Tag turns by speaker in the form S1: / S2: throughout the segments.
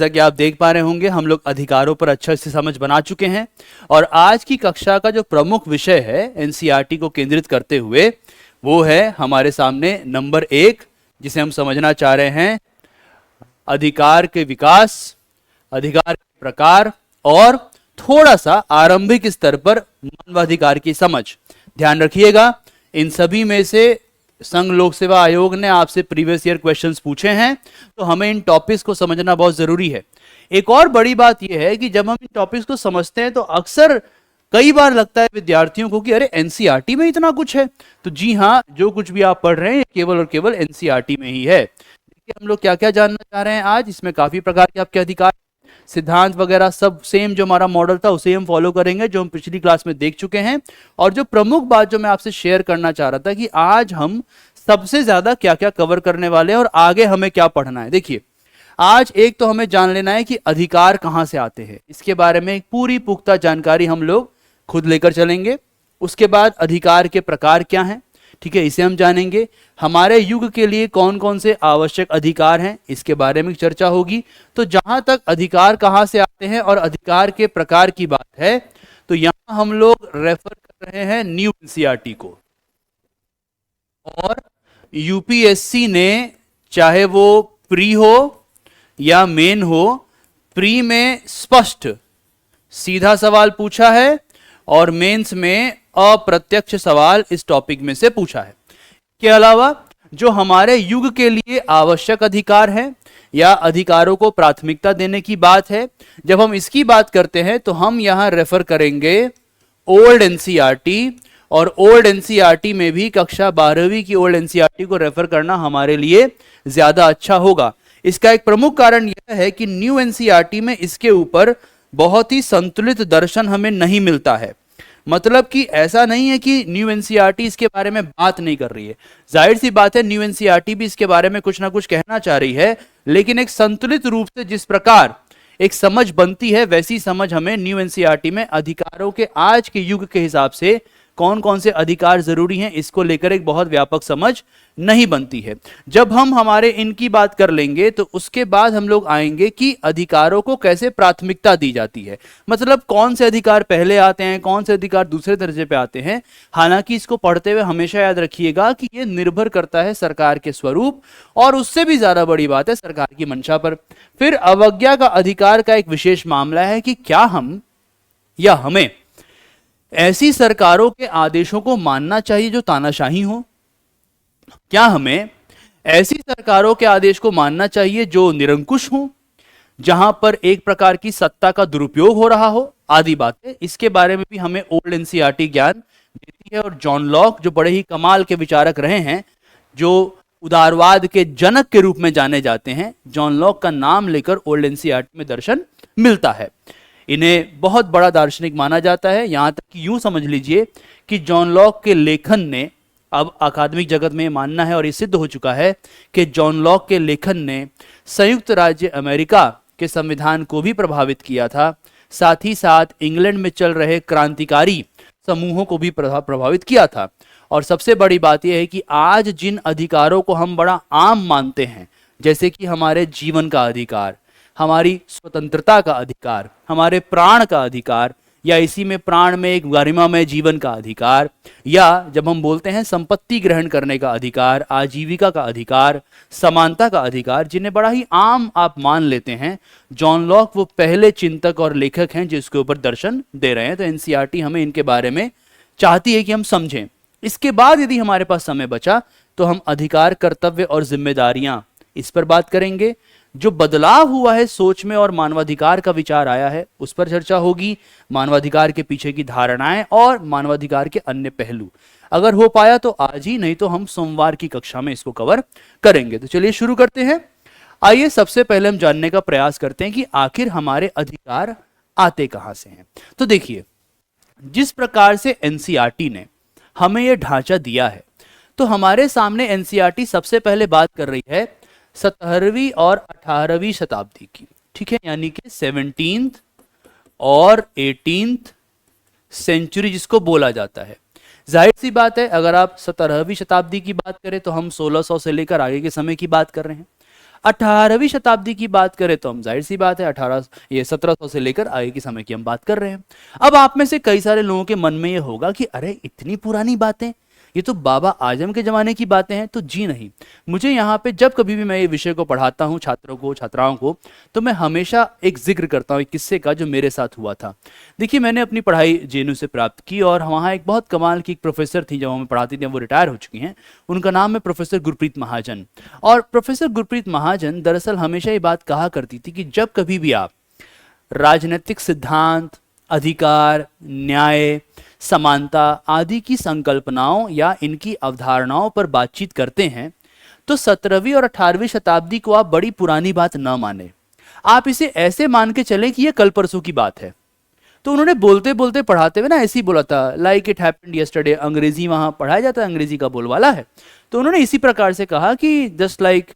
S1: जैसा कि आप देख पा रहे होंगे हम लोग अधिकारों पर अच्छे से समझ बना चुके हैं और आज की कक्षा का जो प्रमुख विषय है एनसीईआरटी को केंद्रित करते हुए वो है हमारे सामने नंबर 1, जिसे हम समझना चाह रहे हैं अधिकार के विकास, अधिकार के प्रकार और थोड़ा सा आरंभिक स्तर पर मानवाधिकार की समझ। ध्यान रखिएगा, इन सभी में से संघ लोक सेवा आयोग ने आपसे प्रीवियस ईयर क्वेश्चंस पूछे हैं, तो हमें इन टॉपिक्स को समझना बहुत जरूरी है। एक और बड़ी बात यह है कि जब हम इन टॉपिक्स को समझते हैं तो अक्सर कई बार लगता है विद्यार्थियों को कि अरे एनसीईआरटी में इतना कुछ है। तो जी हाँ, जो कुछ भी आप पढ़ रहे हैं केवल और केवल एनसीईआरटी में ही है। देखिए हम लोग क्या क्या जानना चाह रहे हैं आज। इसमें काफी प्रकार के आपके अधिकार, सिद्धांत वगैरह सब सेम जो हमारा मॉडल था उसे हम फॉलो करेंगे, जो हम पिछली क्लास में देख चुके हैं। और जो प्रमुख बात जो मैं आपसे शेयर करना चाह रहा था कि आज हम सबसे ज्यादा क्या क्या कवर करने वाले हैं और आगे हमें क्या पढ़ना है। देखिए आज एक तो हमें जान लेना है कि अधिकार कहां से आते हैं, इसके बारे में एक पूरी पुख्ता जानकारी हम लोग खुद लेकर चलेंगे। उसके बाद अधिकार के प्रकार क्या हैं, ठीक है, इसे हम जानेंगे। हमारे युग के लिए कौन कौन से आवश्यक अधिकार हैं, इसके बारे में चर्चा होगी। तो जहां तक अधिकार कहां से आते हैं और अधिकार के प्रकार की बात है, तो यहां हम लोग रेफर कर रहे हैं न्यू एनसीईआरटी को। और यूपीएससी ने चाहे वो प्री हो या मेन हो, प्री में स्पष्ट सीधा सवाल पूछा है और मेंस में अप्रत्यक्ष सवाल इस टॉपिक में से पूछा है। के अलावा जो हमारे युग के लिए आवश्यक अधिकार हैं या अधिकारों को प्राथमिकता देने की बात है, जब हम इसकी बात करते हैं तो हम यहां रेफर करेंगे ओल्ड एनसीईआरटी। और ओल्ड एनसीईआरटी में भी कक्षा 12वीं की ओल्ड एनसीईआरटी को रेफर करना हमारे लिए ज्यादा अच्छा होगा। इसका एक प्रमुख कारण यह है कि न्यू एनसीईआरटी में इसके ऊपर बहुत ही संतुलित दर्शन हमें नहीं मिलता है। मतलब कि ऐसा नहीं है कि न्यू एनसीईआरटी इसके बारे में बात नहीं कर रही है, जाहिर सी बात है न्यू एनसीईआरटी भी इसके बारे में कुछ ना कुछ कहना चाह रही है, लेकिन एक संतुलित रूप से जिस प्रकार एक समझ बनती है वैसी समझ हमें न्यू एनसीईआरटी में अधिकारों के आज के युग के हिसाब से कौन कौन से अधिकार जरूरी हैं इसको लेकर एक बहुत व्यापक समझ नहीं बनती है। जब हम हमारे इनकी बात कर लेंगे तो उसके बाद हम लोग आएंगे कि अधिकारों को कैसे प्राथमिकता दी जाती है, मतलब कौन से अधिकार पहले आते हैं, कौन से अधिकार दूसरे दर्जे पे आते हैं। हालांकि इसको पढ़ते हुए हमेशा याद रखिएगा कि यह निर्भर करता है सरकार के स्वरूप और उससे भी ज्यादा बड़ी बात है सरकार की मंशा पर। फिर अवज्ञा का अधिकार का एक विशेष मामला है कि क्या हम या हमें ऐसी सरकारों के आदेशों को मानना चाहिए जो तानाशाही हो, क्या हमें ऐसी सरकारों के आदेश को मानना चाहिए जो निरंकुश हो, जहां पर एक प्रकार की सत्ता का दुरुपयोग हो रहा हो, आदि बातें। इसके बारे में भी हमें ओल्ड एनसीईआरटी ज्ञान देती है। और जॉन लॉक जो बड़े ही कमाल के विचारक रहे हैं, जो उदारवाद के जनक के रूप में जाने जाते हैं, जॉन लॉक का नाम लेकर ओल्ड एनसीईआरटी में दर्शन मिलता है। इन्हें बहुत बड़ा दार्शनिक माना जाता है, यहां तक कि यूं समझ लीजिए कि जॉन लॉक के लेखन ने, अब अकादमिक जगत में मानना है और ये सिद्ध हो चुका है कि जॉन लॉक के लेखन ने संयुक्त राज्य अमेरिका के संविधान को भी प्रभावित किया था, साथ ही साथ इंग्लैंड में चल रहे क्रांतिकारी समूहों को भी प्रभावित किया था। और सबसे बड़ी बात यह है कि आज जिन अधिकारों को हम बड़ा आम मानते हैं, जैसे कि हमारे जीवन का अधिकार, हमारी स्वतंत्रता का अधिकार, हमारे प्राण का अधिकार, या इसी में प्राण में एक गरिमामय जीवन का अधिकार, या जब हम बोलते हैं संपत्ति ग्रहण करने का अधिकार, आजीविका का अधिकार, समानता का अधिकार, जिन्हें बड़ा ही आम आप मान लेते हैं, जॉन लॉक वो पहले चिंतक और लेखक हैं जिसके ऊपर दर्शन दे रहे हैं। तो एनसीईआरटी हमें इनके बारे में चाहती है कि हम समझें। इसके बाद यदि हमारे पास समय बचा तो हम अधिकार, कर्तव्य और जिम्मेदारियां इस पर बात करेंगे। जो बदलाव हुआ है सोच में और मानवाधिकार का विचार आया है उस पर चर्चा होगी, मानवाधिकार के पीछे की धारणाएं और मानवाधिकार के अन्य पहलू। अगर हो पाया तो आज ही, नहीं तो हम सोमवार की कक्षा में इसको कवर करेंगे। तो चलिए शुरू करते हैं। आइए सबसे पहले हम जानने का प्रयास करते हैं कि आखिर हमारे अधिकार आते कहां से हैं। तो देखिए, जिस प्रकार से एनसीईआरटी ने हमें यह ढांचा दिया है, तो हमारे सामने एनसीईआरटी सबसे पहले बात कर रही है 17वीं और 18वीं शताब्दी की, ठीक है, यानी कि 17th और 18th सेंचुरी जिसको बोला जाता है। जाहिर सी बात है अगर आप 17वीं शताब्दी की बात करें तो हम 1600 से लेकर आगे के समय की बात कर रहे हैं। 18वीं शताब्दी की बात करें तो हम जाहिर सी बात है 1700 से लेकर आगे के समय की हम बात कर रहे हैं। अब आप में से कई सारे लोगों के मन में ये होगा कि अरे इतनी पुरानी बातें, ये तो बाबा आजम के जमाने की बातें हैं। तो जी नहीं, मुझे यहाँ पे जब कभी भी मैं ये विषय को पढ़ाता हूँ छात्रों को, छात्राओं को, तो मैं हमेशा एक जिक्र करता हूँ एक किस्से का जो मेरे साथ हुआ था। देखिए, मैंने अपनी पढ़ाई जेएनयू से प्राप्त की और वहाँ एक बहुत कमाल की एक प्रोफेसर थी जब हमें पढ़ाती थी, वो रिटायर हो चुकी हैं। उनका नाम है प्रोफेसर गुरप्रीत महाजन। और प्रोफेसर गुरप्रीत महाजन दरअसल हमेशा ये बात कहा करती थी कि जब कभी भी आप राजनीतिक सिद्धांत, अधिकार, न्याय, समानता आदि की संकल्पनाओं या इनकी अवधारणाओं पर बातचीत करते हैं तो 17वीं और 18वीं शताब्दी को आप बड़ी पुरानी बात न माने, आप इसे ऐसे मान के चलें कि यह कल परसों की बात है। तो उन्होंने बोलते बोलते पढ़ाते हुए ना ऐसे ही बोला था, लाइक इट हैपेंड यस्टरडे। अंग्रेजी वहां पढ़ाया जाता है, अंग्रेजी का बोलवाला है। तो उन्होंने इसी प्रकार से कहा कि just like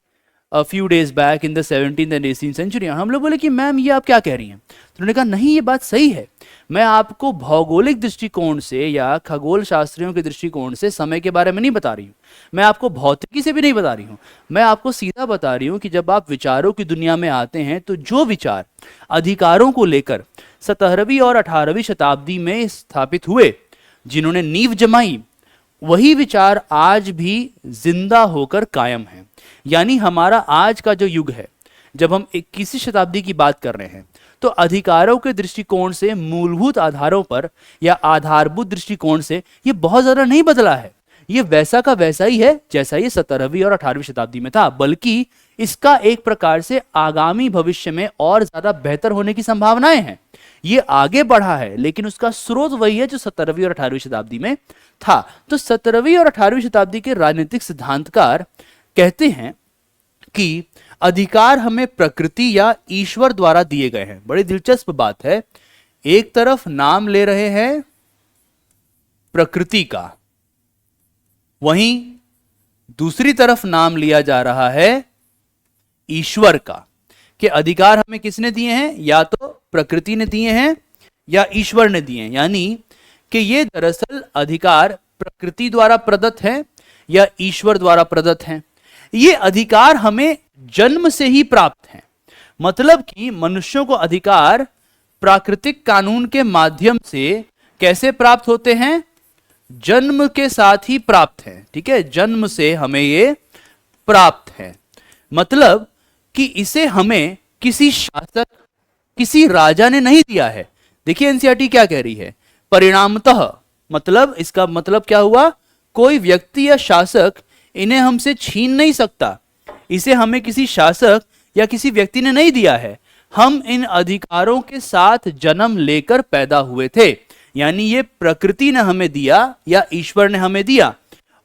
S1: a few days back in the 17th and 18th century। हम लोग बोले कि मैम ये आप क्या कह रही हैं? तो उन्होंने कहा नहीं, ये बात सही है। मैं आपको भौगोलिक दृष्टिकोण से या खगोल शास्त्रियों के दृष्टिकोण से समय के बारे में नहीं बता रही हूँ, मैं आपको भौतिकी से भी नहीं बता रही हूँ, मैं आपको सीधा बता रही हूँ कि जब आप विचारों की दुनिया में आते हैं तो जो विचार अधिकारों को लेकर 17वीं और 18वीं शताब्दी में स्थापित हुए, जिन्होंने नींव जमाई, वही विचार आज भी जिंदा होकर कायम है। यानी हमारा आज का जो युग है, जब हम 21वीं शताब्दी की बात कर रहे हैं, तो अधिकारों के दृष्टिकोण से मूलभूत आधारों पर या आधारभूत दृष्टिकोण से ये बहुत ज्यादा नहीं बदला है। ये वैसा का वैसा ही है जैसा ये 17वीं और 18वीं शताब्दी में था, बल्कि इसका एक प्रकार से आगामी भविष्य में और ज्यादा बेहतर होने की संभावनाएं हैं। ये आगे बढ़ा है लेकिन उसका स्रोत वही है जो 17वीं और 18वीं शताब्दी में था। तो 17वीं और 18वीं शताब्दी के राजनीतिक सिद्धांतकार कहते हैं कि अधिकार हमें प्रकृति या ईश्वर द्वारा दिए गए हैं। बड़ी दिलचस्प बात है, एक तरफ नाम ले रहे हैं प्रकृति का, वहीं दूसरी तरफ नाम लिया जा रहा है ईश्वर का, कि अधिकार हमें किसने दिए हैं? या तो प्रकृति ने दिए हैं या ईश्वर ने दिए हैं। यानी कि ये दरअसल अधिकार प्रकृति द्वारा प्रदत्त है या ईश्वर द्वारा प्रदत्त है। ये अधिकार हमें जन्म से ही प्राप्त है, मतलब कि मनुष्यों को अधिकार प्राकृतिक कानून के माध्यम से कैसे प्राप्त होते हैं? जन्म के साथ ही प्राप्त है। ठीक है, जन्म से हमें ये प्राप्त है, मतलब कि इसे हमें किसी शासक, किसी राजा ने नहीं दिया है। देखिए एनसीईआरटी क्या कह रही है, परिणामतः, मतलब इसका मतलब क्या हुआ? कोई व्यक्ति या शासक इन्हें हमसे छीन नहीं सकता। इसे हमें किसी शासक या किसी व्यक्ति ने नहीं दिया है, हम इन अधिकारों के साथ जन्म लेकर पैदा हुए थे। यानी ये प्रकृति ने हमें दिया या ईश्वर ने हमें दिया,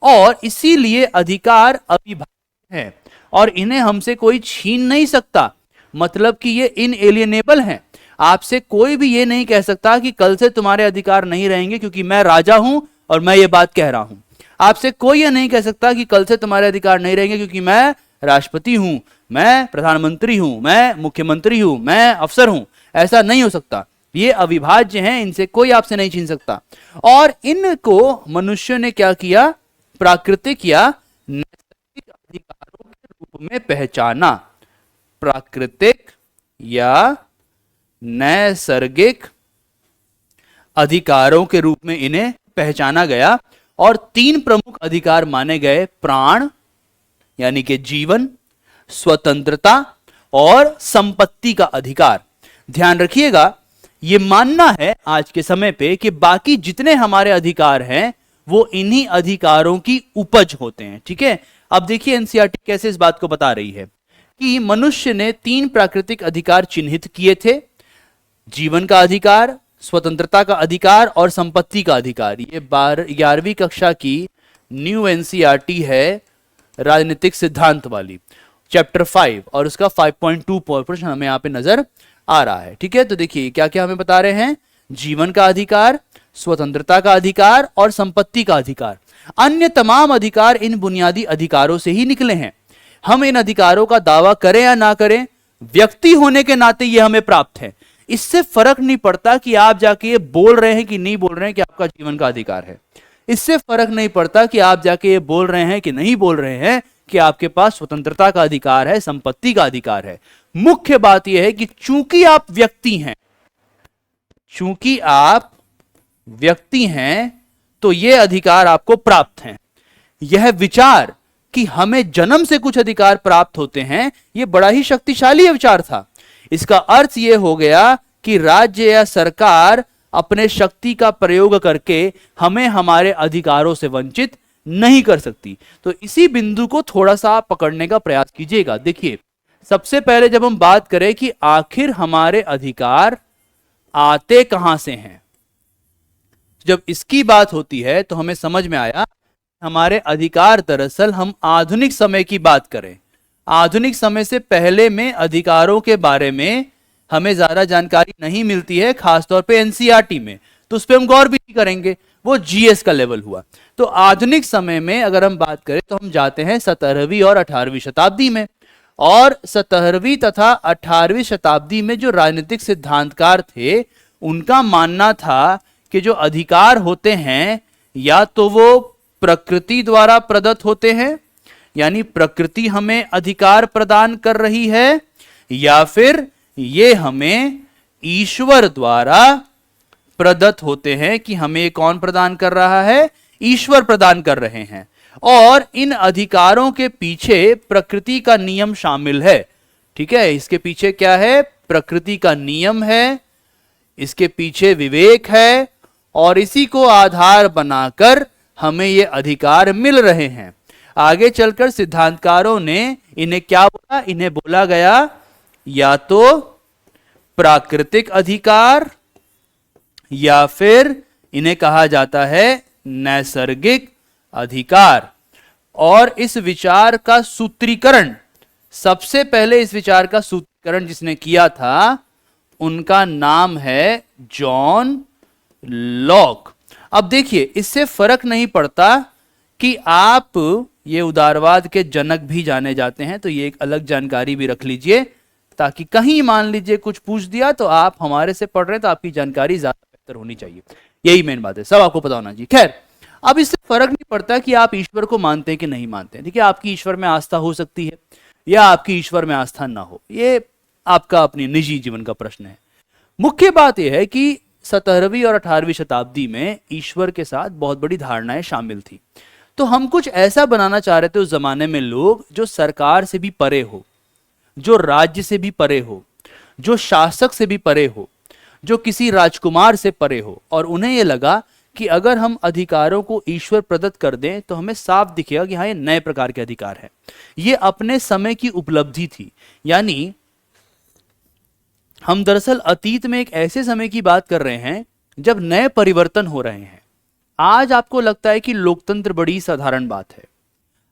S1: और इसीलिए अधिकार अविभाज्य है और इन्हें हमसे कोई छीन नहीं सकता। मतलब कि ये इनएलिएनेबल हैं। आपसे कोई भी ये नहीं कह सकता कि कल से तुम्हारे अधिकार नहीं रहेंगे क्योंकि मैं राजा हूं और मैं ये बात कह रहा हूं। आपसे कोई ये नहीं कह सकता कि कल से तुम्हारे अधिकार नहीं रहेंगे क्योंकि मैं राष्ट्रपति हूं, मैं प्रधानमंत्री हूं, मैं मुख्यमंत्री हूं, मैं अफसर हूं। ऐसा नहीं हो सकता। ये अविभाज्य हैं, इनसे कोई आपसे नहीं छीन सकता। और इनको मनुष्य ने क्या किया? प्राकृतिक या नैसर्गिक अधिकारों के रूप में पहचाना। प्राकृतिक या नैसर्गिक अधिकारों के रूप में इन्हें पहचाना गया और 3 प्रमुख अधिकार माने गए: प्राण यानी कि जीवन, स्वतंत्रता और संपत्ति का अधिकार। ध्यान रखिएगा, यह मानना है आज के समय पे कि बाकी जितने हमारे अधिकार हैं वो इन्हीं अधिकारों की उपज होते हैं। ठीक है, अब देखिए एनसीईआरटी कैसे इस बात को बता रही है कि मनुष्य ने 3 प्राकृतिक अधिकार चिन्हित किए थे: जीवन का अधिकार, स्वतंत्रता का अधिकार और संपत्ति का अधिकार। ये 11वीं कक्षा की न्यू एनसीईआरटी है, राजनीतिक सिद्धांत वाली, चैप्टर 5, और उसका 5.2 प्रश्न हमें यहाँ पे नजर आ रहा है। ठीक है, तो देखिए क्या क्या हमें बता रहे हैं: जीवन का अधिकार, स्वतंत्रता का अधिकार और संपत्ति का अधिकार। अन्य तमाम अधिकार इन बुनियादी अधिकारों से ही निकले हैं। हम इन अधिकारों का दावा करें या ना करें, व्यक्ति होने के नाते ये हमें प्राप्त है। इससे फर्क नहीं पड़ता कि आप जाके ये बोल रहे हैं कि नहीं बोल रहे हैं कि आपका जीवन का अधिकार है। इससे फर्क नहीं पड़ता कि आप जाके ये बोल रहे हैं कि नहीं बोल रहे हैं कि आपके पास स्वतंत्रता का अधिकार है, संपत्ति का अधिकार है। मुख्य बात यह है कि चूंकि आप व्यक्ति हैं, चूंकि आप व्यक्ति हैं, तो यह अधिकार आपको प्राप्त हैं। यह विचार कि हमें जन्म से कुछ अधिकार प्राप्त होते हैं, यह बड़ा ही शक्तिशाली विचार था। इसका अर्थ यह हो गया कि राज्य या सरकार अपने शक्ति का प्रयोग करके हमें हमारे अधिकारों से वंचित नहीं कर सकती। तो इसी बिंदु को थोड़ा सा आप पकड़ने का प्रयास कीजिएगा। देखिए, सबसे पहले जब हम बात करें कि आखिर हमारे अधिकार आते कहां से हैं, जब इसकी बात होती है तो हमें समझ में आया हमारे अधिकार दरअसल, हम आधुनिक समय की बात करें, आधुनिक समय से पहले में अधिकारों के बारे में हमें ज्यादा जानकारी नहीं मिलती है, खासतौर पे एनसीईआरटी में, तो उस पर हम गौर भी नहीं करेंगे, वो जीएस का लेवल हुआ। तो आधुनिक समय में अगर हम बात करें तो हम जाते हैं 17वीं और 18वीं शताब्दी में, और 17वीं तथा 18वीं शताब्दी में जो राजनीतिक सिद्धांतकार थे, उनका मानना था कि जो अधिकार होते हैं या तो वो प्रकृति द्वारा प्रदत्त होते हैं, यानी प्रकृति हमें अधिकार प्रदान कर रही है, या फिर ये हमें ईश्वर द्वारा प्रदत्त होते हैं कि हमें कौन प्रदान कर रहा है, ईश्वर प्रदान कर रहे हैं। और इन अधिकारों के पीछे प्रकृति का नियम शामिल है। ठीक है, इसके पीछे क्या है? प्रकृति का नियम है, इसके पीछे विवेक है, और इसी को आधार बनाकर हमें ये अधिकार मिल रहे हैं। आगे चलकर सिद्धांतकारों ने इन्हें क्या बोला? इन्हें बोला गया या तो प्राकृतिक अधिकार या फिर इन्हें कहा जाता है नैसर्गिक अधिकार। और इस विचार का सूत्रीकरण, सबसे पहले इस विचार का सूत्रीकरण जिसने किया था, उनका नाम है जॉन लॉक। अब देखिए, इससे फर्क नहीं पड़ता कि आप ये उदारवाद के जनक भी जाने जाते हैं, तो ये एक अलग जानकारी भी रख लीजिए, ताकि कहीं मान लीजिए कुछ पूछ दिया तो आप हमारे से पढ़ रहे हैं तो आपकी जानकारी ज्यादा बेहतर होनी चाहिए। यही मेन बात है, सब आपको पता होना चाहिए। खैर, अब इससे फर्क नहीं पड़ता कि आप ईश्वर को मानते हैं कि नहीं मानते हैं। देखिए, आपकी ईश्वर में आस्था हो सकती है या आपकी ईश्वर में आस्था ना हो, ये आपका अपनी निजी जीवन का प्रश्न है। मुख्य बात यह है कि 17वीं और 18वीं शताब्दी में ईश्वर के साथ बहुत बड़ी धारणाएं शामिल थी। तो हम कुछ ऐसा बनाना चाह रहे थे उस जमाने में लोग, जो सरकार से भी परे हो, जो राज्य से भी परे हो, जो शासक से भी परे हो, जो किसी राजकुमार से परे हो। और उन्हें यह लगा कि अगर हम अधिकारों को ईश्वर प्रदत्त कर दें तो हमें साफ दिखेगा कि हाँ, ये नए प्रकार के अधिकार हैं। ये अपने समय की उपलब्धि थी। यानी हम दरअसल अतीत में एक ऐसे समय की बात कर रहे हैं जब नए परिवर्तन हो रहे हैं। आज आपको लगता है कि लोकतंत्र बड़ी साधारण बात है,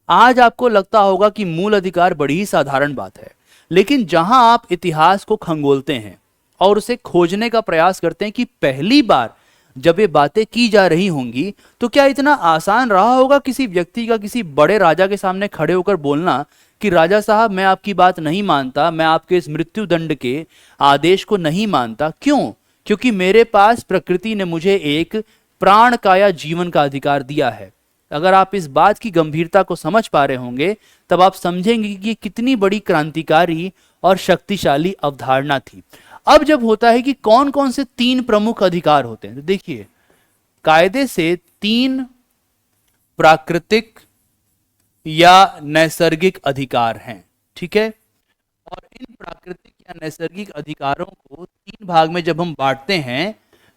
S1: आज आपको लगता होगा कि मूल अधिकार बड़ी साधारण बात है, लेकिन जहां आप इतिहास को खंगोलते हैं और उसे खोजने का प्रयास करते हैं कि पहली बार जब ये बातें की जा रही होंगी तो क्या इतना आसान रहा होगा किसी व्यक्ति का किसी बड़े राजा के सामने खड़े होकर बोलना कि राजा साहब, मैं आपकी बात नहीं मानता, मैं आपके इस मृत्यु दंड के आदेश को नहीं मानता। क्यों? क्योंकि मेरे पास प्रकृति ने मुझे एक प्राण का या जीवन का अधिकार दिया है। अगर आप इस बात की गंभीरता को समझ पा रहे होंगे तब आप समझेंगे कि कितनी बड़ी क्रांतिकारी और शक्तिशाली अवधारणा थी। अब जब होता है कि कौन कौन से 3 प्रमुख अधिकार होते हैं, तो देखिए, कायदे से 3 प्राकृतिक या नैसर्गिक अधिकार हैं। ठीक है, और इन प्राकृतिक या नैसर्गिक अधिकारों को 3 भाग में जब हम बांटते हैं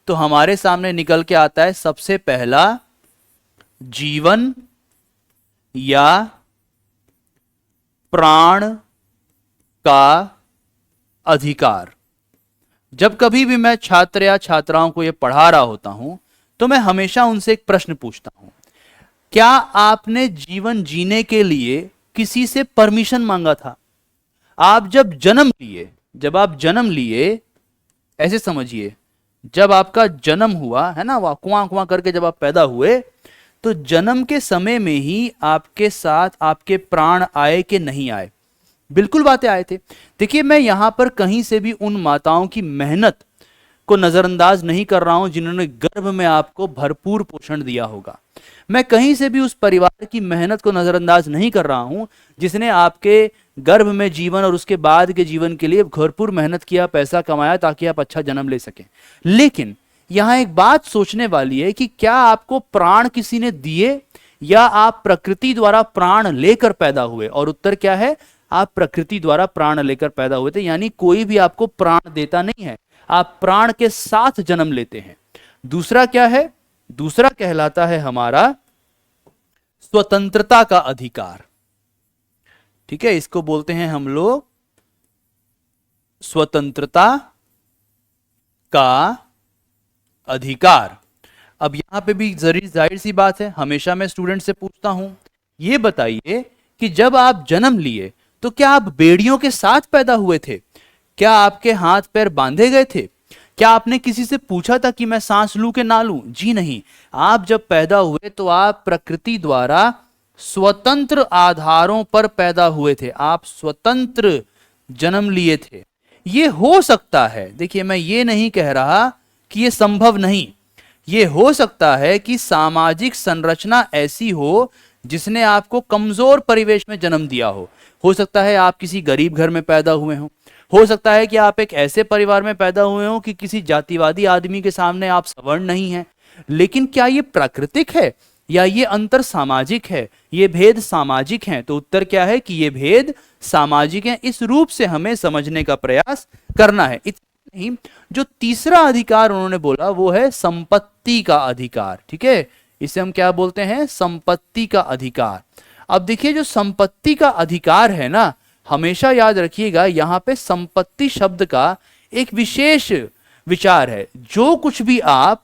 S1: तो हमारे सामने निकल के आता है सबसे पहला जीवन या प्राण का अधिकार। जब कभी भी मैं छात्र या छात्राओं को यह पढ़ा रहा होता हूं तो मैं हमेशा उनसे एक प्रश्न पूछता हूं, क्या आपने जीवन जीने के लिए किसी से परमिशन मांगा था? आप जब आप जन्म लिए, ऐसे समझिए, जब आपका जन्म हुआ है ना, वह कुआं कुआं करके जब आप पैदा हुए, तो जन्म के समय में ही आपके साथ आपके प्राण आए कि नहीं आए? बिल्कुल बातें आए थे। देखिए, मैं यहां पर कहीं से भी उन माताओं की मेहनत को नजरअंदाज नहीं कर रहा हूं जिन्होंने गर्भ में आपको भरपूर पोषण दिया होगा। मैं कहीं से भी उस परिवार की मेहनत को नजरअंदाज नहीं कर रहा हूं जिसने आपके गर्भ में जीवन और उसके बाद के जीवन के लिए भरपूर मेहनत किया, पैसा कमाया ताकि आप अच्छा जन्म ले सकें। लेकिन यहां एक बात सोचने वाली है कि क्या आपको प्राण किसी ने दिए या आप प्रकृति द्वारा प्राण लेकर पैदा हुए? और उत्तर क्या है? आप प्रकृति द्वारा प्राण लेकर पैदा हुए थे, यानी कोई भी आपको प्राण देता नहीं है, आप प्राण के साथ जन्म लेते हैं। दूसरा क्या है? दूसरा कहलाता है हमारा स्वतंत्रता का अधिकार। ठीक है, इसको बोलते हैं हम लोग स्वतंत्रता का अधिकार। अब यहां पे भी जाहिर सी बात है, हमेशा मैं स्टूडेंट से पूछता हूं, ये बताइए कि जब आप जन्म लिए तो क्या आप बेड़ियों के साथ पैदा हुए थे? क्या आपके हाथ पैर बांधे गए थे? क्या आपने किसी से पूछा था कि मैं सांस लूं कि ना लूं? जी नहीं। आप जब पैदा हुए तो आप प्रकृति द्वारा स्वतंत्र आधारों पर पैदा हुए थे, आप स्वतंत्र जन्म लिए थे। ये हो सकता है, देखिए मैं ये नहीं कह रहा कि ये संभव नहीं, ये हो सकता है कि सामाजिक संरचना ऐसी हो जिसने आपको कमजोर परिवेश में जन्म दिया हो सकता है आप किसी गरीब घर में पैदा हुए हो सकता है कि आप एक ऐसे परिवार में पैदा हुए हो कि किसी जातिवादी आदमी के सामने आप सवर्ण नहीं हैं। लेकिन क्या ये प्राकृतिक है या ये अंतर सामाजिक है? ये भेद सामाजिक हैं। तो उत्तर क्या है कि ये भेद सामाजिक हैं। इस रूप से हमें समझने का प्रयास करना है। इतना नहीं, जो तीसरा अधिकार उन्होंने बोला वो है संपत्ति का अधिकार। ठीक है, इसे हम क्या बोलते हैं? संपत्ति का अधिकार। अब देखिए, जो संपत्ति का अधिकार है ना, हमेशा याद रखिएगा यहां पे संपत्ति शब्द का एक विशेष विचार है। जो कुछ भी आप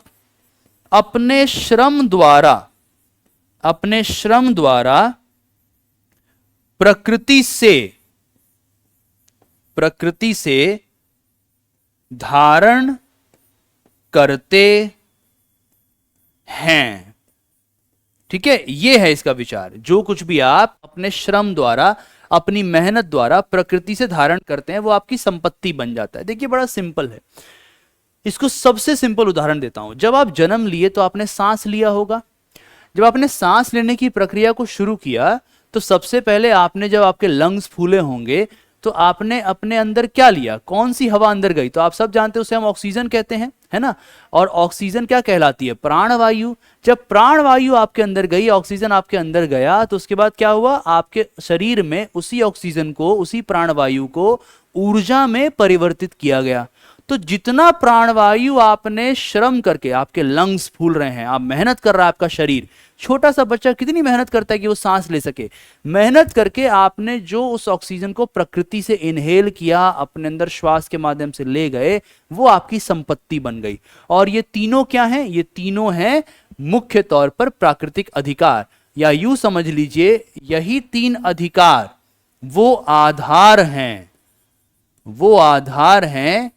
S1: अपने श्रम द्वारा प्रकृति से धारण करते हैं, ठीक है, ये है इसका विचार। जो कुछ भी आप अपने श्रम द्वारा, अपनी मेहनत द्वारा प्रकृति से धारण करते हैं वो आपकी संपत्ति बन जाता है। देखिए बड़ा सिंपल है, इसको सबसे सिंपल उदाहरण देता हूं। जब आप जन्म लिए तो आपने सांस लिया होगा। जब आपने सांस लेने की प्रक्रिया को शुरू किया तो सबसे पहले आपने, जब आपके लंग्स फूले होंगे तो आपने अपने अंदर क्या लिया? कौन सी हवा अंदर गई? तो आप सब जानते हैं उसे हम ऑक्सीजन कहते हैं, है ना। और ऑक्सीजन क्या कहलाती है? प्राणवायु। जब प्राणवायु आपके अंदर गई, ऑक्सीजन आपके अंदर गया, तो उसके बाद क्या हुआ? आपके शरीर में उसी ऑक्सीजन को, उसी प्राणवायु को ऊर्जा में परिवर्तित किया गया। तो जितना प्राणवायु आपने श्रम करके, आपके लंग्स फूल रहे हैं, आप मेहनत कर रहा है आपका शरीर, छोटा सा बच्चा कितनी मेहनत करता है कि वो सांस ले सके, मेहनत करके आपने जो उस ऑक्सीजन को प्रकृति से इनहेल किया, अपने अंदर श्वास के माध्यम से ले गए, वो आपकी संपत्ति बन गई। और ये तीनों क्या हैं? ये तीनों हैं मुख्य तौर पर प्राकृतिक अधिकार, या यूं समझ लीजिए यही तीन अधिकार वो आधार हैं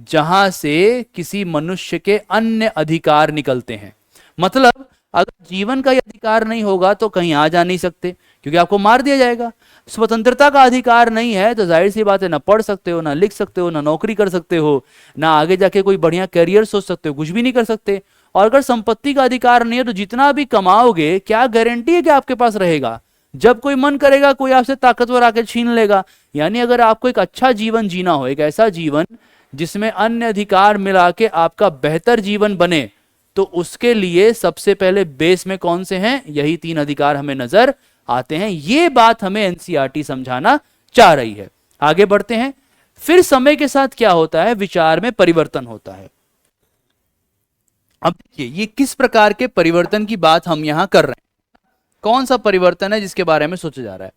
S1: जहां से किसी मनुष्य के अन्य अधिकार निकलते हैं। मतलब अगर जीवन का ये अधिकार नहीं होगा तो कहीं आ जा नहीं सकते, क्योंकि आपको मार दिया जाएगा। स्वतंत्रता का अधिकार नहीं है तो जाहिर सी बात है, ना पढ़ सकते हो, ना लिख सकते हो, ना नौकरी कर सकते हो, ना आगे जाके कोई बढ़िया करियर सोच सकते हो, कुछ भी नहीं कर सकते। और अगर संपत्ति का अधिकार नहीं है तो जितना भी कमाओगे, क्या गारंटी है कि आपके पास रहेगा? जब कोई मन करेगा कोई आपसे ताकतवर आके छीन लेगा। यानी अगर आपको एक अच्छा जीवन जीना हो, एक ऐसा जीवन जिसमें अन्य अधिकार मिला के आपका बेहतर जीवन बने, तो उसके लिए सबसे पहले बेस में कौन से हैं? यही तीन अधिकार हमें नजर आते हैं। ये बात हमें एनसीईआरटी समझाना चाह रही है। आगे बढ़ते हैं। फिर समय के साथ क्या होता है? विचार में परिवर्तन होता है। अब देखिए ये किस प्रकार के परिवर्तन की बात हम यहां कर रहे हैं, कौन सा परिवर्तन है जिसके बारे में सोचा जा रहा है।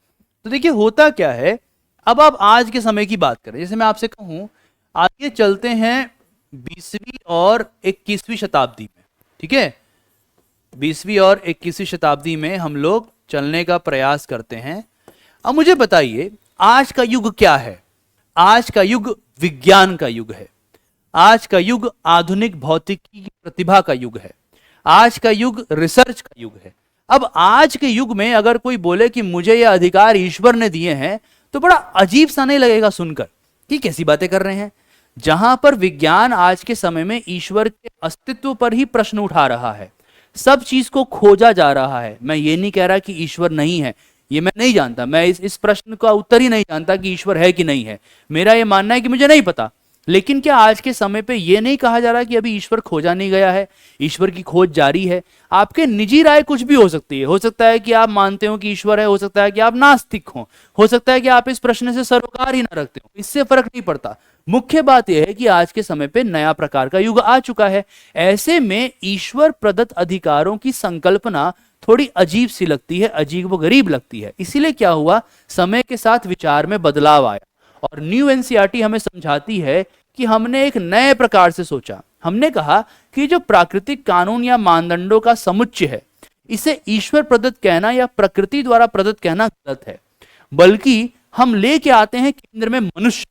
S1: तो देखिए होता क्या है, अब आप आज के समय की बात करें, जैसे मैं आपसे कहूं आगे चलते हैं 20वीं और 21वीं शताब्दी में, ठीक है, 20वीं और 21वीं शताब्दी में हम लोग चलने का प्रयास करते हैं। अब मुझे बताइए आज का युग क्या है? आज का युग विज्ञान का युग है। आज का युग आधुनिक भौतिकी की प्रतिभा का युग है। आज का युग रिसर्च का युग है। अब आज के युग में अगर कोई बोले कि मुझे यह अधिकार ईश्वर ने दिए हैं, तो बड़ा अजीब सा नहीं लगेगा सुनकर कि कैसी बातें कर रहे हैं? जहां पर विज्ञान आज के समय में ईश्वर के अस्तित्व पर ही प्रश्न उठा रहा है, सब चीज को खोजा जा रहा है। मैं ये नहीं कह रहा कि ईश्वर नहीं है, ये मैं नहीं जानता, मैं इस प्रश्न का उत्तर ही नहीं जानता कि ईश्वर है कि नहीं है। मेरा ये मानना है कि मुझे नहीं पता। लेकिन क्या आज के समय पे ये नहीं कहा जा रहा कि अभी ईश्वर खोजा नहीं गया है, ईश्वर की खोज जारी है? आपके निजी राय कुछ भी हो सकती है। हो सकता है कि आप मानते हो कि ईश्वर है, हो सकता है कि आप नास्तिक हो सकता है कि आप इस प्रश्न से सरोकार ही ना रखते हो, इससे फर्क नहीं पड़ता। मुख्य बात यह है कि आज के समय पे नया प्रकार का युग आ चुका है। ऐसे में ईश्वर प्रदत्त अधिकारों की संकल्पना थोड़ी अजीब सी लगती है, अजीब व गरीब लगती है। इसीलिए क्या हुआ, समय के साथ विचार में बदलाव आया और न्यू एनसीईआरटी हमें समझाती है कि हमने एक नए प्रकार से सोचा। हमने कहा कि जो प्राकृतिक कानून या मानदंडों का समुच्चय है, इसे ईश्वर प्रदत्त कहना या प्रकृति द्वारा प्रदत्त कहना गलत है, बल्कि हम लेके आते हैं केंद्र में मनुष्य,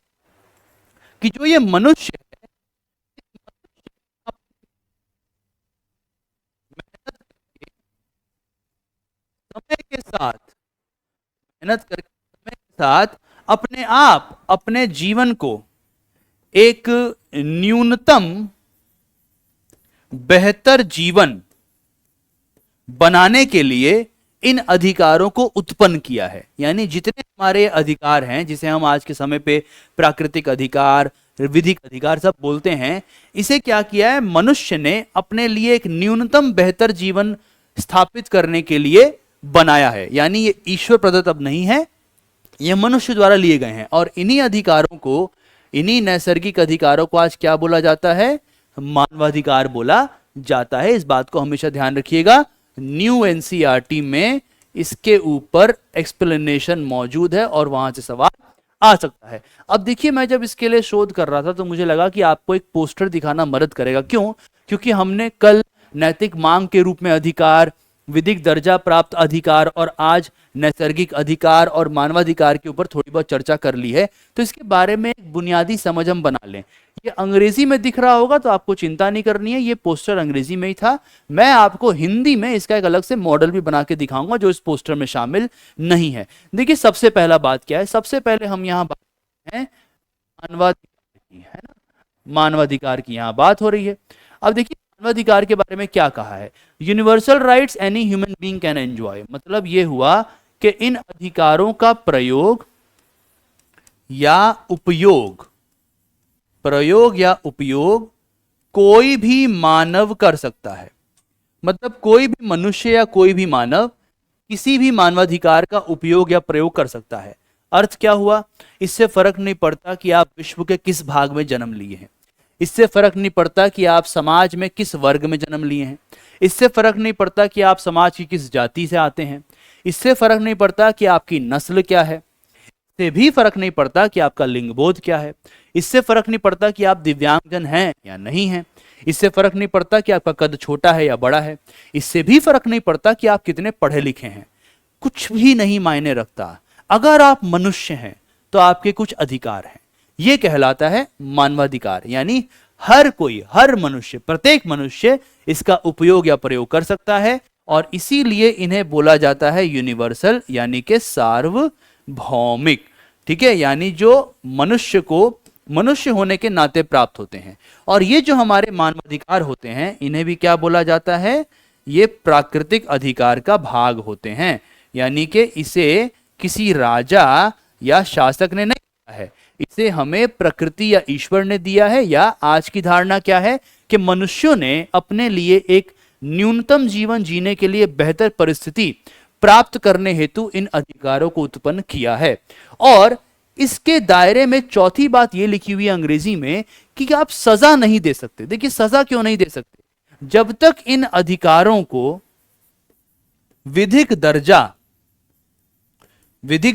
S1: कि जो ये मनुष्य है, समय के साथ मेहनत करके, समय के साथ अपने आप अपने जीवन को एक न्यूनतम बेहतर जीवन बनाने के लिए इन अधिकारों को उत्पन्न किया है। यानी जितने हमारे अधिकार हैं, जिसे हम आज के समय पे प्राकृतिक अधिकार, विधिक अधिकार सब बोलते हैं, इसे क्या किया है, मनुष्य ने अपने लिए एक न्यूनतम बेहतर जीवन स्थापित करने के लिए बनाया है। यानी ये ईश्वर प्रदत्त अब नहीं है, ये मनुष्य द्वारा लिए गए हैं। और इन्हीं अधिकारों को, इन्हीं नैसर्गिक अधिकारों को आज क्या बोला जाता है, मानवाधिकार बोला जाता है। इस बात को हमेशा ध्यान रखिएगा। न्यू एनसीईआरटी में इसके ऊपर एक्सप्लेनेशन मौजूद है और वहां से सवाल आ सकता है। अब देखिए, मैं जब इसके लिए शोध कर रहा था तो मुझे लगा कि आपको एक पोस्टर दिखाना मदद करेगा। क्यों? क्योंकि हमने कल नैतिक मांग के रूप में अधिकार, विधिक दर्जा प्राप्त अधिकार और आज नैसर्गिक अधिकार और मानवाधिकार के ऊपर थोड़ी बहुत चर्चा कर ली है। तो इसके बारे में एक बुनियादी समझ हम बना लें। ये अंग्रेजी में दिख रहा होगा तो आपको चिंता नहीं करनी है, ये पोस्टर अंग्रेजी में ही था। मैं आपको हिंदी में इसका एक अलग से मॉडल भी बना के दिखाऊंगा जो इस पोस्टर में शामिल नहीं है। देखिए, सबसे पहला बात क्या है, सबसे पहले हम यहाँ बात करते हैं मानवाधिकार की, है ना, मानवाधिकार की यहाँ बात हो रही है। अब देखिए, मानवाधिकार के बारे में क्या कहा है, universal rights any human being can enjoy. मतलब ये हुआ कि इन अधिकारों का प्रयोग या उपयोग, प्रयोग या उपयोग कोई भी मानव कर सकता है। मतलब कोई भी मनुष्य या कोई भी मानव किसी भी मानवाधिकार का उपयोग या प्रयोग कर सकता है। अर्थ क्या हुआ, इससे फर्क नहीं पड़ता कि आप विश्व के किस भाग में जन्म लिए हैं, इससे फर्क नहीं पड़ता कि आप समाज में किस वर्ग में जन्म लिए हैं, इससे फर्क नहीं पड़ता कि आप समाज की किस जाति से आते हैं, इससे फर्क नहीं पड़ता कि आपकी नस्ल क्या है, इससे भी फर्क नहीं पड़ता कि आपका लिंग बोध क्या है, इससे फर्क नहीं पड़ता कि आप दिव्यांगजन हैं या नहीं हैं, इससे फर्क नहीं पड़ता कि आपका कद छोटा है या बड़ा है, इससे भी फर्क नहीं पड़ता कि आप कितने पढ़े लिखे हैं। कुछ भी नहीं मायने रखता। अगर आप मनुष्य हैं तो आपके कुछ अधिकार हैं। यह कहलाता है मानवाधिकार। यानी हर कोई, हर मनुष्य, प्रत्येक मनुष्य इसका उपयोग या प्रयोग कर सकता है और इसीलिए इन्हें बोला जाता है यूनिवर्सल, यानी कि सार्वभौमिक। ठीक है, यानी जो मनुष्य को मनुष्य होने के नाते प्राप्त होते हैं। और ये जो हमारे मानवाधिकार होते हैं, इन्हें भी क्या बोला जाता है, ये प्राकृतिक अधिकार का भाग होते हैं। यानी कि इसे किसी राजा या शासक ने नहीं दिया है, इसे हमें प्रकृति या ईश्वर ने दिया है। या आज की धारणा क्या है कि मनुष्यों ने अपने लिए एक न्यूनतम जीवन जीने के लिए बेहतर परिस्थिति प्राप्त करने हेतु इन अधिकारों को उत्पन्न किया है। और इसके दायरे में चौथी बात यह लिखी हुई है अंग्रेजी में कि आप सजा नहीं दे सकते। देखिए, सजा क्यों नहीं दे सकते, जब तक इन अधिकारों को विधिक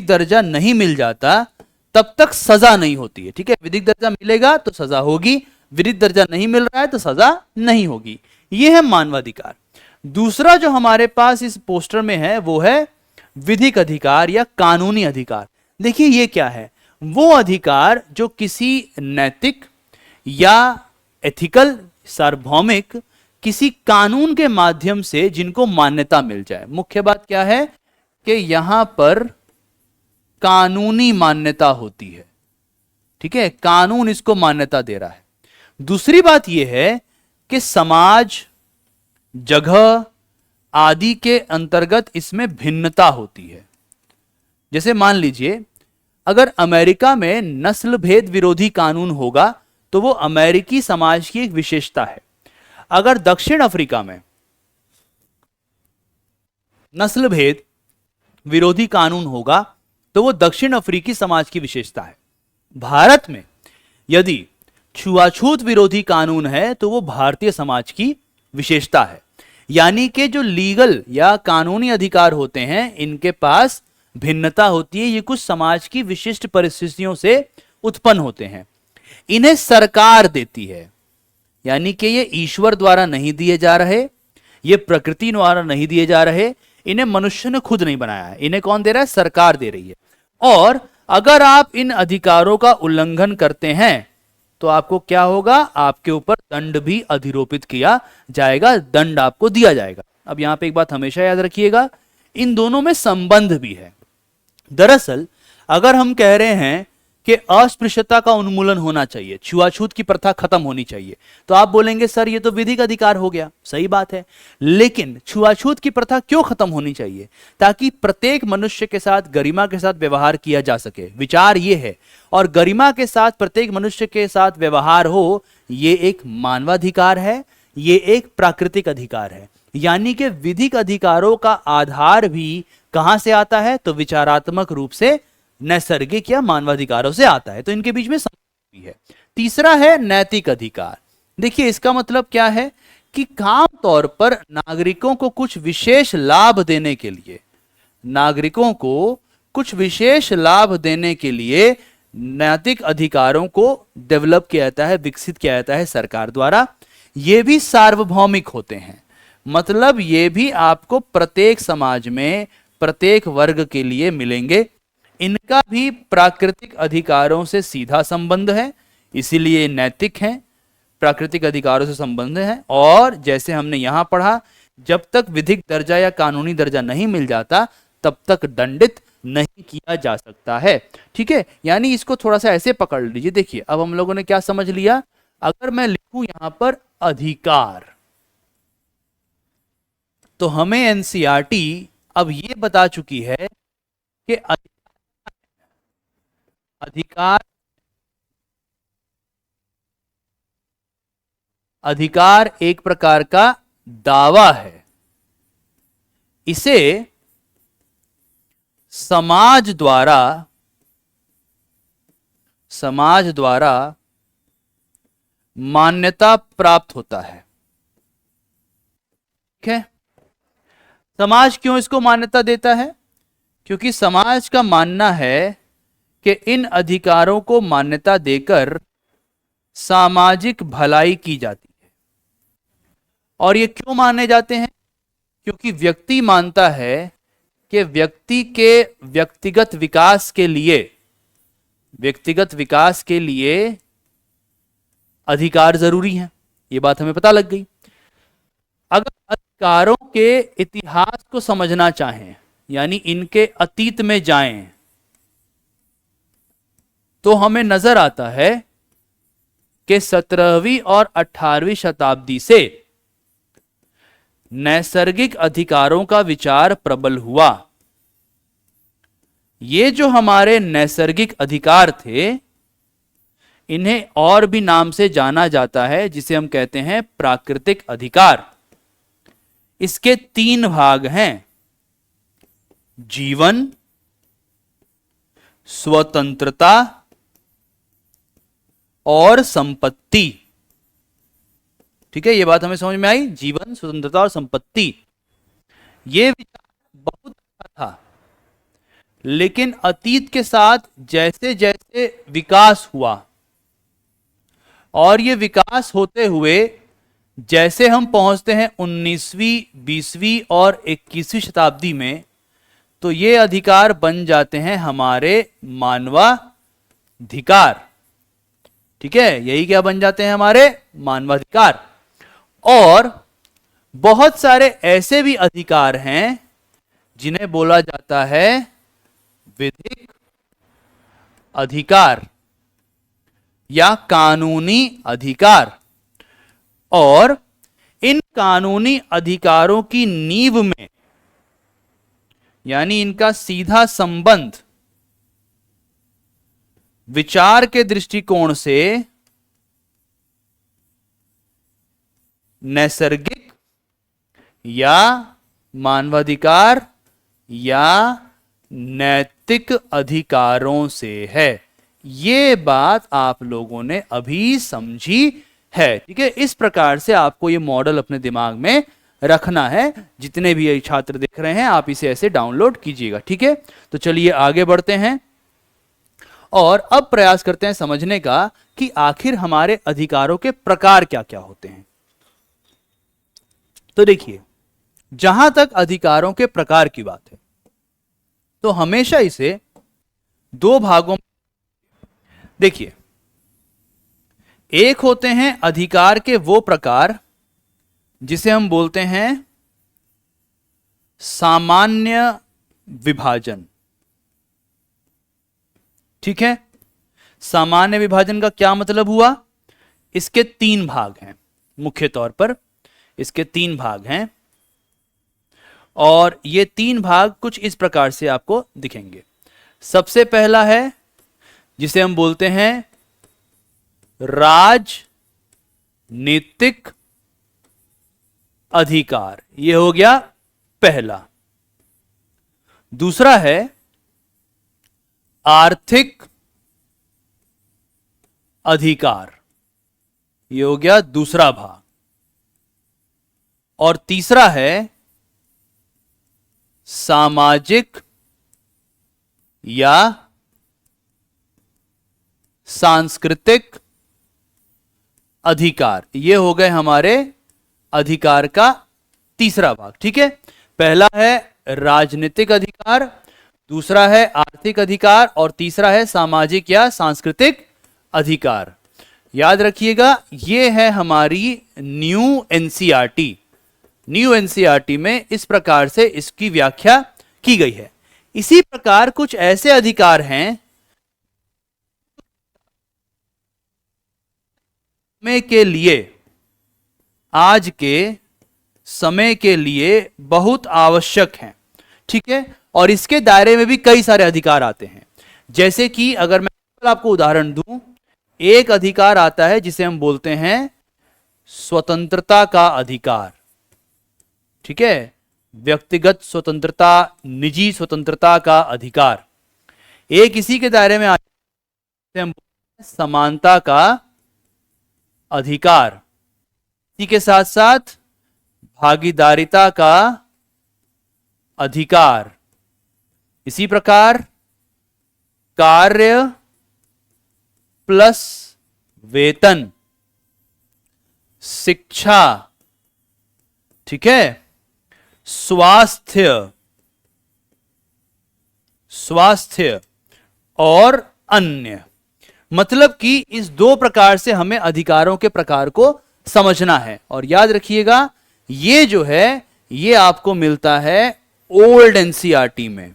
S1: दर्जा नहीं मिल जाता तब तक सजा नहीं होती है। ठीक है, विधिक दर्जा मिलेगा तो सजा होगी, विधिक दर्जा नहीं मिल रहा है तो सजा नहीं होगी। यह है मानवाधिकार। दूसरा जो हमारे पास इस पोस्टर में है वो है विधिक अधिकार या कानूनी अधिकार। देखिए, ये क्या है, वो अधिकार जो किसी नैतिक या एथिकल, सार्वभौमिक किसी कानून के माध्यम से जिनको मान्यता मिल जाए। मुख्य बात क्या है कि यहां पर कानूनी मान्यता होती है। ठीक है, कानून इसको मान्यता दे रहा है। दूसरी बात यह है कि समाज, जगह आदि के अंतर्गत इसमें भिन्नता होती है। जैसे मान लीजिए अगर अमेरिका में नस्ल भेद विरोधी कानून होगा तो वो अमेरिकी समाज की एक विशेषता है। अगर दक्षिण अफ्रीका में नस्ल भेद विरोधी कानून होगा तो वो दक्षिण अफ्रीकी समाज की विशेषता है। भारत में यदि छुआछूत विरोधी कानून है तो वो भारतीय समाज की विशेषता है। यानी कि जो लीगल या कानूनी अधिकार होते हैं इनके पास भिन्नता होती है। ये कुछ समाज की विशिष्ट परिस्थितियों से उत्पन्न होते हैं। इन्हें सरकार देती है, यानी कि ये ईश्वर द्वारा नहीं दिए जा रहे, ये प्रकृति द्वारा नहीं दिए जा रहे, इन्हें मनुष्य ने खुद नहीं बनाया है। इन्हें कौन दे रहा है? सरकार दे रही है। और अगर आप इन अधिकारों का उल्लंघन करते हैं तो आपको क्या होगा? आपके ऊपर दंड भी अधिरोपित किया जाएगा, दंड आपको दिया जाएगा। अब यहां पे एक बात हमेशा याद रखिएगा, इन दोनों में संबंध भी है। दरअसल अगर हम कह रहे हैं कि अस्पृश्यता का उन्मूलन होना चाहिए, छुआछूत की प्रथा खत्म होनी चाहिए, तो आप बोलेंगे सर ये तो विधिक अधिकार हो गया। सही बात है, लेकिन छुआछूत की प्रथा क्यों खत्म होनी चाहिए? ताकि प्रत्येक मनुष्य के साथ गरिमा के साथ व्यवहार किया जा सके। विचार ये है, और गरिमा के साथ प्रत्येक मनुष्य के साथ व्यवहार हो, ये एक मानवाधिकार है, ये एक प्राकृतिक अधिकार है। यानी कि विधिक अधिकारों का आधार भी कहां से आता है? तो विचारात्मक रूप से नैसर्गिक या मानवाधिकारों से आता है। तो इनके बीच में संबंध भी है। तीसरा है नैतिक अधिकार। देखिए इसका मतलब क्या है कि आम तौर पर नागरिकों को कुछ विशेष लाभ देने के लिए, नागरिकों को कुछ विशेष लाभ देने के लिए नैतिक अधिकारों को डेवलप किया जाता है, विकसित किया जाता है सरकार द्वारा। ये भी सार्वभौमिक होते हैं, मतलब ये भी आपको प्रत्येक समाज में प्रत्येक वर्ग के लिए मिलेंगे। इनका भी प्राकृतिक अधिकारों से सीधा संबंध है, इसीलिए नैतिक हैं, प्राकृतिक अधिकारों से संबंध है। और जैसे हमने यहां पढ़ा, जब तक विधिक दर्जा या कानूनी दर्जा नहीं मिल जाता तब तक दंडित नहीं किया जा सकता है। ठीक है, यानी इसको थोड़ा सा ऐसे पकड़ लीजिए। देखिए अब हम लोगों ने क्या समझ लिया, अगर मैं लिखूं यहां पर अधिकार, तो हमें एनसीईआरटी अब ये बता चुकी है कि अधिकार एक प्रकार का दावा है। इसे समाज द्वारा मान्यता प्राप्त होता है। ठीक है, समाज क्यों इसको मान्यता देता है? क्योंकि समाज का मानना है कि इन अधिकारों को मान्यता देकर सामाजिक भलाई की जाती है। और ये क्यों माने जाते हैं? क्योंकि व्यक्ति मानता है कि व्यक्ति के व्यक्तिगत विकास के लिए अधिकार जरूरी हैं। ये बात हमें पता लग गई। अगर अधिकारों के इतिहास को समझना चाहें, यानी इनके अतीत में जाएं, तो हमें नजर आता है कि 17वीं और 18वीं शताब्दी से नैसर्गिक अधिकारों का विचार प्रबल हुआ। ये जो हमारे नैसर्गिक अधिकार थे, इन्हें और भी नाम से जाना जाता है, जिसे हम कहते हैं प्राकृतिक अधिकार। इसके 3 भाग हैं: जीवन, स्वतंत्रता और संपत्ति। ठीक है, ये बात हमें समझ में आई। जीवन, स्वतंत्रता और संपत्ति, ये विचार बहुत अच्छा था, लेकिन अतीत के साथ जैसे जैसे विकास हुआ, और ये विकास होते हुए जैसे हम पहुंचते हैं 19वीं, 20वीं और 21वीं शताब्दी में, तो ये अधिकार बन जाते हैं हमारे मानवाधिकार। ठीक है, यही क्या बन जाते हैं? हमारे मानवाधिकार। और बहुत सारे ऐसे भी अधिकार हैं जिन्हें बोला जाता है विधिक अधिकार। या कानूनी अधिकार। और इन कानूनी अधिकारों की नींव में, यानी इनका सीधा संबंध विचार के दृष्टिकोण से नैसर्गिक या मानवाधिकार या नैतिक अधिकारों से है। ये बात आप लोगों ने अभी समझी है, ठीक है। इस प्रकार से आपको ये मॉडल अपने दिमाग में रखना है। जितने भी छात्र देख रहे हैं आप इसे ऐसे डाउनलोड कीजिएगा, ठीक है। तो चलिए आगे बढ़ते हैं और अब प्रयास करते हैं समझने का कि आखिर हमारे अधिकारों के प्रकार क्या क्या होते हैं। तो देखिए, जहां तक अधिकारों के प्रकार की बात है तो हमेशा इसे दो भागों में देखिए। एक होते हैं अधिकार के वो प्रकार जिसे हम बोलते हैं सामान्य विभाजन, ठीक है। सामान्य विभाजन का क्या मतलब हुआ? इसके तीन भाग हैं, मुख्य तौर पर इसके तीन भाग हैं और ये तीन भाग कुछ इस प्रकार से आपको दिखेंगे। सबसे पहला है जिसे हम बोलते हैं राजनीतिक अधिकार, यह हो गया पहला। दूसरा है आर्थिक अधिकार, यह हो गया दूसरा भाग। और तीसरा है सामाजिक या सांस्कृतिक अधिकार, ये हो गए हमारे अधिकार का तीसरा भाग, ठीक है। पहला है राजनीतिक अधिकार, दूसरा है आर्थिक अधिकार और तीसरा है सामाजिक या सांस्कृतिक अधिकार। याद रखिएगा, ये है हमारी न्यू एनसीईआरटी। न्यू एनसीईआरटी में इस प्रकार से इसकी व्याख्या की गई है। इसी प्रकार कुछ ऐसे अधिकार हैं में के लिए, आज के समय के लिए बहुत आवश्यक हैं, ठीक है। और इसके दायरे में भी कई सारे अधिकार आते हैं। जैसे कि अगर मैं आपको उदाहरण दूं, एक अधिकार आता है जिसे हम बोलते हैं स्वतंत्रता का अधिकार, ठीक है। व्यक्तिगत स्वतंत्रता, निजी स्वतंत्रता का अधिकार। एक इसी के दायरे में आते हैं समानता का अधिकार, इसी के साथ साथ भागीदारिता का अधिकार। इसी प्रकार कार्य प्लस वेतन, शिक्षा, ठीक है, स्वास्थ्य और अन्य। मतलब कि इस दो प्रकार से हमें अधिकारों के प्रकार को समझना है। और याद रखिएगा, ये जो है ये आपको मिलता है ओल्ड एनसीईआरटी में।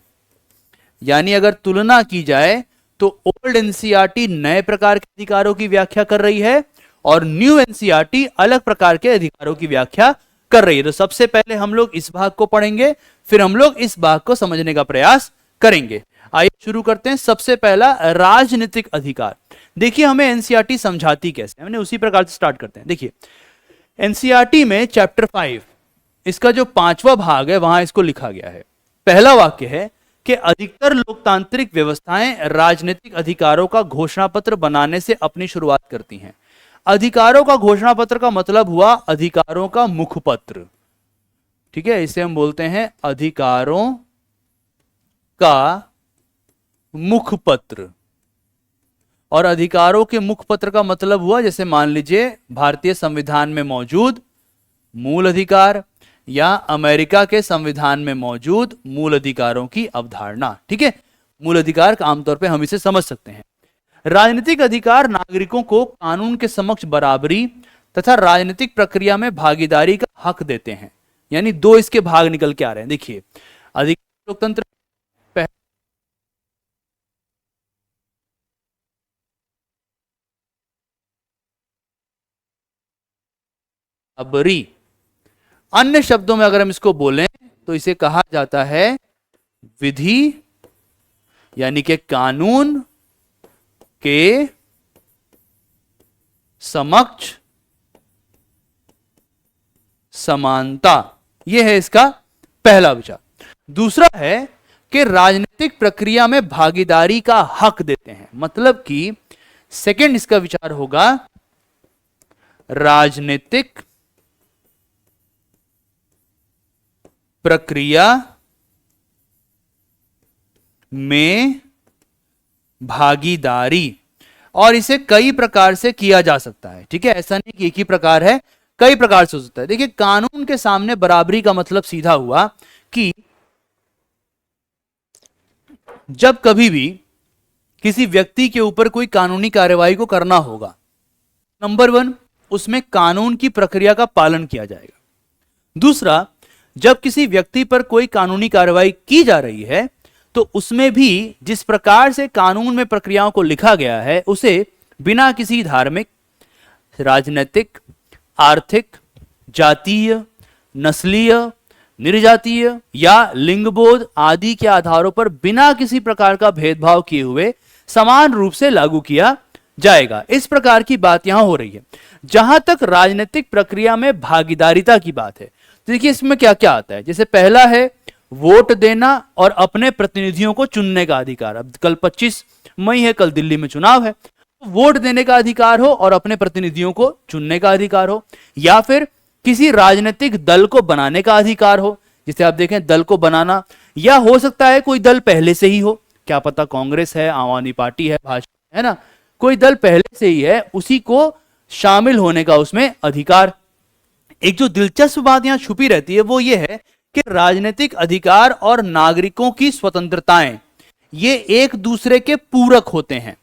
S1: यानी अगर तुलना की जाए तो ओल्ड एनसीईआरटी नए प्रकार के अधिकारों की व्याख्या कर रही है और न्यू एनसीईआरटी अलग प्रकार के अधिकारों की व्याख्या कर रही है। तो सबसे पहले हम लोग इस भाग को पढ़ेंगे, फिर हम लोग इस भाग को समझने का प्रयास करेंगे। आइए शुरू करते हैं। सबसे पहला राजनीतिक अधिकार। देखिए हमें एनसीईआरटी समझाती कैसे, हमने उसी प्रकार से स्टार्ट करते हैं। देखिए एनसीईआरटी में चैप्टर 5 इसका जो 5वां भाग है वहां इसको लिखा गया है। पहला वाक्य है कि अधिकतर लोकतांत्रिक व्यवस्थाएं राजनीतिक अधिकारों का घोषणा पत्र बनाने से अपनी शुरुआत करती हैं। अधिकारों का घोषणा पत्र का मतलब हुआ अधिकारों का मुखपत्र, ठीक है। इसे हम बोलते हैं अधिकारों का मुखपत्र। और अधिकारों के मुखपत्र का मतलब हुआ, जैसे मान लीजिए भारतीय संविधान में मौजूद मूल अधिकार या अमेरिका के संविधान में मौजूद मूल अधिकारों की अवधारणा, ठीक है। मूल अधिकार आमतौर पे हम इसे समझ सकते हैं। राजनीतिक अधिकार नागरिकों को कानून के समक्ष बराबरी तथा राजनीतिक प्रक्रिया में भागीदारी का हक देते हैं। यानी दो इसके भाग निकल के आ रहे हैं। देखिए अधिकार लोकतंत्र बराबरी। अन्य शब्दों में अगर हम इसको बोलें तो इसे कहा जाता है विधि यानी कि कानून के समक्ष समानता। यह है इसका पहला विचार। दूसरा है कि राजनीतिक प्रक्रिया में भागीदारी का हक देते हैं, मतलब कि सेकंड इसका विचार होगा राजनीतिक प्रक्रिया में भागीदारी, और इसे कई प्रकार से किया जा सकता है। ठीक है, ऐसा नहीं कि एक ही प्रकार है, कई प्रकार से हो सकता है। देखिए, कानून के सामने बराबरी का मतलब सीधा हुआ कि जब कभी भी किसी व्यक्ति के ऊपर कोई कानूनी कार्यवाही को करना होगा, नंबर 1 उसमें कानून की प्रक्रिया का पालन किया जाएगा। दूसरा, जब किसी व्यक्ति पर कोई कानूनी कार्यवाही की जा रही है तो उसमें भी जिस प्रकार से कानून में प्रक्रियाओं को लिखा गया है उसे बिना किसी धार्मिक, राजनीतिक, आर्थिक, जातीय, नस्लीय, निर्जातीय या लिंगबोध आदि के आधारों पर बिना किसी प्रकार का भेदभाव किए हुए समान रूप से लागू किया जाएगा। इस प्रकार की बात यहां हो रही है। जहां तक राजनीतिक प्रक्रिया में भागीदारिता की बात है, तो देखिए इसमें क्या क्या आता है। जैसे पहला है वोट देना और अपने प्रतिनिधियों को चुनने का अधिकार। अब कल 25 मई है, कल दिल्ली में चुनाव है, वोट देने का अधिकार हो और अपने प्रतिनिधियों को चुनने का अधिकार हो, या फिर किसी राजनीतिक दल को बनाने का अधिकार हो। जिसे आप देखें दल को बनाना, या हो सकता है कोई दल पहले से ही हो, क्या पता कांग्रेस है, आम आदमी पार्टी है, भाजपा है ना, कोई दल पहले से ही है, उसी को शामिल होने का उसमें अधिकार। एक जो दिलचस्प बात यहां छुपी रहती है वो ये है कि राजनीतिक अधिकार और नागरिकों की स्वतंत्रताएं ये एक दूसरे के पूरक होते हैं।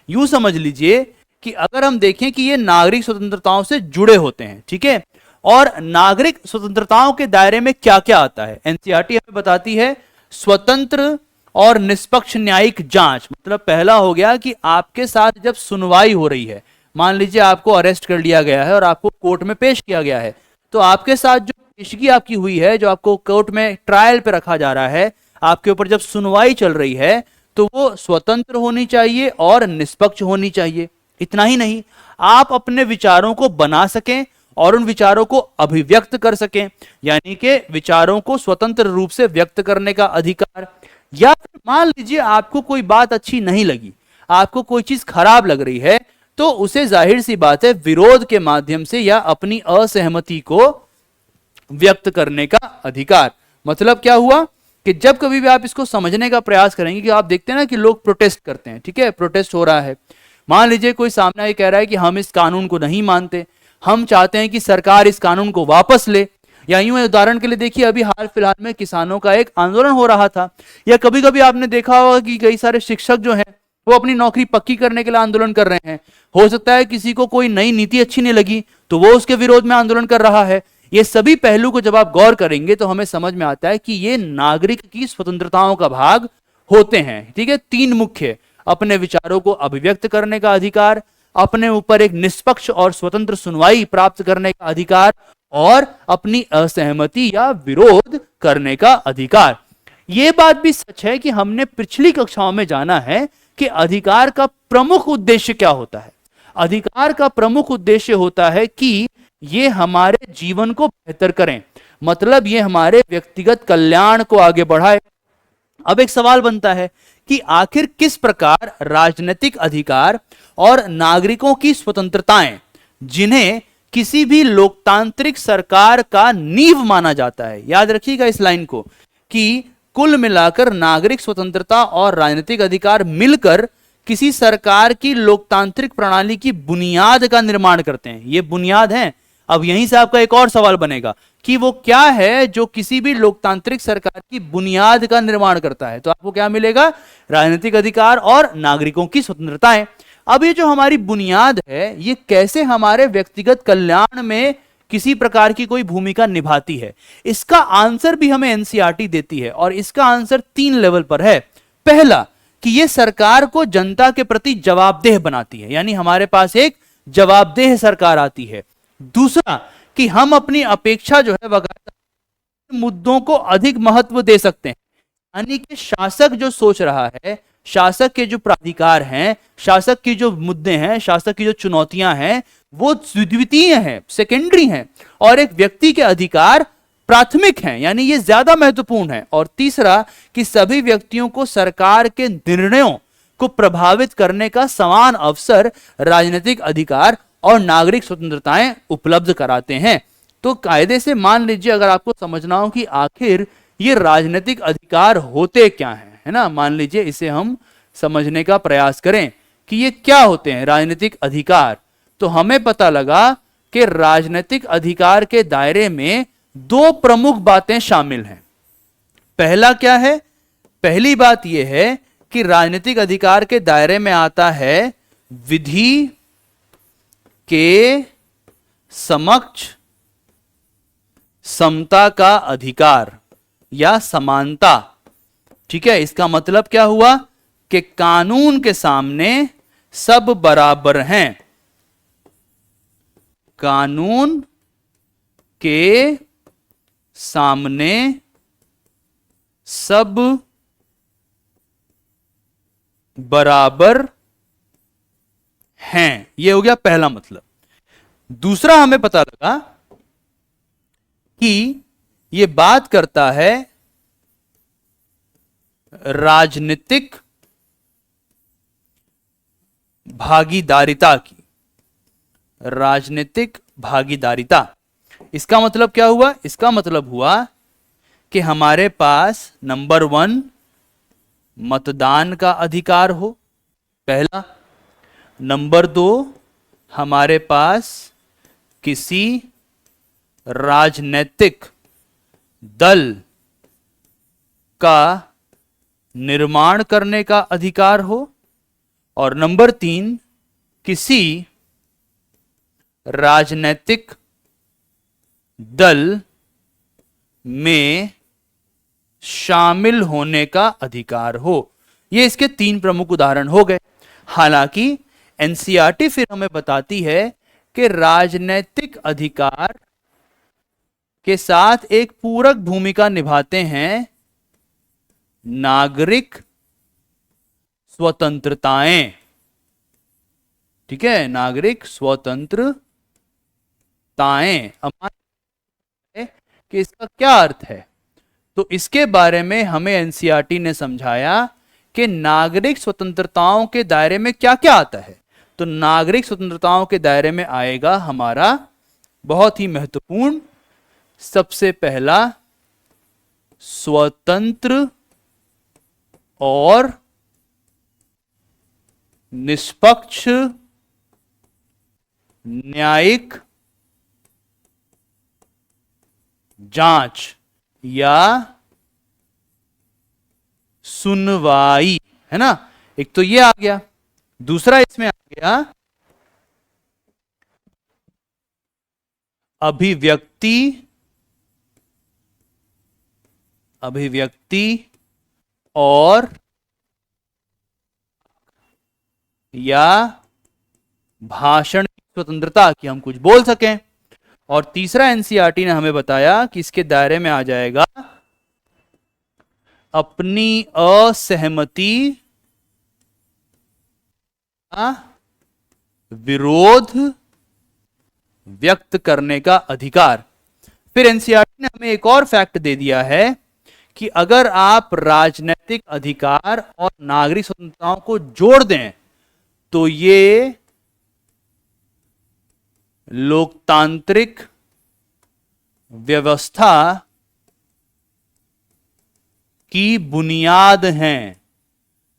S1: यूं समझ लीजिए कि अगर हम देखें कि ये नागरिक स्वतंत्रताओं से जुड़े होते हैं, ठीक है, और नागरिक स्वतंत्रताओं के दायरे में क्या क्या आता है, एनसीईआरटी हमें बताती है स्वतंत्र और निष्पक्ष न्यायिक जांच। मतलब पहला हो गया कि आपके साथ जब सुनवाई हो रही है, मान लीजिए आपको अरेस्ट कर लिया गया है और आपको कोर्ट में पेश किया गया है, तो आपके साथ जो पेशगी आपकी हुई है, जो आपको कोर्ट में ट्रायल पे रखा जा रहा है, आपके ऊपर जब सुनवाई चल रही है, तो वो स्वतंत्र होनी चाहिए और निष्पक्ष होनी चाहिए। इतना ही नहीं, आप अपने विचारों को बना सकें और उन विचारों को अभिव्यक्त कर सकें, यानी कि विचारों को स्वतंत्र रूप से व्यक्त करने का अधिकार। या फिर मान लीजिए आपको कोई बात अच्छी नहीं लगी, आपको कोई चीज खराब लग रही है, तो उसे जाहिर सी बात है विरोध के माध्यम से या अपनी असहमति को व्यक्त करने का अधिकार। मतलब क्या हुआ कि जब कभी भी आप इसको समझने का प्रयास करेंगे, कि आप देखते हैं ना कि लोग प्रोटेस्ट करते हैं, ठीक है, प्रोटेस्ट हो रहा है, मान लीजिए कोई सामने ये कह रहा है कि हम इस कानून को नहीं मानते, हम चाहते हैं कि सरकार इस कानून को वापस ले, या यूं उदाहरण के लिए देखिए अभी हाल फिलहाल में किसानों का एक आंदोलन हो रहा था, या कभी कभी आपने देखा होगा कि कई सारे शिक्षक जो हैं वो अपनी नौकरी पक्की करने के लिए आंदोलन कर रहे हैं। हो सकता है किसी को कोई नई नीति अच्छी नहीं लगी तो वो उसके विरोध में आंदोलन कर रहा है। ये सभी पहलू को जब आप गौर करेंगे तो हमें समझ में आता है कि ये नागरिक की स्वतंत्रताओं का भाग होते हैं। ठीक है, 3 मुख्य: अपने विचारों को अभिव्यक्त करने का अधिकार, अपने ऊपर एक निष्पक्ष और स्वतंत्र सुनवाई प्राप्त करने का अधिकार, और अपनी असहमति या विरोध करने का अधिकार। यह बात भी सच है कि हमने पिछली कक्षाओं में जाना है कि अधिकार का प्रमुख उद्देश्य क्या होता है। अधिकार का प्रमुख उद्देश्य होता है कि ये हमारे जीवन को बेहतर करें, मतलब ये हमारे व्यक्तिगत कल्याण को आगे बढ़ाए। अब एक सवाल बनता है कि आखिर किस प्रकार राजनीतिक अधिकार और नागरिकों की स्वतंत्रताएं, जिन्हें किसी भी लोकतांत्रिक सरकार का नींव माना जाता है, याद रखिएगा इस लाइन को, कि कुल मिलाकर नागरिक स्वतंत्रता और राजनीतिक अधिकार मिलकर किसी सरकार की लोकतांत्रिक प्रणाली की बुनियाद का निर्माण करते हैं। ये बुनियाद है। अब यहीं से आपका एक और सवाल बनेगा कि वो क्या है जो किसी भी लोकतांत्रिक सरकार की बुनियाद का निर्माण करता है। तो आपको क्या मिलेगा? राजनीतिक अधिकार और नागरिकों की स्वतंत्रताएं। अब ये जो हमारी बुनियाद है, ये कैसे हमारे व्यक्तिगत कल्याण में किसी प्रकार की कोई भूमिका निभाती है, इसका आंसर भी हमें एनसीईआरटी देती है, और इसका आंसर 3 लेवल पर है। पहला, कि ये सरकार को जनता के प्रति जवाबदेह बनाती है, यानी हमारे पास एक जवाबदेह सरकार आती है। दूसरा, कि कि हम अपनी अपेक्षा जो है वह मुद्दों को अधिक महत्व दे सकते हैं। यानी कि शासक जो सोच रहा है, शासक के जो प्राधिकार हैं, शासक की जो मुद्दे हैं, शासक की जो चुनौतियां हैं, वो द्वितीय हैं, सेकेंडरी हैं, और एक व्यक्ति के अधिकार प्राथमिक हैं, यानी ये ज्यादा महत्वपूर्ण है। और तीसरा कि सभी व्यक्तियों को सरकार के निर्णयों को प्रभावित करने का समान अवसर राजनीतिक अधिकार और नागरिक स्वतंत्रताएं उपलब्ध कराते हैं। तो कायदे से मान लीजिए, अगर आपको समझना हो कि आखिर ये राजनीतिक अधिकार होते क्या हैं, है ना, मान लीजिए इसे हम समझने का प्रयास करें कि ये क्या होते हैं राजनीतिक अधिकार, तो हमें पता लगा कि राजनीतिक अधिकार के दायरे में दो प्रमुख बातें शामिल हैं। पहला क्या है? पहली बात यह है कि राजनीतिक अधिकार के दायरे में आता है विधि के समक्ष समता का अधिकार या समानता। ठीक है, इसका मतलब क्या हुआ कि कानून के सामने सब बराबर हैं। कानून के सामने सब बराबर हैं, यह हो गया पहला मतलब। दूसरा हमें पता लगा कि यह बात करता है राजनीतिक भागीदारिता की। राजनीतिक भागीदारिता, इसका मतलब क्या हुआ? इसका मतलब हुआ कि हमारे पास नंबर 1 मतदान का अधिकार हो, पहला। नंबर 2 हमारे पास किसी राजनीतिक दल का निर्माण करने का अधिकार हो, और नंबर 3 किसी राजनीतिक दल में शामिल होने का अधिकार हो। ये इसके 3 प्रमुख उदाहरण हो गए। हालांकि एनसीईआरटी फिर हमें बताती है कि राजनीतिक अधिकार के साथ एक पूरक भूमिका निभाते हैं नागरिक स्वतंत्रताएं। ठीक है, नागरिक स्वतंत्रताएं। अब कि इसका क्या अर्थ है, तो इसके बारे में हमें एनसीईआरटी ने समझाया कि नागरिक स्वतंत्रताओं के दायरे में क्या क्या आता है। तो नागरिक स्वतंत्रताओं के दायरे में आएगा हमारा बहुत ही महत्वपूर्ण, सबसे पहला स्वतंत्र और निष्पक्ष न्यायिक जांच या सुनवाई, है ना। एक तो ये आ गया, दूसरा इसमें आ गया अभिव्यक्ति और या भाषण की स्वतंत्रता, कि हम कुछ बोल सकें। और तीसरा एनसीईआरटी ने हमें बताया कि इसके दायरे में आ जाएगा अपनी असहमति का विरोध व्यक्त करने का अधिकार। फिर एनसीईआरटी ने हमें एक और फैक्ट दे दिया है कि अगर आप राजनीतिक अधिकार और नागरिक स्वतंत्रताओं को जोड़ दें तो ये लोकतांत्रिक व्यवस्था की बुनियाद हैं।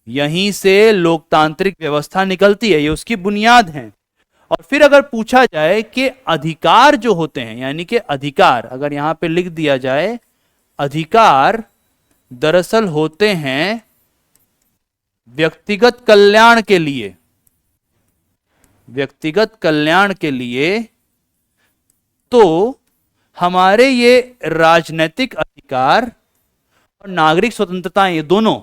S1: यहीं से लोकतांत्रिक व्यवस्था निकलती है, ये उसकी बुनियाद हैं। और फिर अगर पूछा जाए कि अधिकार जो होते हैं, यानी कि अधिकार अगर यहां पे लिख दिया जाए, अधिकार दरअसल होते हैं व्यक्तिगत कल्याण के लिए, व्यक्तिगत कल्याण के लिए। तो हमारे ये राजनीतिक अधिकार और नागरिक स्वतंत्रताएं, ये दोनों,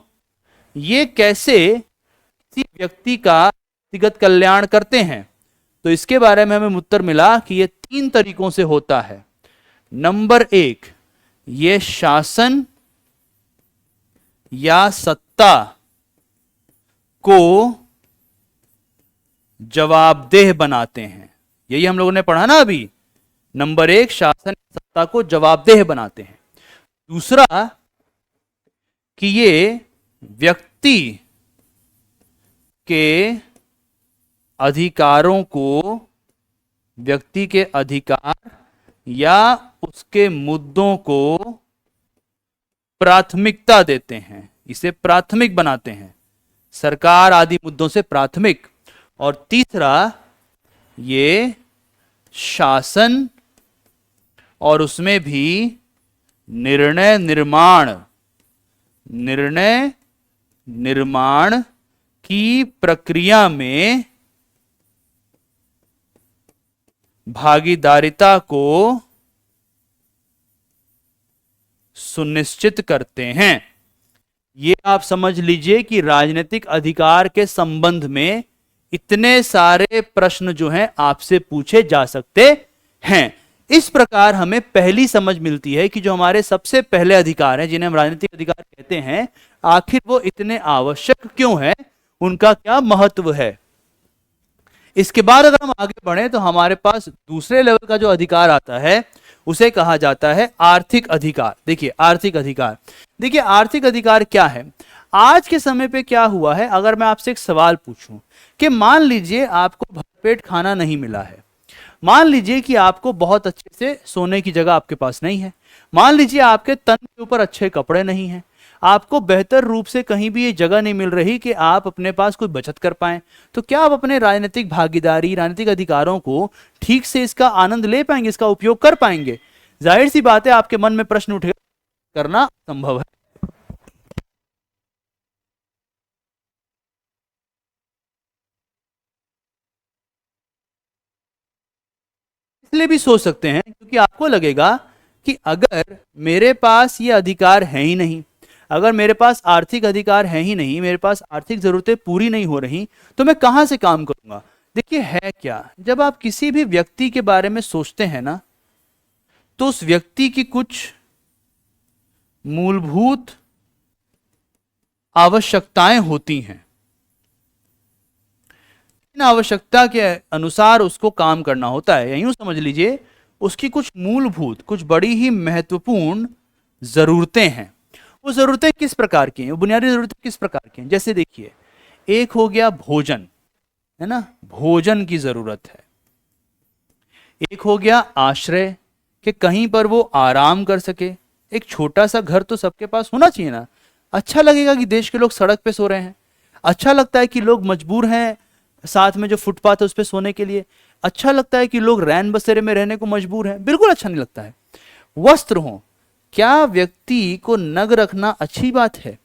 S1: ये कैसे किसी व्यक्ति का व्यक्तिगत कल्याण करते हैं? तो इसके बारे में हमें उत्तर मिला कि यह 3 तरीकों से होता है। नंबर 1, ये शासन या सत्ता को जवाबदेह बनाते हैं। यही हम लोगों ने पढ़ा ना अभी। नंबर 1, शासन सत्ता को जवाबदेह बनाते हैं। दूसरा कि ये व्यक्ति के अधिकारों को, व्यक्ति के अधिकार या उसके मुद्दों को प्राथमिकता देते हैं, इसे प्राथमिक बनाते हैं, सरकार आदि मुद्दों से प्राथमिक। और तीसरा, ये शासन और उसमें भी निर्णय निर्माण की प्रक्रिया में भागीदारिता को सुनिश्चित करते हैं। ये आप समझ लीजिए कि राजनीतिक अधिकार के संबंध में इतने सारे प्रश्न जो हैं आपसे पूछे जा सकते हैं। इस प्रकार हमें पहली समझ मिलती है कि जो हमारे सबसे पहले अधिकार हैं, जिन्हें हम राजनीतिक अधिकार कहते हैं, आखिर वो इतने आवश्यक क्यों है, उनका क्या महत्व है। इसके बाद अगर हम आगे बढ़े तो हमारे पास दूसरे लेवल का जो अधिकार आता है उसे कहा जाता है आर्थिक अधिकार। देखिए आर्थिक अधिकार क्या है। आज के समय पे क्या हुआ है, अगर मैं आपसे एक सवाल पूछूं कि मान लीजिए आपको भरपेट खाना नहीं मिला है, मान लीजिए कि आपको बहुत अच्छे से सोने की जगह आपके पास नहीं है, मान लीजिए आपके तन के ऊपर अच्छे कपड़े नहीं हैं, आपको बेहतर रूप से कहीं भी ये जगह नहीं मिल रही कि आप अपने पास कोई बचत कर पाएं, तो क्या आप अपने राजनीतिक भागीदारी, राजनीतिक अधिकारों को ठीक से इसका आनंद ले पाएंगे, इसका उपयोग कर पाएंगे? जाहिर सी बात है आपके मन में प्रश्न उठेगा, करना संभव है। इसलिए भी सोच सकते हैं क्योंकि आपको लगेगा कि अगर मेरे पास ये अधिकार है ही नहीं, अगर मेरे पास आर्थिक अधिकार है ही नहीं, मेरे पास आर्थिक जरूरतें पूरी नहीं हो रही, तो मैं कहां से काम करूंगा। देखिए है क्या, जब आप किसी भी व्यक्ति के बारे में सोचते हैं ना, तो उस व्यक्ति की कुछ मूलभूत आवश्यकताएं होती हैं। इन आवश्यकता के अनुसार उसको काम करना होता है। यूं समझ लीजिए उसकी कुछ मूलभूत, कुछ बड़ी ही महत्वपूर्ण जरूरतें हैं। वो जरूरतें किस प्रकार की हैं, वो बुनियादी जरूरतें किस प्रकार की हैं? जैसे देखिए, एक हो गया भोजन, है ना, भोजन की जरूरत है। एक हो गया आश्रय, कि कहीं पर वो आराम कर सके। एक छोटा सा घर तो सबके पास होना चाहिए ना। अच्छा लगेगा कि देश के लोग सड़क पे सो रहे हैं, अच्छा लगता है कि लोग मजबूर हैं साथ में जो फुटपाथ है उस पर सोने के लिए, अच्छा लगता है कि लोग रैन बसेरे में रहने को मजबूर हैं, बिल्कुल अच्छा नहीं लगता है। वस्त्र हो, क्या व्यक्ति को नग रखना अच्छी बात है?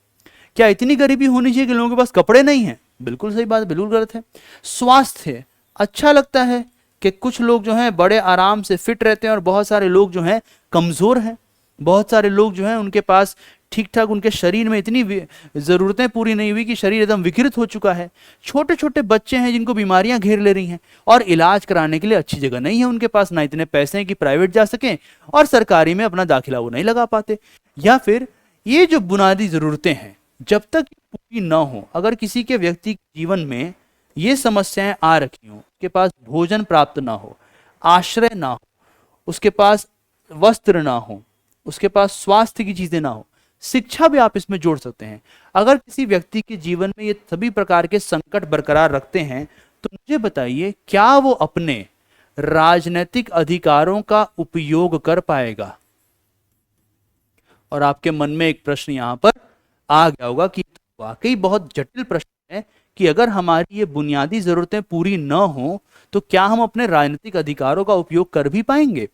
S1: क्या इतनी गरीबी होनी चाहिए कि लोगों के पास कपड़े नहीं हैं? बिल्कुल सही बात, बिल्कुल गलत है। स्वास्थ्य, अच्छा लगता है कि कुछ लोग जो हैं बड़े आराम से फिट रहते हैं और बहुत सारे लोग जो हैं कमजोर हैं, बहुत सारे लोग जो हैं उनके पास ठीक ठाक, उनके शरीर में इतनी जरूरतें पूरी नहीं हुई कि शरीर एकदम विकृत हो चुका है। छोटे छोटे बच्चे हैं जिनको बीमारियां घेर ले रही हैं और इलाज कराने के लिए अच्छी जगह नहीं है उनके पास, ना इतने पैसे हैं कि प्राइवेट जा सकें, और सरकारी में अपना दाखिला वो नहीं लगा पाते। या फिर ये जो बुनियादी जरूरतें हैं जब तक पूरी ना हो, अगर किसी के व्यक्ति के जीवन में ये समस्याएं आ रखी हों, उसके पास भोजन प्राप्त ना हो, आश्रय ना हो, उसके पास वस्त्र ना हो, उसके पास स्वास्थ्य की चीजें ना हो, शिक्षा भी आप इसमें जोड़ सकते हैं। अगर किसी व्यक्ति के जीवन में ये सभी प्रकार के संकट बरकरार रखते हैं, तो मुझे बताइए क्या वो अपने राजनीतिक अधिकारों का उपयोग कर पाएगा? और आपके मन में एक प्रश्न यहां पर आ गया होगा कि वाकई बहुत जटिल प्रश्न है कि अगर हमारी ये बुनियादी जरूरतें पूरी न हो तो क्या हम अपने राजनीतिक अधिकारों का उपयोग कर भी पाएंगे?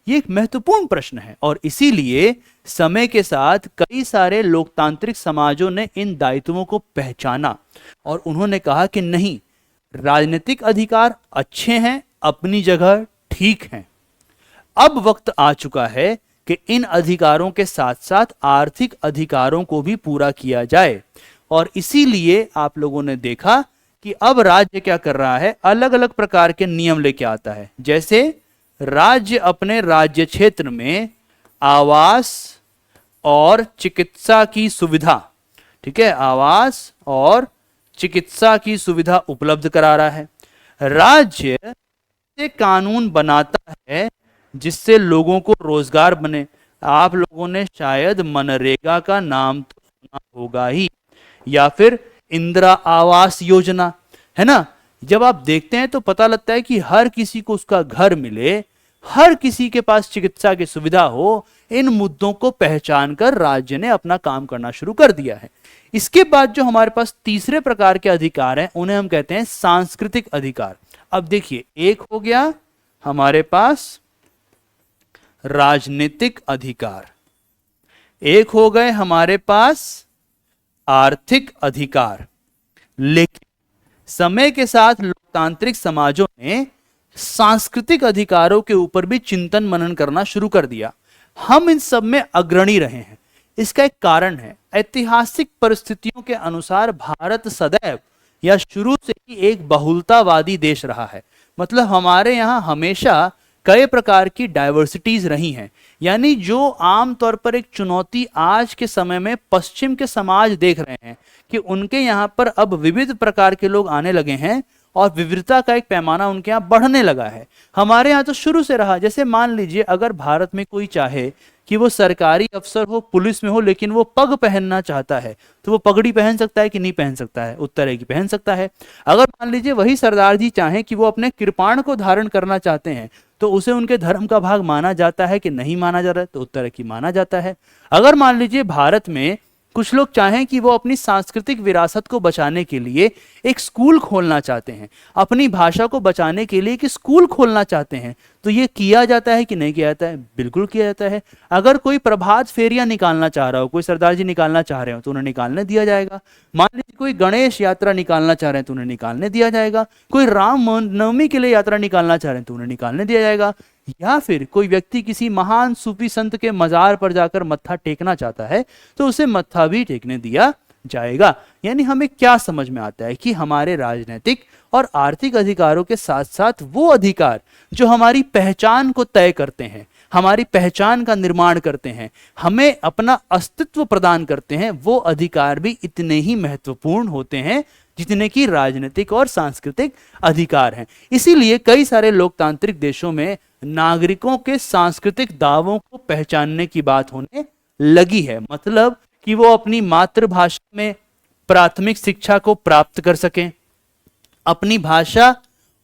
S1: ये एक महत्वपूर्ण प्रश्न है और इसीलिए समय के साथ कई सारे लोकतांत्रिक समाजों ने इन दायित्वों को पहचाना और उन्होंने कहा कि नहीं, राजनीतिक अधिकार अच्छे हैं, अपनी जगह ठीक हैं। अब वक्त आ चुका है कि इन अधिकारों के साथ साथ आर्थिक अधिकारों को भी पूरा किया जाए और इसीलिए आप लोगों ने देखा कि अब राज्य क्या कर रहा है, अलग अलग प्रकार के नियम लेके आता है। जैसे राज्य अपने राज्य क्षेत्र में आवास और चिकित्सा की सुविधा, ठीक है, आवास और चिकित्सा की सुविधा उपलब्ध करा रहा है। राज्य से कानून बनाता है जिससे लोगों को रोजगार बने। आप लोगों ने शायद मनरेगा का नाम तो सुना होगा ही, या फिर इंदिरा आवास योजना, है ना। जब आप देखते हैं तो पता लगता है कि हर किसी को उसका घर मिले, हर किसी के पास चिकित्सा की सुविधा हो। इन मुद्दों को पहचान कर राज्य ने अपना काम करना शुरू कर दिया है। इसके बाद जो हमारे पास तीसरे प्रकार के अधिकार हैं उन्हें हम कहते हैं सांस्कृतिक अधिकार। अब देखिए, एक हो गया हमारे पास राजनीतिक अधिकार, एक हो गए हमारे पास आर्थिक अधिकार। लेकिन समय के साथ लोकतांत्रिक समाजों ने सांस्कृतिक अधिकारों के ऊपर भी चिंतन मनन करना शुरू कर दिया। हम इन सब में अग्रणी रहे हैं। इसका एक कारण है, ऐतिहासिक परिस्थितियों के अनुसार भारत सदैव या शुरू से ही एक बहुलतावादी देश रहा है। मतलब हमारे यहाँ हमेशा कई प्रकार की डाइवर्सिटीज रही हैं। यानी जो आमतौर पर एक चुनौती आज के समय में पश्चिम के समाज देख रहे हैं कि उनके यहाँ पर अब विविध प्रकार के लोग आने लगे हैं और विविधता का एक पैमाना उनके यहाँ बढ़ने लगा है। हमारे यहाँ तो शुरू से रहा। जैसे मान लीजिए, अगर भारत में कोई चाहे कि वो सरकारी अफसर हो, पुलिस में हो, लेकिन वो पग पहनना चाहता है, तो वो पगड़ी पहन सकता है कि नहीं पहन सकता है? उत्तर है कि पहन सकता है। अगर मान लीजिए वही सरदार जी चाहें कि वो अपने कृपाण को धारण करना चाहते हैं, तो उसे उनके धर्म का भाग माना जाता है कि नहीं माना जा रहा है? तो उत्तर है कि माना जाता है। अगर मान लीजिए भारत में कुछ लोग चाहें कि वो अपनी सांस्कृतिक विरासत को बचाने के लिए एक स्कूल खोलना चाहते हैं, अपनी भाषा को बचाने के लिए एक स्कूल खोलना चाहते हैं, तो ये किया जाता है कि नहीं किया जाता है? बिल्कुल किया जाता है। अगर कोई प्रभात फेरियां निकालना चाह रहा हो, कोई सरदार जी निकालना चाह रहे हो, तो उन्हें निकालने दिया जाएगा। मान लीजिए कोई गणेश यात्रा निकालना चाह रहे हैं तो उन्हें निकालने दिया जाएगा। कोई राम नवमी के लिए यात्रा निकालना चाह रहे हैं तो उन्हें निकालने दिया जाएगा। या फिर कोई व्यक्ति किसी महान सूफी संत के मजार पर जाकर मत्था टेकना चाहता है तो उसे मत्था भी टेकने दिया जाएगा। यानी हमें क्या समझ में आता है कि हमारे राजनीतिक और आर्थिक अधिकारों के साथ साथ वो अधिकार जो हमारी पहचान को तय करते हैं, हमारी पहचान का निर्माण करते हैं, हमें अपना अस्तित्व प्रदान करते हैं, वो अधिकार भी इतने ही महत्वपूर्ण होते हैं जितने कि राजनीतिक और सांस्कृतिक अधिकार हैं। इसीलिए कई सारे लोकतांत्रिक देशों में नागरिकों के सांस्कृतिक दावों को पहचानने की बात होने लगी है। मतलब कि वो अपनी मातृभाषा में प्राथमिक शिक्षा को प्राप्त कर सकें, अपनी भाषा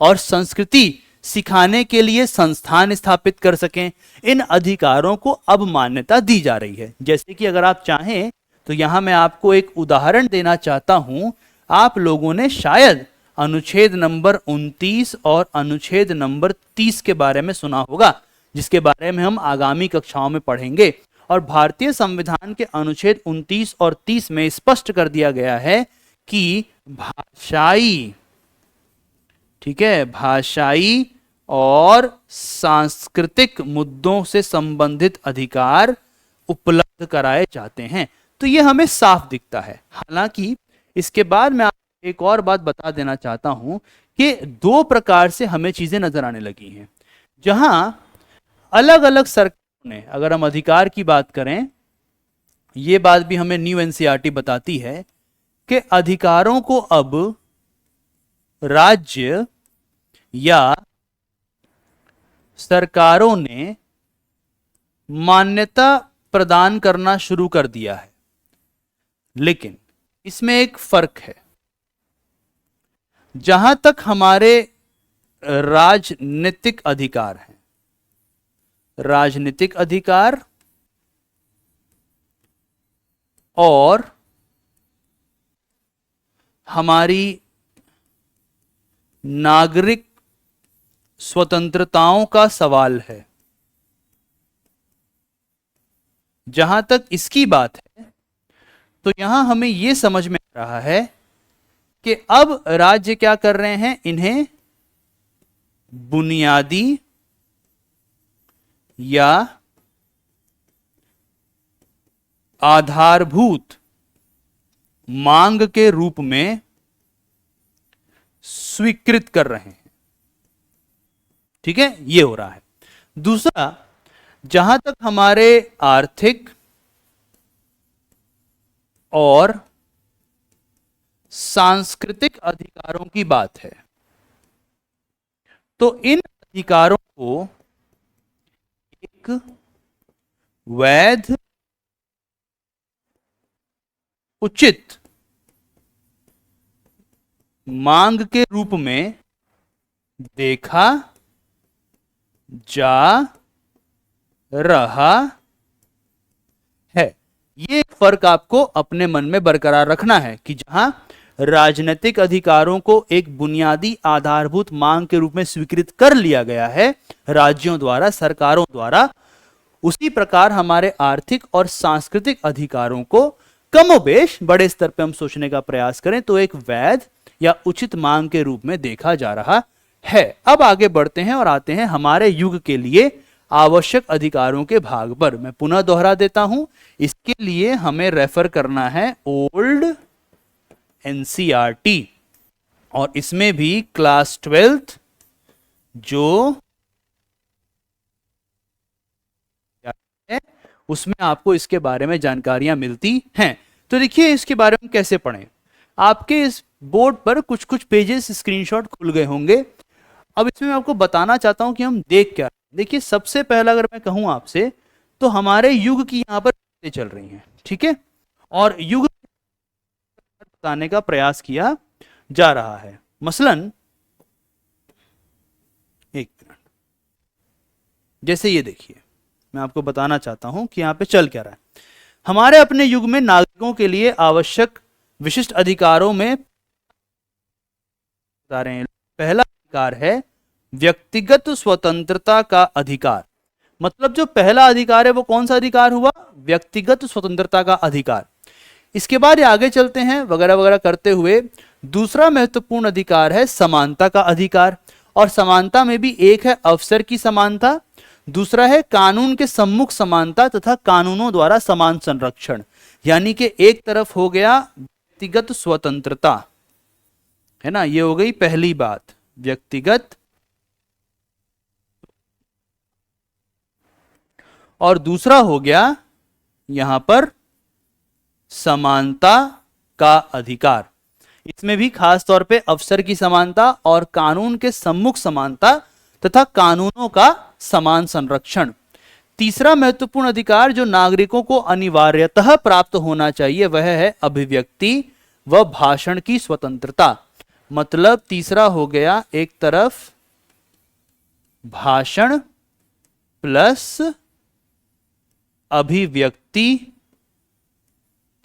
S1: और संस्कृति सिखाने के लिए संस्थान स्थापित कर सकें। इन अधिकारों को अब मान्यता दी जा रही है। जैसे कि अगर आप चाहें तो यहां मैं आपको एक उदाहरण देना चाहता हूं। आप लोगों ने शायद अनुच्छेद नंबर 29 और अनुच्छेद नंबर 30 के बारे में सुना होगा, जिसके बारे में हम आगामी कक्षाओं में पढ़ेंगे। और भारतीय संविधान के अनुच्छेद 29 और 30 में स्पष्ट कर दिया गया है कि भाषाई, ठीक है, भाषाई और सांस्कृतिक मुद्दों से संबंधित अधिकार उपलब्ध कराए जाते हैं। तो ये हमें साफ दिखता है। हालांकि इसके बाद मैं आपको एक और बात बता देना चाहता हूं कि दो प्रकार से हमें चीजें नजर आने लगी हैं। जहां अलग अलग सरकारों ने, अगर हम अधिकार की बात करें, ये बात भी हमें न्यू एनसीईआरटी बताती है कि अधिकारों को अब राज्य या सरकारों ने मान्यता प्रदान करना शुरू कर दिया है। लेकिन इसमें एक फर्क है। जहां तक हमारे राजनीतिक अधिकार हैं, राजनीतिक अधिकार और हमारी नागरिक स्वतंत्रताओं का सवाल है, जहां तक इसकी बात है, तो यहां हमें यह समझ में आ रहा है कि अब राज्य क्या कर रहे हैं, इन्हें बुनियादी या आधारभूत मांग के रूप में स्वीकृत कर रहे हैं। ठीक है, ये हो रहा है। दूसरा, जहां तक हमारे आर्थिक और सांस्कृतिक अधिकारों की बात है, तो इन अधिकारों को एक वैध, उचित मांग के रूप में देखा जा रहा है। ये एक फर्क आपको अपने मन में बरकरार रखना है कि जहां राजनीतिक अधिकारों को एक बुनियादी आधारभूत मांग के रूप में स्वीकृत कर लिया गया है राज्यों द्वारा, सरकारों द्वारा, उसी प्रकार हमारे आर्थिक और सांस्कृतिक अधिकारों को कमोबेश बड़े स्तर पर हम सोचने का प्रयास करें तो एक वैध या उचित मांग के रूप में देखा जा रहा है। अब आगे बढ़ते हैं और आते हैं हमारे युग के लिए आवश्यक अधिकारों के भाग पर। मैं पुनः दोहरा देता हूं, इसके लिए हमें रेफर करना है ओल्ड एनसीईआरटी, और इसमें भी क्लास 12th जो है उसमें आपको इसके बारे में जानकारियां मिलती हैं। तो देखिए इसके बारे में कैसे पढ़ें। आपके इस बोर्ड पर कुछ कुछ पेजेस स्क्रीनशॉट खुल गए होंगे। अब इसमें मैं आपको बताना चाहता हूं कि हम देख क्या। देखिए सबसे पहला अगर मैं कहूं आपसे तो हमारे युग की यहां पर बातें चल रही हैं, ठीक है, और युग बताने का प्रयास किया जा रहा है। मसलन एक मिनट, जैसे ये देखिए मैं आपको बताना चाहता हूं कि यहां पे चल क्या रहा है। हमारे अपने युग में नागरिकों के लिए आवश्यक विशिष्ट अधिकारों में बता रहे हैं। पहला अधिकार है व्यक्तिगत स्वतंत्रता का अधिकार। मतलब जो पहला अधिकार है वो कौन सा अधिकार हुआ? व्यक्तिगत स्वतंत्रता का अधिकार। इसके बाद आगे चलते हैं वगैरह वगैरह करते हुए दूसरा महत्वपूर्ण अधिकार है समानता का अधिकार, और समानता में भी एक है अवसर की समानता, दूसरा है कानून के सम्मुख समानता तथा कानूनों द्वारा समान संरक्षण। यानी कि एक तरफ हो गया व्यक्तिगत स्वतंत्रता, है ना, ये हो गई पहली बात, व्यक्तिगत, और दूसरा हो गया यहां पर समानता का अधिकार। इसमें भी खास तौर पे अवसर की समानता और कानून के सम्मुख समानता तथा कानूनों का समान संरक्षण। तीसरा महत्वपूर्ण अधिकार जो नागरिकों को अनिवार्यतः प्राप्त होना चाहिए वह है अभिव्यक्ति व भाषण की स्वतंत्रता। मतलब तीसरा हो गया एक तरफ भाषण प्लस अभिव्यक्ति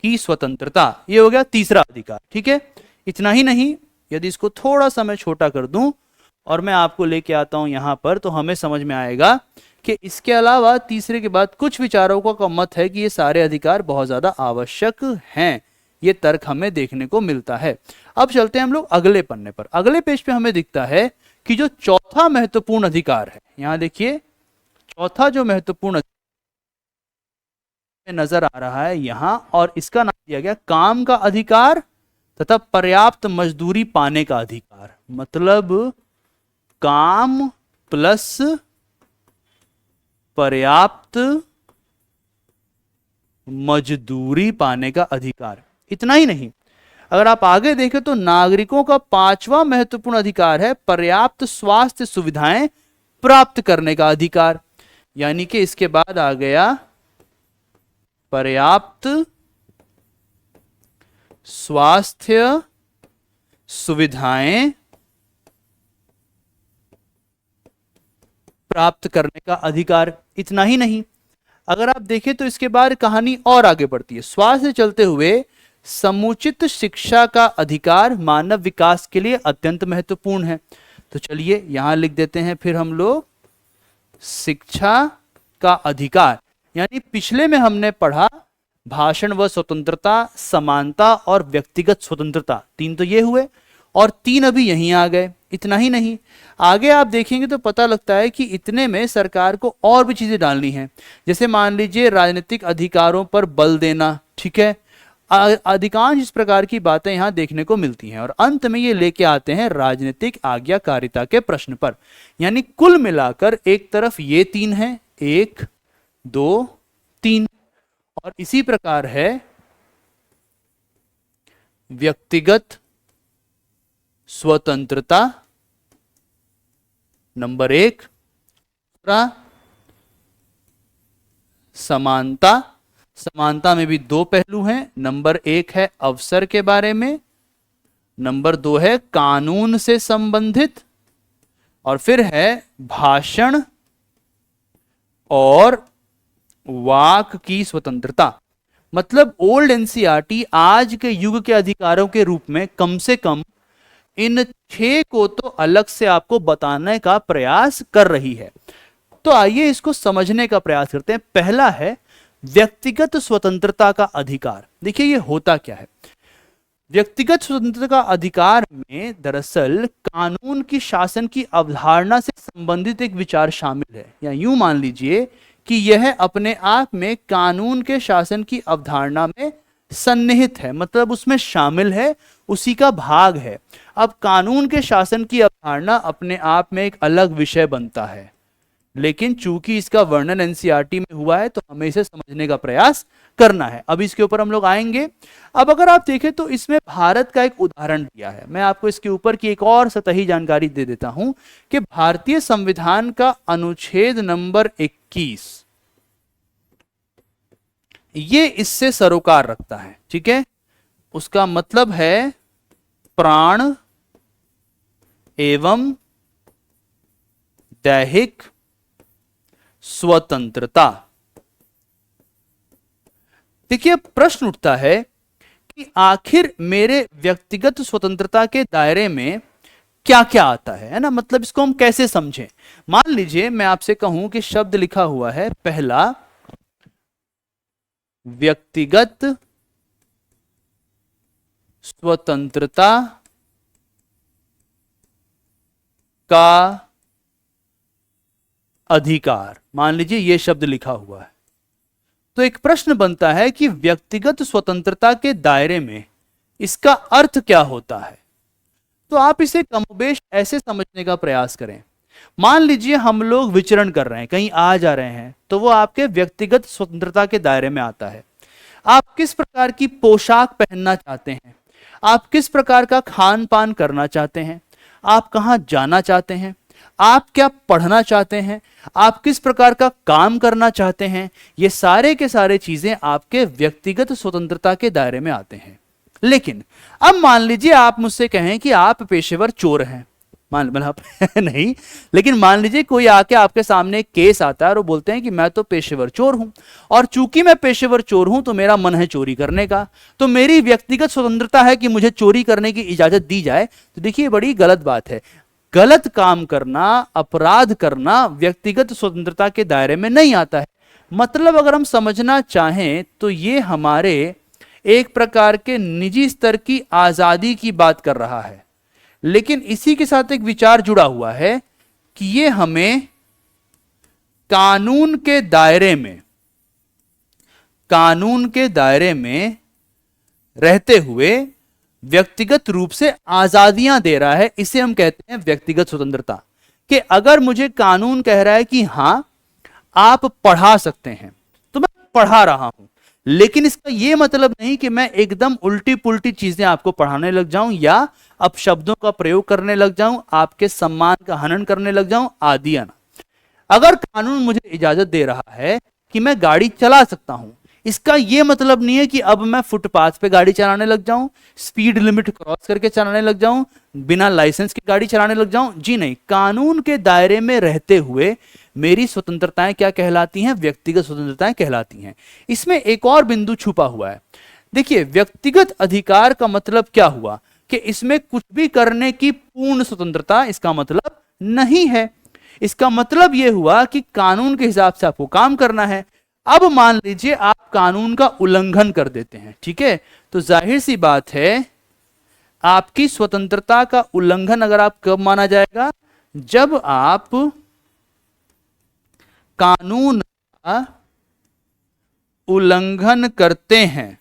S1: की स्वतंत्रता, ये हो गया तीसरा अधिकार। ठीक है, इतना ही नहीं, यदि इसको थोड़ा सा मैं छोटा कर दूं और मैं आपको लेके आता हूं यहां पर, तो हमें समझ में आएगा कि इसके अलावा तीसरे के बाद कुछ विचारकों का मत है कि ये सारे अधिकार बहुत ज्यादा आवश्यक हैं। ये तर्क हमें देखने को मिलता है। अब चलते हैं हम लोग अगले पन्ने पर। अगले पेज पे हमें दिखता है कि जो चौथा महत्वपूर्ण अधिकार है, यहां देखिए चौथा जो महत्वपूर्ण नजर आ रहा है यहां, और इसका नाम दिया गया काम का अधिकार तथा पर्याप्त मजदूरी पाने का अधिकार। मतलब काम प्लस पर्याप्त मजदूरी पाने का अधिकार। इतना ही नहीं, अगर आप आगे देखें तो नागरिकों का पांचवा महत्वपूर्ण अधिकार है पर्याप्त स्वास्थ्य सुविधाएं प्राप्त करने का अधिकार। यानी कि इसके बाद आ गया पर्याप्त स्वास्थ्य सुविधाएं प्राप्त करने का अधिकार। इतना ही नहीं, अगर आप देखें तो इसके बाद कहानी और आगे बढ़ती है। स्वास्थ्य से चलते हुए समुचित शिक्षा का अधिकार मानव विकास के लिए अत्यंत महत्वपूर्ण है। तो चलिए यहां लिख देते हैं फिर हम लोग शिक्षा का अधिकार। यानी पिछले में हमने पढ़ा भाषण व स्वतंत्रता, समानता और व्यक्तिगत स्वतंत्रता, तीन तो ये हुए और तीन अभी यहीं आ गए। इतना ही नहीं, आगे आप देखेंगे तो पता लगता है कि इतने में सरकार को और भी चीजें डालनी हैं। जैसे मान लीजिए राजनीतिक अधिकारों पर बल देना, ठीक है, अधिकांश इस प्रकार की बातें यहां देखने को मिलती हैं। और अंत में ये लेके आते हैं राजनीतिक आज्ञाकारिता के प्रश्न पर। यानी कुल मिलाकर एक तरफ ये 3 है, 1 2 3, और इसी प्रकार है व्यक्तिगत स्वतंत्रता नंबर 1, दूसरा समानता। समानता में भी 2 पहलू हैं। नंबर 1 है अवसर के बारे में, नंबर 2 है कानून से संबंधित, और फिर है भाषण और वाक की स्वतंत्रता। मतलब ओल्ड एनसीईआरटी आज के युग के अधिकारों के रूप में कम से कम इन 6 को तो अलग से आपको बताने का प्रयास कर रही है। तो आइए इसको समझने का प्रयास करते हैं। पहला है व्यक्तिगत स्वतंत्रता का अधिकार। देखिए ये होता क्या है। व्यक्तिगत स्वतंत्रता का अधिकार में दरअसल कानून की शासन की अवधारणा से संबंधित एक विचार शामिल है, या यूं मान लीजिए कि यह अपने आप में कानून के शासन की अवधारणा में सन्निहित है, मतलब उसमें शामिल है, उसी का भाग है। अब कानून के शासन की अवधारणा अपने आप में एक अलग विषय बनता है, लेकिन चूंकि इसका वर्णन एनसीईआरटी में हुआ है तो हमें इसे समझने का प्रयास करना है। अब इसके ऊपर हम लोग आएंगे। अब अगर आप देखें तो इसमें भारत का एक उदाहरण दिया है। मैं आपको इसके ऊपर की एक और सतही जानकारी दे देता हूं कि भारतीय संविधान का अनुच्छेद नंबर 21 ये इससे सरोकार रखता है। ठीक है, उसका मतलब है प्राण एवं दैहिक स्वतंत्रता। देखिए प्रश्न उठता है कि आखिर मेरे व्यक्तिगत स्वतंत्रता के दायरे में क्या क्या आता है ना, मतलब इसको हम कैसे समझें। मान लीजिए मैं आपसे कहूं कि शब्द लिखा हुआ है पहला व्यक्तिगत स्वतंत्रता का अधिकार, मान लीजिए यह शब्द लिखा हुआ है। तो एक प्रश्न बनता है कि व्यक्तिगत स्वतंत्रता के दायरे में इसका अर्थ क्या होता है। तो आप इसे कमोबेश ऐसे समझने का प्रयास करें। मान लीजिए हम लोग विचरण कर रहे हैं, कहीं आ जा रहे हैं, तो वो आपके व्यक्तिगत स्वतंत्रता के दायरे में आता है। आप किस प्रकार की पोशाक पहनना चाहते हैं, आप किस प्रकार का खान पान करना चाहते हैं, आप कहां जाना चाहते हैं, आप क्या पढ़ना चाहते हैं, आप किस प्रकार का काम करना चाहते हैं, ये सारे के सारे चीजें आपके व्यक्तिगत स्वतंत्रता के दायरे में आते हैं। लेकिन अब मान लीजिए आप मुझसे कहें कि आप पेशेवर चोर हैं, मतलब नहीं, लेकिन मान लीजिए कोई आके आपके सामने एक केस आता है और वो बोलते हैं कि मैं तो पेशेवर चोर हूं, और चूंकि मैं पेशेवर चोर हूं तो मेरा मन है चोरी करने का, तो मेरी व्यक्तिगत स्वतंत्रता है कि मुझे चोरी करने की इजाजत दी जाए। तो देखिए बड़ी गलत बात है। गलत काम करना, अपराध करना व्यक्तिगत स्वतंत्रता के दायरे में नहीं आता है। मतलब अगर हम समझना चाहें तो ये हमारे एक प्रकार के निजी स्तर की आजादी की बात कर रहा है, लेकिन इसी के साथ एक विचार जुड़ा हुआ है कि ये हमें कानून के दायरे में रहते हुए व्यक्तिगत रूप से आजादियां दे रहा है। इसे हम कहते हैं व्यक्तिगत स्वतंत्रता। कि अगर मुझे कानून कह रहा है कि हां आप पढ़ा सकते हैं तो मैं पढ़ा रहा हूं, लेकिन इसका यह मतलब नहीं कि मैं एकदम उल्टी पुल्टी चीजें आपको पढ़ाने लग जाऊं या अपशब्दों का प्रयोग करने लग जाऊं, आपके सम्मान का हनन करने लग जाऊं आदि ना। अगर कानून मुझे इजाजत दे रहा है कि मैं गाड़ी चला सकता हूं, इसका यह मतलब नहीं है कि अब मैं फुटपाथ पे गाड़ी चलाने लग जाऊं, स्पीड लिमिट क्रॉस करके चलाने लग जाऊं, बिना लाइसेंस की गाड़ी चलाने लग जाऊं। जी नहीं, कानून के दायरे में रहते हुए मेरी स्वतंत्रताएं क्या कहलाती हैं? व्यक्तिगत स्वतंत्रताएं कहलाती हैं। इसमें एक और बिंदु छुपा हुआ है। देखिए व्यक्तिगत अधिकार का मतलब क्या हुआ कि इसमें कुछ भी करने की पूर्ण स्वतंत्रता इसका मतलब नहीं है। इसका मतलब यह हुआ कि कानून के हिसाब से आपको काम करना है। अब मान लीजिए आप कानून का उल्लंघन कर देते हैं, ठीक है, तो जाहिर सी बात है आपकी स्वतंत्रता का उल्लंघन अगर आप कब माना जाएगा? जब आप कानून का उल्लंघन करते हैं,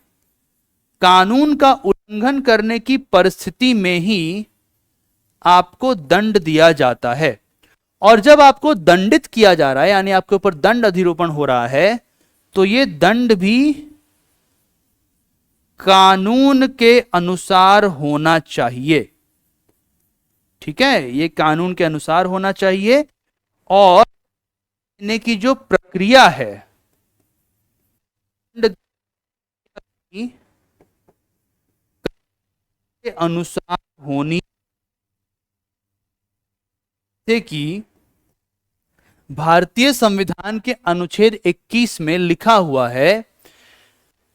S1: कानून का उल्लंघन करने की परिस्थिति में ही आपको दंड दिया जाता है। और जब आपको दंडित किया जा रहा है, यानी आपके ऊपर दंड अधिरोपण हो रहा है, तो ये दंड भी कानून के अनुसार होना चाहिए। ठीक है, ये कानून के अनुसार होना चाहिए। और देने की जो प्रक्रिया है के अनुसार होनी से कि भारतीय संविधान के अनुच्छेद 21 में लिखा हुआ है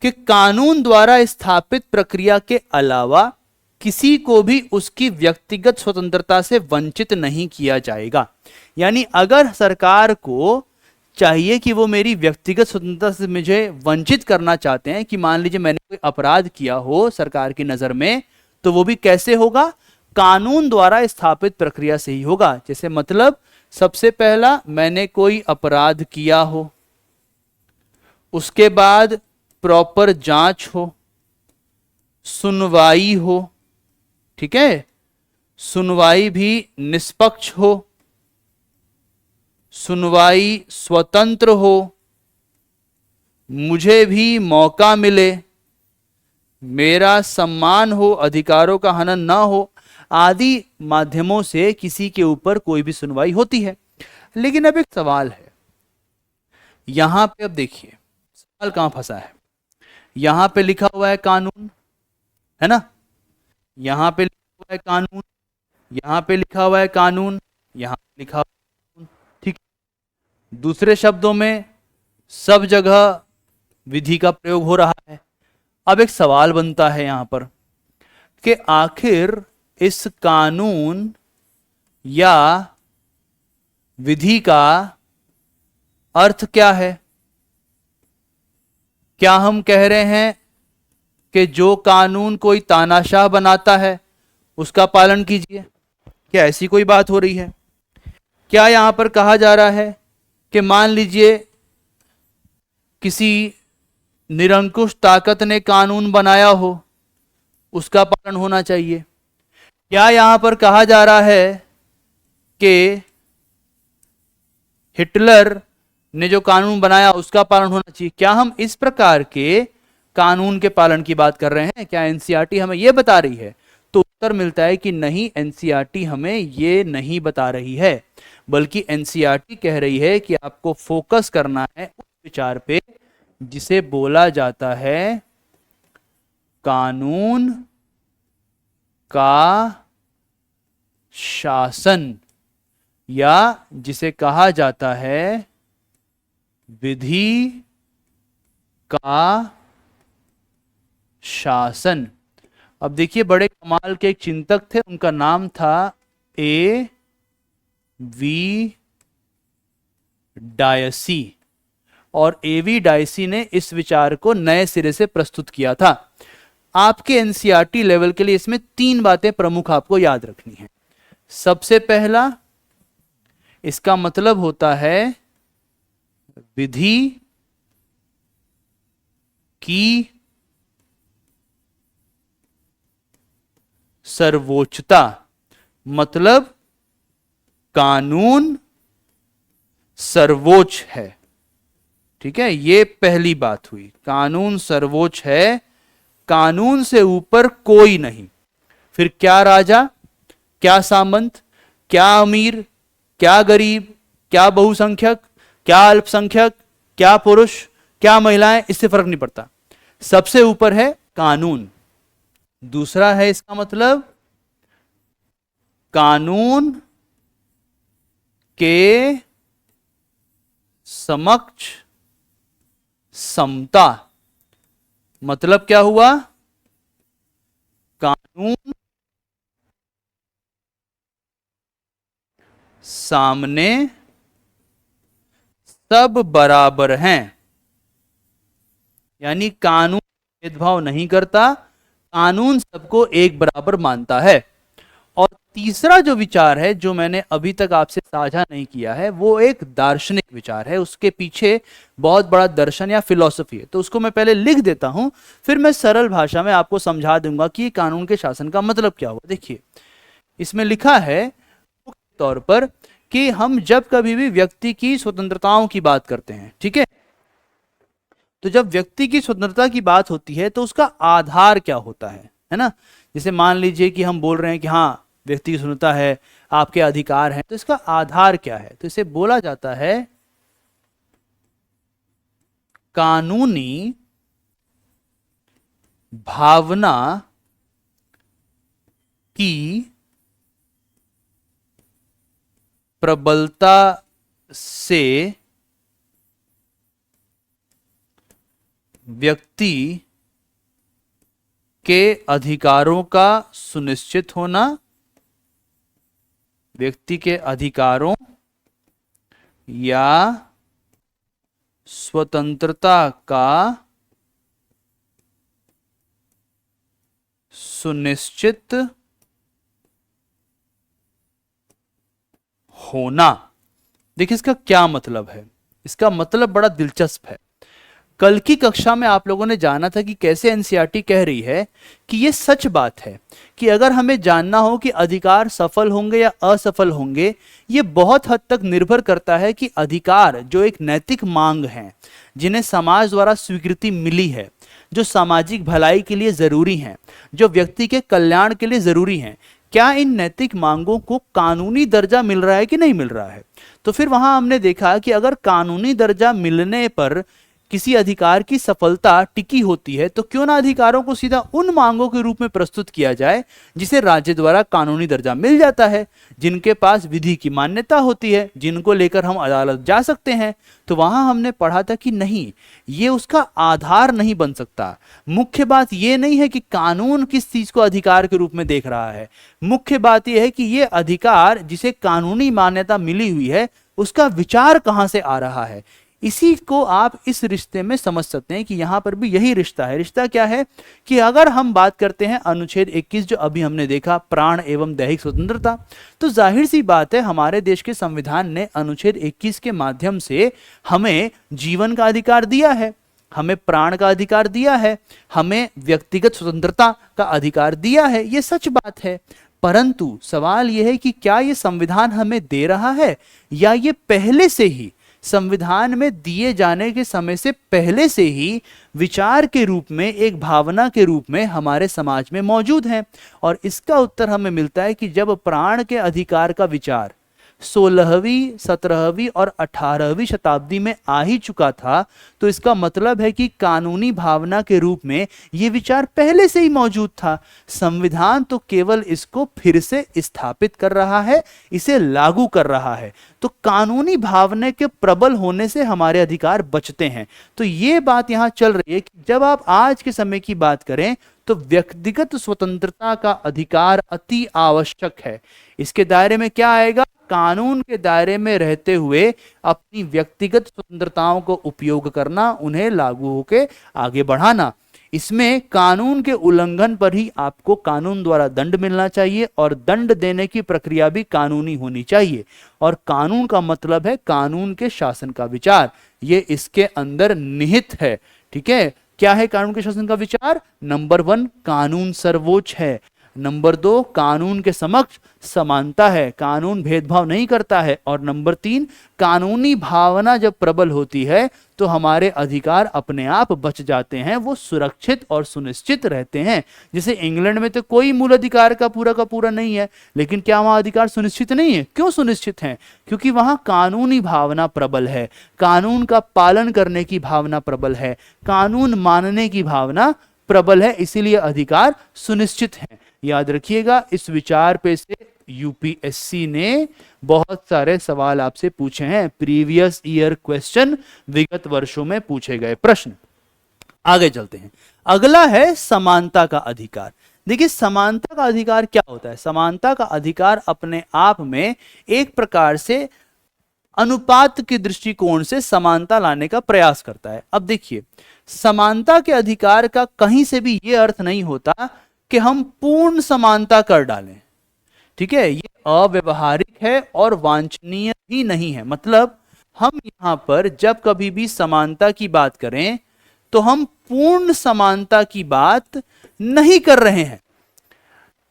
S1: कि कानून द्वारा स्थापित प्रक्रिया के अलावा किसी को भी उसकी व्यक्तिगत स्वतंत्रता से वंचित नहीं किया जाएगा। यानी अगर सरकार को चाहिए कि वो मेरी व्यक्तिगत स्वतंत्रता से मुझे वंचित करना चाहते हैं, कि मान लीजिए मैंने कोई अपराध किया हो सरकार की नजर में, तो वो भी कैसे होगा? कानून द्वारा स्थापित प्रक्रिया से ही होगा। जैसे मतलब सबसे पहला मैंने कोई अपराध किया हो, उसके बाद प्रॉपर जांच हो, सुनवाई हो, ठीक है, सुनवाई भी निष्पक्ष हो, सुनवाई स्वतंत्र हो, मुझे भी मौका मिले, मेरा सम्मान हो, अधिकारों का हनन ना हो, आदि माध्यमों से किसी के ऊपर कोई भी सुनवाई होती है। लेकिन अब एक सवाल है यहां पे, अब देखिए सवाल कहां फंसा है। यहां पे लिखा हुआ है कानून, है ना, यहां पे लिखा हुआ है कानून, यहां पे लिखा हुआ है कानून, यहां पे लिखा हुआ है कानून, ठीक। दूसरे शब्दों में सब जगह विधि का प्रयोग हो रहा है। अब एक सवाल बनता है यहां पर कि आखिर इस कानून या विधि का अर्थ क्या है? क्या हम कह रहे हैं कि जो कानून कोई तानाशाह बनाता है उसका पालन कीजिए? क्या ऐसी कोई बात हो रही है? क्या यहां पर कहा जा रहा है कि मान लीजिए किसी निरंकुश ताकत ने कानून बनाया हो, उसका पालन होना चाहिए? क्या यहां पर कहा जा रहा है कि हिटलर ने जो कानून बनाया उसका पालन होना चाहिए? क्या हम इस प्रकार के कानून के पालन की बात कर रहे हैं? क्या एनसीईआरटी हमें यह बता रही है? तो उत्तर मिलता है कि नहीं, एनसीईआरटी हमें ये नहीं बता रही है, बल्कि एनसीईआरटी कह रही है कि आपको फोकस करना है उस विचार पे जिसे बोला जाता है कानून का शासन, या जिसे कहा जाता है विधि का शासन। अब देखिए, बड़े कमाल के एक चिंतक थे, उनका नाम था ए वी डायसी, और एवी डायसी ने इस विचार को नए सिरे से प्रस्तुत किया था। आपके एनसीईआरटी लेवल के लिए इसमें 3 बातें प्रमुख आपको याद रखनी है। सबसे पहला, इसका मतलब होता है विधि की सर्वोच्चता, मतलब कानून सर्वोच्च है। ठीक है, ये पहली बात हुई, कानून सर्वोच्च है, कानून से ऊपर कोई नहीं। फिर क्या राजा, क्या सामंत, क्या अमीर, क्या गरीब, क्या बहुसंख्यक, क्या अल्पसंख्यक, क्या पुरुष, क्या महिलाएं, इससे फर्क नहीं पड़ता, सबसे ऊपर है कानून। दूसरा है इसका मतलब कानून के समक्ष समता। मतलब क्या हुआ? कानून सामने सब बराबर हैं, यानी कानून भेदभाव नहीं करता, कानून सबको एक बराबर मानता है। और तीसरा जो विचार है जो मैंने अभी तक आपसे साझा नहीं किया है वो एक दार्शनिक विचार है, उसके पीछे बहुत बड़ा दर्शन या फिलॉसफी है। तो उसको मैं पहले लिख देता हूं, फिर मैं सरल भाषा में आपको समझा दूंगा कि कानून के शासन का मतलब क्या हुआ। देखिए इसमें लिखा है मुख्य तौर पर कि हम जब कभी भी व्यक्ति की स्वतंत्रताओं की बात करते हैं, ठीक है, तो जब व्यक्ति की स्वतंत्रता की बात होती है तो उसका आधार क्या होता है ना। जैसे मान लीजिए कि हम बोल रहे हैं कि हाँ व्यक्ति की स्वतंत्रता है, आपके अधिकार हैं, तो इसका आधार क्या है? तो इसे बोला जाता है कानूनी भावना की प्रबलता से व्यक्ति के अधिकारों का सुनिश्चित होना, व्यक्ति के अधिकारों या स्वतंत्रता का सुनिश्चित होना। देखिए इसका क्या मतलब है, इसका मतलब बड़ा दिलचस्प है। कल की कक्षा में आप लोगों ने जाना था कि कैसे एनसीईआरटी कह रही है कि यह सच बात है कि अगर हमें जानना हो कि अधिकार सफल होंगे या असफल होंगे, यह बहुत हद तक निर्भर करता है कि अधिकार जो एक नैतिक मांग है, जिन्हें समाज द्वारा स्वीकृति मिली है, जो सामाजिक भलाई के लिए जरूरी हैं, जो व्यक्ति के कल्याण के लिए जरूरी हैं, क्या इन नैतिक मांगों को कानूनी दर्जा मिल रहा है कि नहीं मिल रहा है। तो फिर वहां हमने देखा कि अगर कानूनी दर्जा मिलने पर किसी अधिकार की सफलता टिकी होती है तो क्यों ना अधिकारों को सीधा उन मांगों के रूप में प्रस्तुत किया जाए जिसे राज्य द्वारा कानूनी दर्जा मिल जाता है, जिनके पास विधि की मान्यता होती है, जिनको लेकर हम अदालत जा सकते हैं। तो वहां हमने पढ़ा था कि नहीं, ये उसका आधार नहीं बन सकता। मुख्य बात यह नहीं है कि कानून किस चीज को अधिकार के रूप में देख रहा है, मुख्य बात यह है कि यह अधिकार जिसे कानूनी मान्यता मिली हुई है उसका विचार कहां से आ रहा है। इसी को आप इस रिश्ते में समझ सकते हैं कि यहां पर भी यही रिश्ता है। रिश्ता क्या है कि अगर हम बात करते हैं अनुच्छेद 21 जो अभी हमने देखा, प्राण एवं दैहिक स्वतंत्रता, तो जाहिर सी बात है हमारे देश के संविधान ने अनुच्छेद 21 के माध्यम से हमें जीवन का अधिकार दिया है, हमें प्राण का अधिकार दिया है, हमें व्यक्तिगत स्वतंत्रता का अधिकार दिया है। यह सच बात है, परंतु सवाल यह है कि क्या यह संविधान हमें दे रहा है या ये पहले से ही संविधान में दिए जाने के समय से पहले से ही विचार के रूप में, एक भावना के रूप में हमारे समाज में मौजूद है। और इसका उत्तर हमें मिलता है कि जब प्राण के अधिकार का विचार 16वीं, 17वीं और 18वीं शताब्दी में आ ही चुका था, तो इसका मतलब है कि कानूनी भावना के रूप में यह विचार पहले से ही मौजूद था। संविधान तो केवल इसको फिर से स्थापित कर रहा है, इसे लागू कर रहा है। तो कानूनी भावना के प्रबल होने से हमारे अधिकार बचते हैं। तो यह बात यहां चल रही है कि जब आप आज के समय की बात करें तो व्यक्तिगत स्वतंत्रता का अधिकार अति आवश्यक है। इसके दायरे में क्या आएगा? कानून के दायरे में रहते हुए अपनी व्यक्तिगत स्वतंत्रताओं को उपयोग करना, उन्हें लागू होकर आगे बढ़ाना। इसमें कानून के उल्लंघन पर ही आपको कानून द्वारा दंड मिलना चाहिए और दंड देने की प्रक्रिया भी कानूनी होनी चाहिए। और कानून का मतलब है कानून के शासन का विचार, ये इसके अंदर निहित है। ठीक है, क्या है कानून के शासन का विचार? नंबर 1, कानून सर्वोच्च है। नंबर 2, कानून के समक्ष समानता है, कानून भेदभाव नहीं करता है। और नंबर 3, कानूनी भावना जब प्रबल होती है तो हमारे अधिकार अपने आप बच जाते हैं, वो सुरक्षित और सुनिश्चित रहते हैं। जैसे इंग्लैंड में तो कोई मूल अधिकार का पूरा नहीं है, लेकिन क्या वहां अधिकार सुनिश्चित नहीं है? क्यों सुनिश्चित है? क्योंकि वहां कानूनी भावना प्रबल है, कानून का पालन करने की भावना प्रबल है, कानून मानने की भावना प्रबल है, इसीलिए अधिकार सुनिश्चित है। याद रखिएगा, इस विचार पे से यूपीएससी ने बहुत सारे सवाल आपसे पूछे हैं। प्रीवियस ईयर क्वेश्चन, विगत वर्षों में पूछे गए प्रश्न। आगे चलते हैं। अगला है समानता का अधिकार। देखिए समानता का अधिकार क्या होता है? समानता का अधिकार अपने आप में एक प्रकार से अनुपात के दृष्टिकोण से समानता लाने का प्रयास करता है। अब देखिए, समानता के अधिकार का कहीं से भी यह अर्थ नहीं होता कि हम पूर्ण समानता कर डालें। ठीक है, ये अव्यवहारिक है और वांछनीय भी नहीं है। मतलब हम यहां पर जब कभी भी समानता की बात करें तो हम पूर्ण समानता की बात नहीं कर रहे हैं।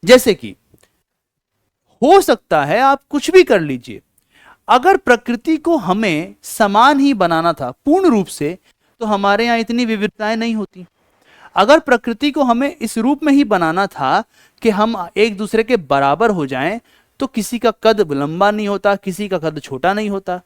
S1: जैसे कि हो सकता है आप कुछ भी कर लीजिए, अगर प्रकृति को हमें समान ही बनाना था पूर्ण रूप से, तो हमारे यहां इतनी विविधताएं नहीं होती। अगर प्रकृति को हमें इस रूप में ही बनाना था कि हम एक दूसरे के बराबर हो जाएं, तो किसी का कद लंबा नहीं होता, किसी का कद छोटा नहीं होता।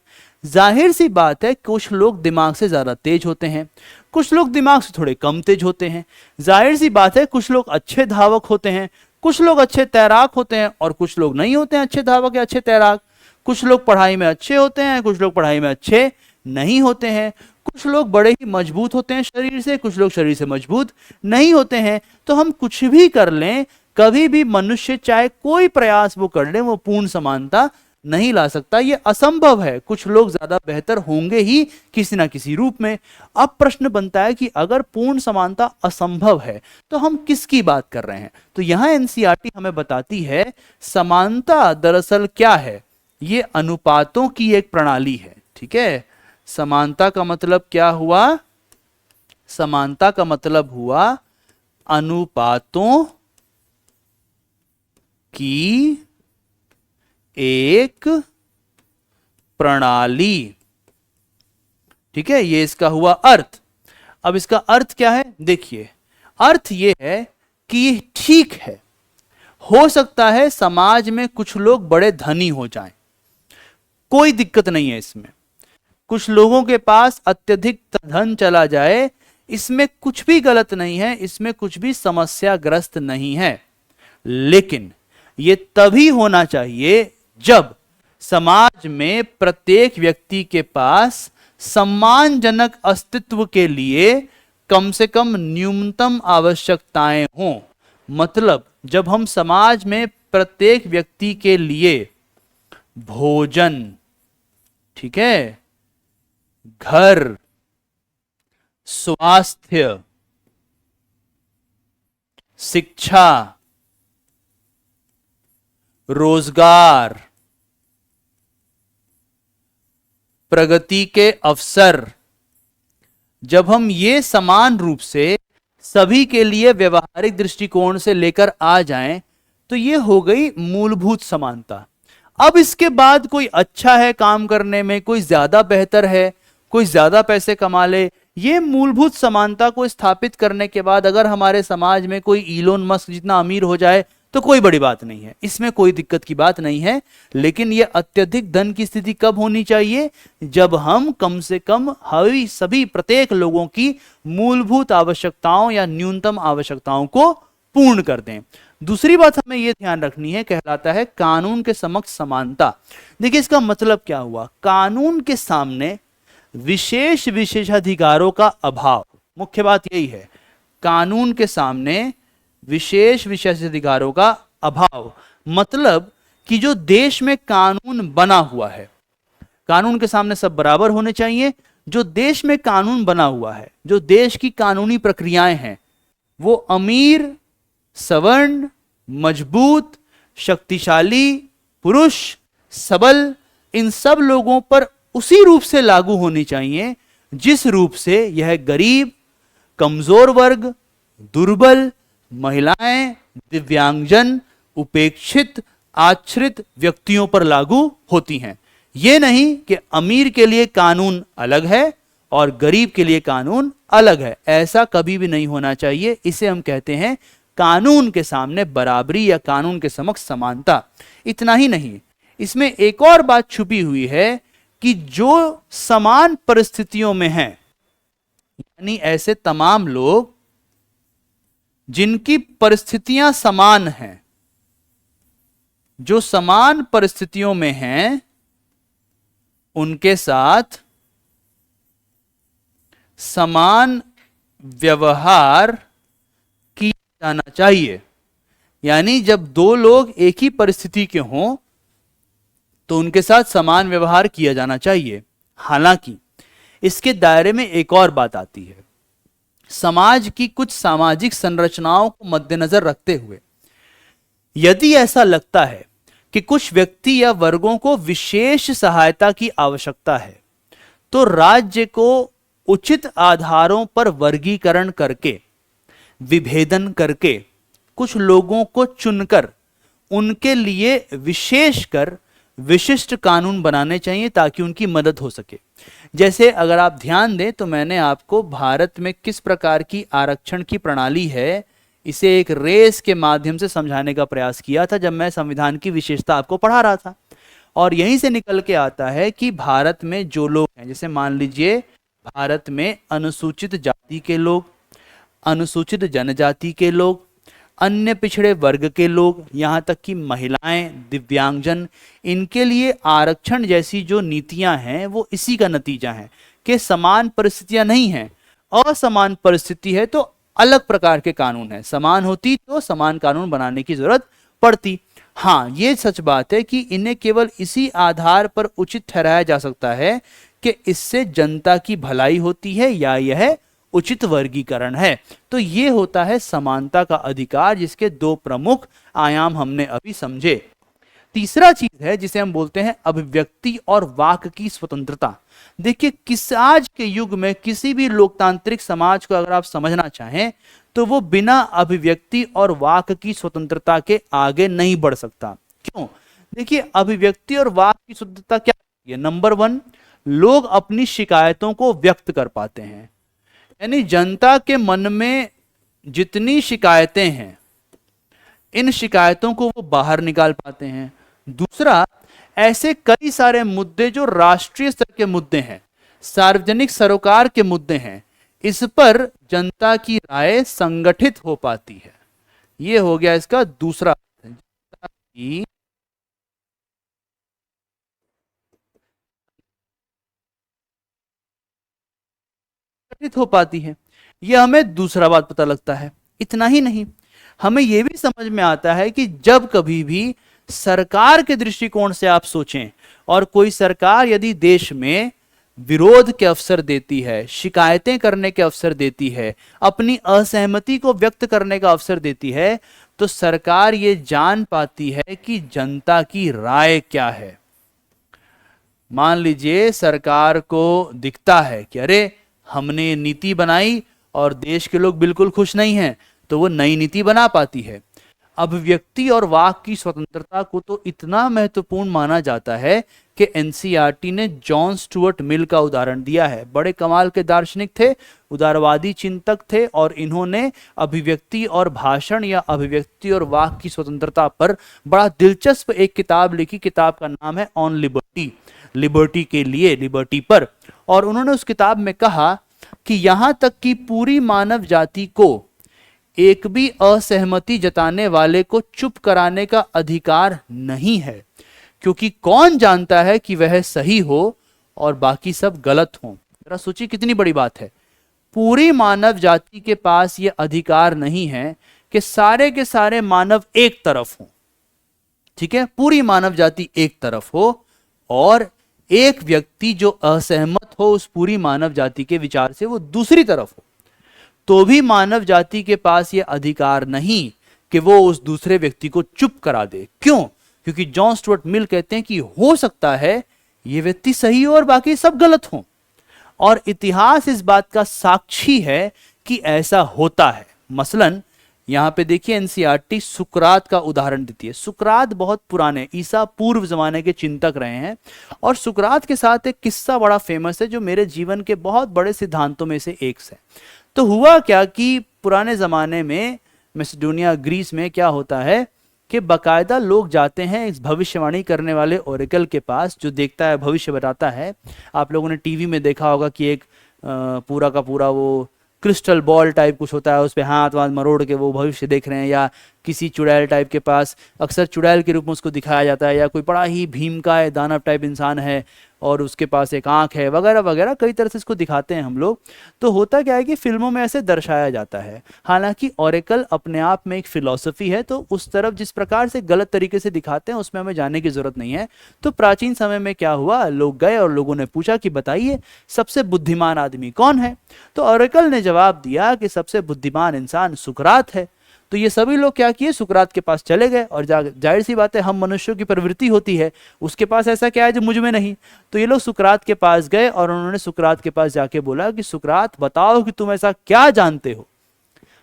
S1: जाहिर सी बात है, कुछ लोग दिमाग से ज्यादा तेज होते हैं, कुछ लोग दिमाग से थोड़े कम तेज होते हैं। जाहिर सी बात है, कुछ लोग अच्छे धावक होते हैं, कुछ लोग अच्छे तैराक होते हैं, और कुछ लोग नहीं होते हैं अच्छे धावक या अच्छे तैराक। कुछ लोग पढ़ाई में अच्छे होते हैं, कुछ लोग पढ़ाई में अच्छे नहीं होते हैं। कुछ लोग बड़े ही मजबूत होते हैं शरीर से, कुछ लोग शरीर से मजबूत नहीं होते हैं। तो हम कुछ भी कर लें, कभी भी मनुष्य चाहे कोई प्रयास वो कर ले, वो पूर्ण समानता नहीं ला सकता। ये असंभव है। कुछ लोग ज्यादा बेहतर होंगे ही किसी ना किसी रूप में। अब प्रश्न बनता है कि अगर पूर्ण समानता असंभव है तो हम किसकी बात कर रहे हैं? तो यहां एनसीईआरटी हमें बताती है समानता दरअसल क्या है। ये अनुपातों की एक प्रणाली है। ठीक है, समानता का मतलब क्या हुआ? समानता का मतलब हुआ अनुपातों की एक प्रणाली। ठीक है, ये इसका हुआ अर्थ। अब इसका अर्थ क्या है? देखिए, अर्थ ये है कि ठीक है, हो सकता है समाज में कुछ लोग बड़े धनी हो जाएं, कोई दिक्कत नहीं है इसमें। कुछ लोगों के पास अत्यधिक धन चला जाए, इसमें कुछ भी गलत नहीं है, इसमें कुछ भी समस्याग्रस्त नहीं है। लेकिन यह तभी होना चाहिए जब समाज में प्रत्येक व्यक्ति के पास सम्मानजनक अस्तित्व के लिए कम से कम न्यूनतम आवश्यकताएं हों। मतलब जब हम समाज में प्रत्येक व्यक्ति के लिए भोजन, ठीक है, घर, स्वास्थ्य, शिक्षा, रोजगार, प्रगति के अवसर, जब हम ये समान रूप से सभी के लिए व्यवहारिक दृष्टिकोण से लेकर आ जाएं, तो ये हो गई मूलभूत समानता। अब इसके बाद कोई अच्छा है काम करने में, कोई ज्यादा बेहतर है, कोई ज्यादा पैसे कमा ले, ये मूलभूत समानता को स्थापित करने के बाद अगर हमारे समाज में कोई इलोन मस्क जितना अमीर हो जाए तो कोई बड़ी बात नहीं है, इसमें कोई दिक्कत की बात नहीं है। लेकिन यह अत्यधिक धन की स्थिति कब होनी चाहिए? जब हम कम से कम सभी प्रत्येक लोगों की मूलभूत आवश्यकताओं या न्यूनतम आवश्यकताओं को पूर्ण कर दें। दूसरी बात हमें यह ध्यान रखनी है, कहलाता है कानून के समक्ष समानता। देखिए इसका मतलब क्या हुआ? कानून के सामने विशेष विशेषाधिकारों का अभाव, मुख्य बात यही है। कानून के सामने विशेष विशेषाधिकारों का अभाव, मतलब कि जो देश में कानून बना हुआ है, कानून के सामने सब बराबर होने चाहिए। जो देश में कानून बना हुआ है, जो देश की कानूनी प्रक्रियाएं हैं, वो अमीर, सवर्ण, मजबूत, शक्तिशाली, पुरुष, सबल, इन सब लोगों पर उसी रूप से लागू होनी चाहिए जिस रूप से यह गरीब, कमजोर वर्ग, दुर्बल, महिलाएं, दिव्यांगजन, उपेक्षित, आश्रित व्यक्तियों पर लागू होती हैं। यह नहीं कि अमीर के लिए कानून अलग है और गरीब के लिए कानून अलग है, ऐसा कभी भी नहीं होना चाहिए। इसे हम कहते हैं कानून के सामने बराबरी या कानून के समक्ष समानता। इतना ही नहीं, इसमें एक और बात छुपी हुई है कि जो समान परिस्थितियों में हैं, यानी ऐसे तमाम लोग जिनकी परिस्थितियां समान हैं, जो समान परिस्थितियों में हैं, उनके साथ समान व्यवहार किया जाना चाहिए। यानी जब दो लोग एक ही परिस्थिति के हों तो उनके साथ समान व्यवहार किया जाना चाहिए। हालांकि इसके दायरे में एक और बात आती है, समाज की कुछ सामाजिक संरचनाओं को मद्देनजर रखते हुए यदि ऐसा लगता है कि कुछ व्यक्ति या वर्गों को विशेष सहायता की आवश्यकता है, तो राज्य को उचित आधारों पर वर्गीकरण करके, विभेदन करके, कुछ लोगों को चुनकर उनके लिए विशेषकर विशिष्ट कानून बनाने चाहिए ताकि उनकी मदद हो सके। जैसे अगर आप ध्यान दें तो मैंने आपको भारत में किस प्रकार की आरक्षण की प्रणाली है, इसे एक रेस के माध्यम से समझाने का प्रयास किया था जब मैं संविधान की विशेषता आपको पढ़ा रहा था। और यहीं से निकल के आता है कि भारत में जो लोग हैं, जैसे मान लीजिए भारत में अनुसूचित जाति के लोग, अनुसूचित जनजाति के लोग, अन्य पिछड़े वर्ग के लोग, यहाँ तक कि महिलाएं, दिव्यांगजन, इनके लिए आरक्षण जैसी जो नीतियां हैं वो इसी का नतीजा है कि समान परिस्थितियां नहीं हैं, असमान परिस्थिति है तो अलग प्रकार के कानून है, समान होती तो समान कानून बनाने की जरूरत पड़ती। हाँ, ये सच बात है कि इन्हें केवल इसी आधार पर उचित ठहराया जा सकता है कि इससे जनता की भलाई होती है या यह उचित वर्गीकरण है। तो ये होता है समानता का अधिकार, जिसके दो प्रमुख आयाम हमने अभी समझे। तीसरा चीज है जिसे हम बोलते हैं अभिव्यक्ति और वाक की स्वतंत्रता। देखिए, किस आज के युग में किसी भी लोकतांत्रिक समाज को अगर आप समझना चाहें तो वो बिना अभिव्यक्ति और वाक की स्वतंत्रता के आगे नहीं बढ़ सकता। क्यों? देखिए, अभिव्यक्ति और वाक की स्वतंत्रता क्या है? नंबर 1, लोग अपनी शिकायतों को व्यक्त कर पाते हैं, यानी जनता के मन में जितनी शिकायतें हैं इन शिकायतों को वो बाहर निकाल पाते हैं। दूसरा, ऐसे कई सारे मुद्दे जो राष्ट्रीय स्तर के मुद्दे हैं, सार्वजनिक सरोकार के मुद्दे हैं, इस पर जनता की राय संगठित हो पाती है। ये हो गया इसका दूसरा, जनता की संगठित हो पाती है। यह हमें दूसरा बात पता लगता है। इतना ही नहीं, हमें यह भी समझ में आता है कि जब कभी भी सरकार के दृष्टिकोण से आप सोचें और कोई सरकार यदि देश में विरोध के अवसर देती है, शिकायतें करने के अवसर देती है, अपनी असहमति को व्यक्त करने का अवसर देती है, तो सरकार ये जान पाती है कि जनता की राय क्या है। मान लीजिए सरकार को दिखता है कि अरे हमने नीति बनाई और देश के लोग बिल्कुल खुश नहीं हैं, तो वो नई नीति बना पाती है। अभिव्यक्ति और वाक की स्वतंत्रता को तो इतना महत्वपूर्ण माना जाता है कि एनसीईआरटी ने जॉन स्टुअर्ट मिल का उदाहरण दिया है। बड़े कमाल के दार्शनिक थे, उदारवादी चिंतक थे, और इन्होंने अभिव्यक्ति और भाषण या अभिव्यक्ति और वाक की स्वतंत्रता पर बड़ा दिलचस्प एक किताब लिखी। किताब का नाम है ऑन लिबर्टी, लिबर्टी के लिए, लिबर्टी पर। और उन्होंने उस किताब में कहा कि यहां तक कि पूरी मानव जाति को एक भी असहमति जताने वाले को चुप कराने का अधिकार नहीं है, क्योंकि कौन जानता है कि वह सही हो और बाकी सब गलत हो। जरा सोचिए कितनी बड़ी बात है। पूरी मानव जाति के पास यह अधिकार नहीं है कि सारे के सारे मानव एक तरफ हो, ठीक है, पूरी मानव जाति एक तरफ हो और एक व्यक्ति जो असहमत हो उस पूरी मानव जाति के विचार से वो दूसरी तरफ हो, तो भी मानव जाति के पास यह अधिकार नहीं कि वो उस दूसरे व्यक्ति को चुप करा दे। क्यों? क्योंकि जॉन स्टुअर्ट मिल कहते हैं कि हो सकता है ये व्यक्ति सही हो और बाकी सब गलत हो, और इतिहास इस बात का साक्षी है कि ऐसा होता है। मसलन यहां पे देखिए एनसीईआरटी सुकरात का उदाहरण देती है। सुकरात बहुत पुराने ईसा पूर्व जमाने के चिंतक रहे हैं, और सुकरात के साथ एक किस्सा बड़ा फेमस है जो मेरे जीवन के बहुत बड़े सिद्धांतों में से एक है। तो हुआ क्या कि पुराने जमाने में मैसेडोनिया, ग्रीस में क्या होता है कि बाकायदा लोग जाते हैं इस भविष्यवाणी करने वाले ओरेकल के पास, जो देखता है, भविष्य बताता है। आप लोगों ने टीवी में देखा होगा कि एक पूरा का पूरा वो क्रिस्टल बॉल टाइप कुछ होता है, उस पर हाथ वाथ मरोड़ के वो भविष्य देख रहे हैं, या किसी चुड़ैल टाइप के पास, अक्सर चुड़ैल के रूप में उसको दिखाया जाता है, या कोई बड़ा ही भीमकाय दानव टाइप इंसान है और उसके पास एक आंख है, वगैरह वगैरह, कई तरह से इसको दिखाते हैं हम लोग। तो होता क्या है कि फिल्मों में ऐसे दर्शाया जाता है। हालांकि ओरेकल अपने आप में एक फिलॉसफी है, तो उस तरफ जिस प्रकार से गलत तरीके से दिखाते हैं उसमें हमें जाने की जरूरत नहीं है। तो प्राचीन समय में क्या हुआ, लोग गए और लोगों ने पूछा कि बताइए सबसे बुद्धिमान आदमी कौन है। तो ओरेकल ने जवाब दिया कि सबसे बुद्धिमान इंसान सुकरात है। तो ये सभी लोग क्या किए, सुकरात के पास चले गए, और जाहिर सी बात है, हम मनुष्यों की प्रवृत्ति होती है, उसके पास ऐसा क्या है जो मुझ में नहीं। तो ये लोग सुकरात के पास गए और उन्होंने सुकरात के पास जाके बोला कि सुकरात, बताओ कि तुम ऐसा क्या जानते हो,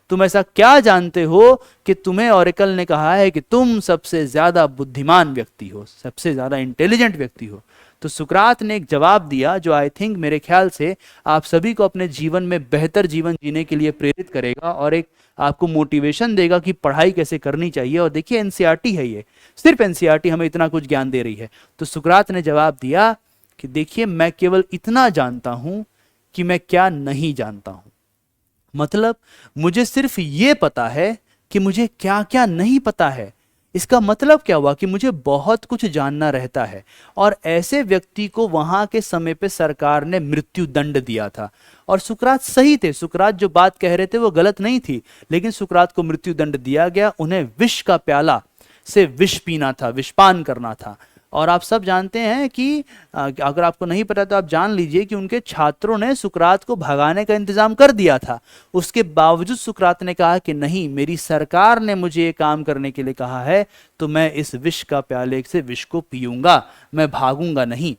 S1: तुम ऐसा क्या जानते हो कि तुम्हें ओरेकल ने कहा है कि तुम सबसे ज्यादा बुद्धिमान व्यक्ति हो, सबसे ज्यादा इंटेलिजेंट व्यक्ति हो। तो सुकरात ने एक जवाब दिया जो आई थिंक, मेरे ख्याल से आप सभी को अपने जीवन में बेहतर जीवन जीने के लिए प्रेरित करेगा और एक आपको मोटिवेशन देगा कि पढ़ाई कैसे करनी चाहिए। और देखिए एनसीईआरटी है, ये सिर्फ एनसीईआरटी हमें इतना कुछ ज्ञान दे रही है। तो सुकरात ने जवाब दिया कि देखिए, मैं केवल इतना जानता हूं कि मैं क्या नहीं जानता हूं। मतलब मुझे सिर्फ ये पता है कि मुझे क्या क्या नहीं पता है। इसका मतलब क्या हुआ कि मुझे बहुत कुछ जानना रहता है। और ऐसे व्यक्ति को वहां के समय पे सरकार ने मृत्यु दंड दिया था। और सुकरात सही थे, सुकरात जो बात कह रहे थे वो गलत नहीं थी, लेकिन सुकरात को मृत्यु दंड दिया गया। उन्हें विष का प्याला से विष पीना था, विषपान करना था। और आप सब जानते हैं कि अगर आपको नहीं पता तो आप जान लीजिए कि उनके छात्रों ने सुकरात को भगाने का इंतजाम कर दिया था। उसके बावजूद सुकरात ने कहा कि नहीं, मेरी सरकार ने मुझे ये काम करने के लिए कहा है, तो मैं इस विष का प्याले से विष को पीऊंगा, मैं भागूंगा नहीं।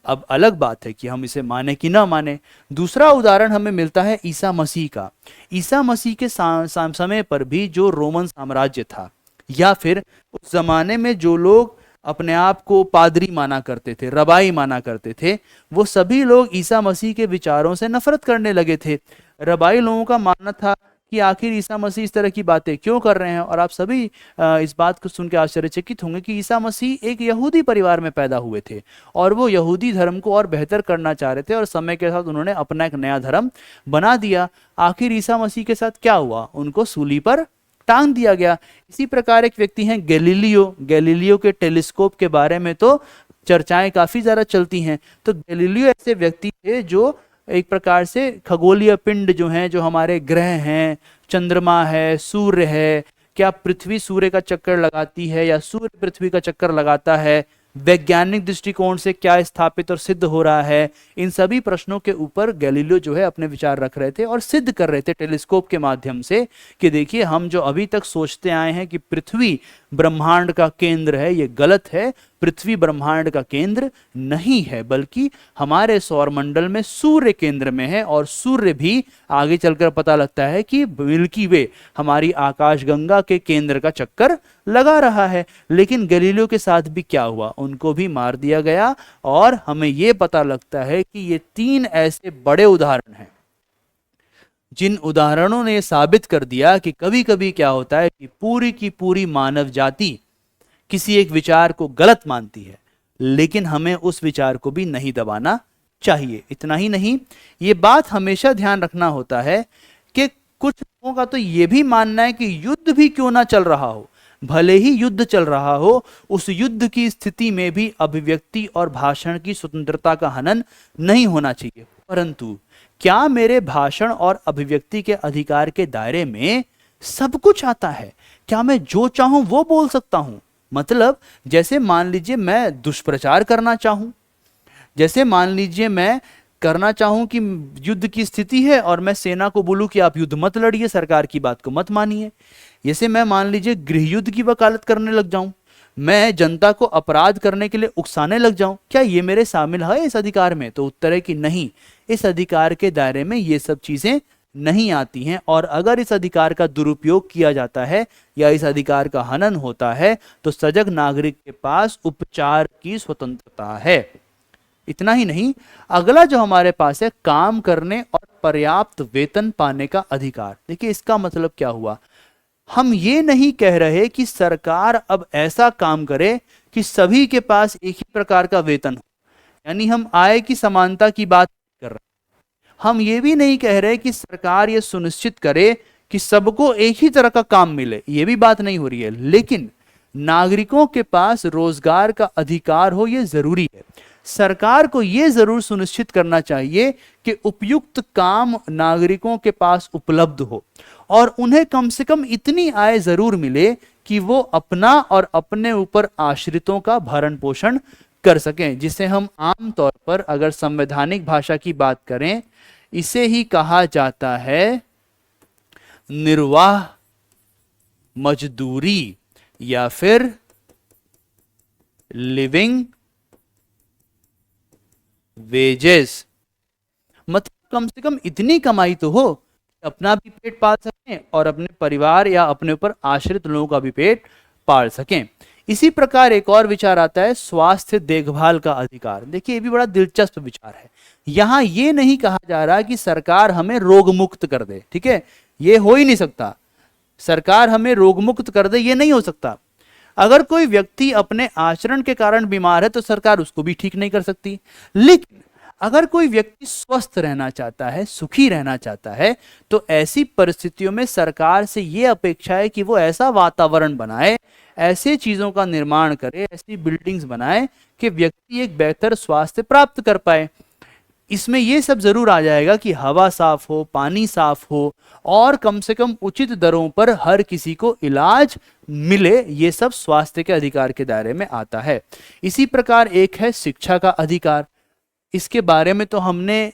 S1: अब अलग बात है कि हम इसे माने कि ना माने। दूसरा उदाहरण हमें मिलता है ईसा मसीह का। ईसा मसीह के समय पर भी जो रोमन साम्राज्य था, या फिर उस जमाने में जो लोग अपने आप को पादरी माना करते थे, रबाई माना करते थे, वो सभी लोग ईसा मसीह के विचारों से नफरत करने लगे थे। रबाई लोगों का मानना था कि आखिर ईसा मसीह इस तरह की बातें क्यों कर रहे हैं। और आप सभी इस बात को सुन के आश्चर्यचकित होंगे कि ईसा मसीह एक यहूदी परिवार में पैदा हुए थे और वो यहूदी धर्म को और बेहतर करना चाह रहे थे, और समय के साथ उन्होंने अपना एक नया धर्म बना दिया। आखिर ईसा मसीह के साथ क्या हुआ, उनको सूली पर टांग दिया गया। इसी प्रकार एक व्यक्ति हैं गैलीलियो। गैलीलियो के टेलीस्कोप के बारे में तो चर्चाएं काफी ज्यादा चलती हैं। तो गैलीलियो ऐसे व्यक्ति थे जो एक प्रकार से खगोलीय पिंड जो हैं, जो हमारे ग्रह हैं, चंद्रमा है, सूर्य है, क्या पृथ्वी सूर्य का चक्कर लगाती है या सूर्य पृथ्वी का चक्कर लगाता है, वैज्ञानिक दृष्टिकोण से क्या स्थापित और सिद्ध हो रहा है, इन सभी प्रश्नों के ऊपर गैलीलियो जो है अपने विचार रख रहे थे और सिद्ध कर रहे थे टेलीस्कोप के माध्यम से कि देखिए, हम जो अभी तक सोचते आए हैं कि पृथ्वी ब्रह्मांड का केंद्र है, ये गलत है। पृथ्वी ब्रह्मांड का केंद्र नहीं है, बल्कि हमारे सौरमंडल में सूर्य केंद्र में है। और सूर्य भी आगे चलकर पता लगता है कि मिल्की वे, हमारी आकाशगंगा के केंद्र का चक्कर लगा रहा है। लेकिन गैलीलियो के साथ भी क्या हुआ, उनको भी मार दिया गया। और हमें यह पता लगता है कि ये तीन ऐसे बड़े उदाहरण हैं जिन उदाहरणों ने साबित कर दिया कि कभी कभी क्या होता है कि पूरी की पूरी मानव जाति किसी एक विचार को गलत मानती है, लेकिन हमें उस विचार को भी नहीं दबाना चाहिए। इतना ही नहीं, ये बात हमेशा ध्यान रखना होता है कि कुछ लोगों का तो ये भी मानना है कि युद्ध भी क्यों ना चल रहा हो, भले ही युद्ध चल रहा हो, उस युद्ध की स्थिति में भी अभिव्यक्ति और भाषण की स्वतंत्रता का हनन नहीं होना चाहिए। परंतु क्या मेरे भाषण और अभिव्यक्ति के अधिकार के दायरे में सब कुछ आता है? क्या मैं जो चाहूं वो बोल सकता हूं? मतलब जैसे मान लीजिए मैं दुष्प्रचार करना चाहूं, जैसे मान लीजिए मैं करना चाहूं कि युद्ध की स्थिति है और मैं सेना को बोलूं कि आप युद्ध मत लड़िए, सरकार की बात को मत मानिए। जैसे मैं मान लीजिए गृह युद्ध की वकालत करने लग जाऊं, मैं जनता को अपराध करने के लिए उकसाने लग जाऊं, क्या ये मेरे शामिल है इस अधिकार में? तो उत्तर है कि नहीं, इस अधिकार के दायरे में ये सब चीजें नहीं आती हैं। और अगर इस अधिकार का दुरुपयोग किया जाता है या इस अधिकार का हनन होता है तो सजग नागरिक के पास उपचार की स्वतंत्रता है। इतना ही नहीं, अगला जो हमारे पास है काम करने और पर्याप्त वेतन पाने का अधिकार। देखिए इसका मतलब क्या हुआ, हम ये नहीं कह रहे कि सरकार अब ऐसा काम करे कि सभी के पास एक ही प्रकार का वेतन हो, यानी हम आय की समानता की बात कर रहे हैं। हम ये भी नहीं कह रहे कि सरकार ये सुनिश्चित करे कि सबको एक ही तरह का काम मिले, ये भी बात नहीं हो रही है। लेकिन नागरिकों के पास रोजगार का अधिकार हो, ये जरूरी है। सरकार को यह जरूर सुनिश्चित करना चाहिए कि उपयुक्त काम नागरिकों के पास उपलब्ध हो और उन्हें कम से कम इतनी आय जरूर मिले कि वो अपना और अपने ऊपर आश्रितों का भरण पोषण कर सकें, जिसे हम आम तौर पर अगर संवैधानिक भाषा की बात करें, इसे ही कहा जाता है निर्वाह मजदूरी या फिर लिविंग वेजेस। मतलब कम से कम इतनी कमाई तो हो कि अपना भी पेट पाल सकें और अपने परिवार या अपने ऊपर आश्रित लोगों का भी पेट पाल सकें। इसी प्रकार एक और विचार आता है स्वास्थ्य देखभाल का अधिकार। देखिए ये भी बड़ा दिलचस्प विचार है। यहां ये नहीं कहा जा रहा कि सरकार हमें रोग मुक्त कर दे, ठीक है, ये हो ही नहीं सकता। सरकार हमें रोग मुक्त कर दे ये नहीं हो सकता। अगर कोई व्यक्ति अपने आचरण के कारण बीमार है तो सरकार उसको भी ठीक नहीं कर सकती। लेकिन अगर कोई व्यक्ति स्वस्थ रहना चाहता है, सुखी रहना चाहता है, तो ऐसी परिस्थितियों में सरकार से यह अपेक्षा है कि वो ऐसा वातावरण बनाए, ऐसे चीजों का निर्माण करे, ऐसी बिल्डिंग्स बनाए कि व्यक्ति एक बेहतर स्वास्थ्य प्राप्त कर पाए। इसमें यह सब जरूर आ जाएगा कि हवा साफ हो, पानी साफ हो और कम से कम उचित दरों पर हर किसी को इलाज मिले। ये सब स्वास्थ्य के अधिकार के दायरे में आता है। इसी प्रकार एक है शिक्षा का अधिकार। इसके बारे में तो हमने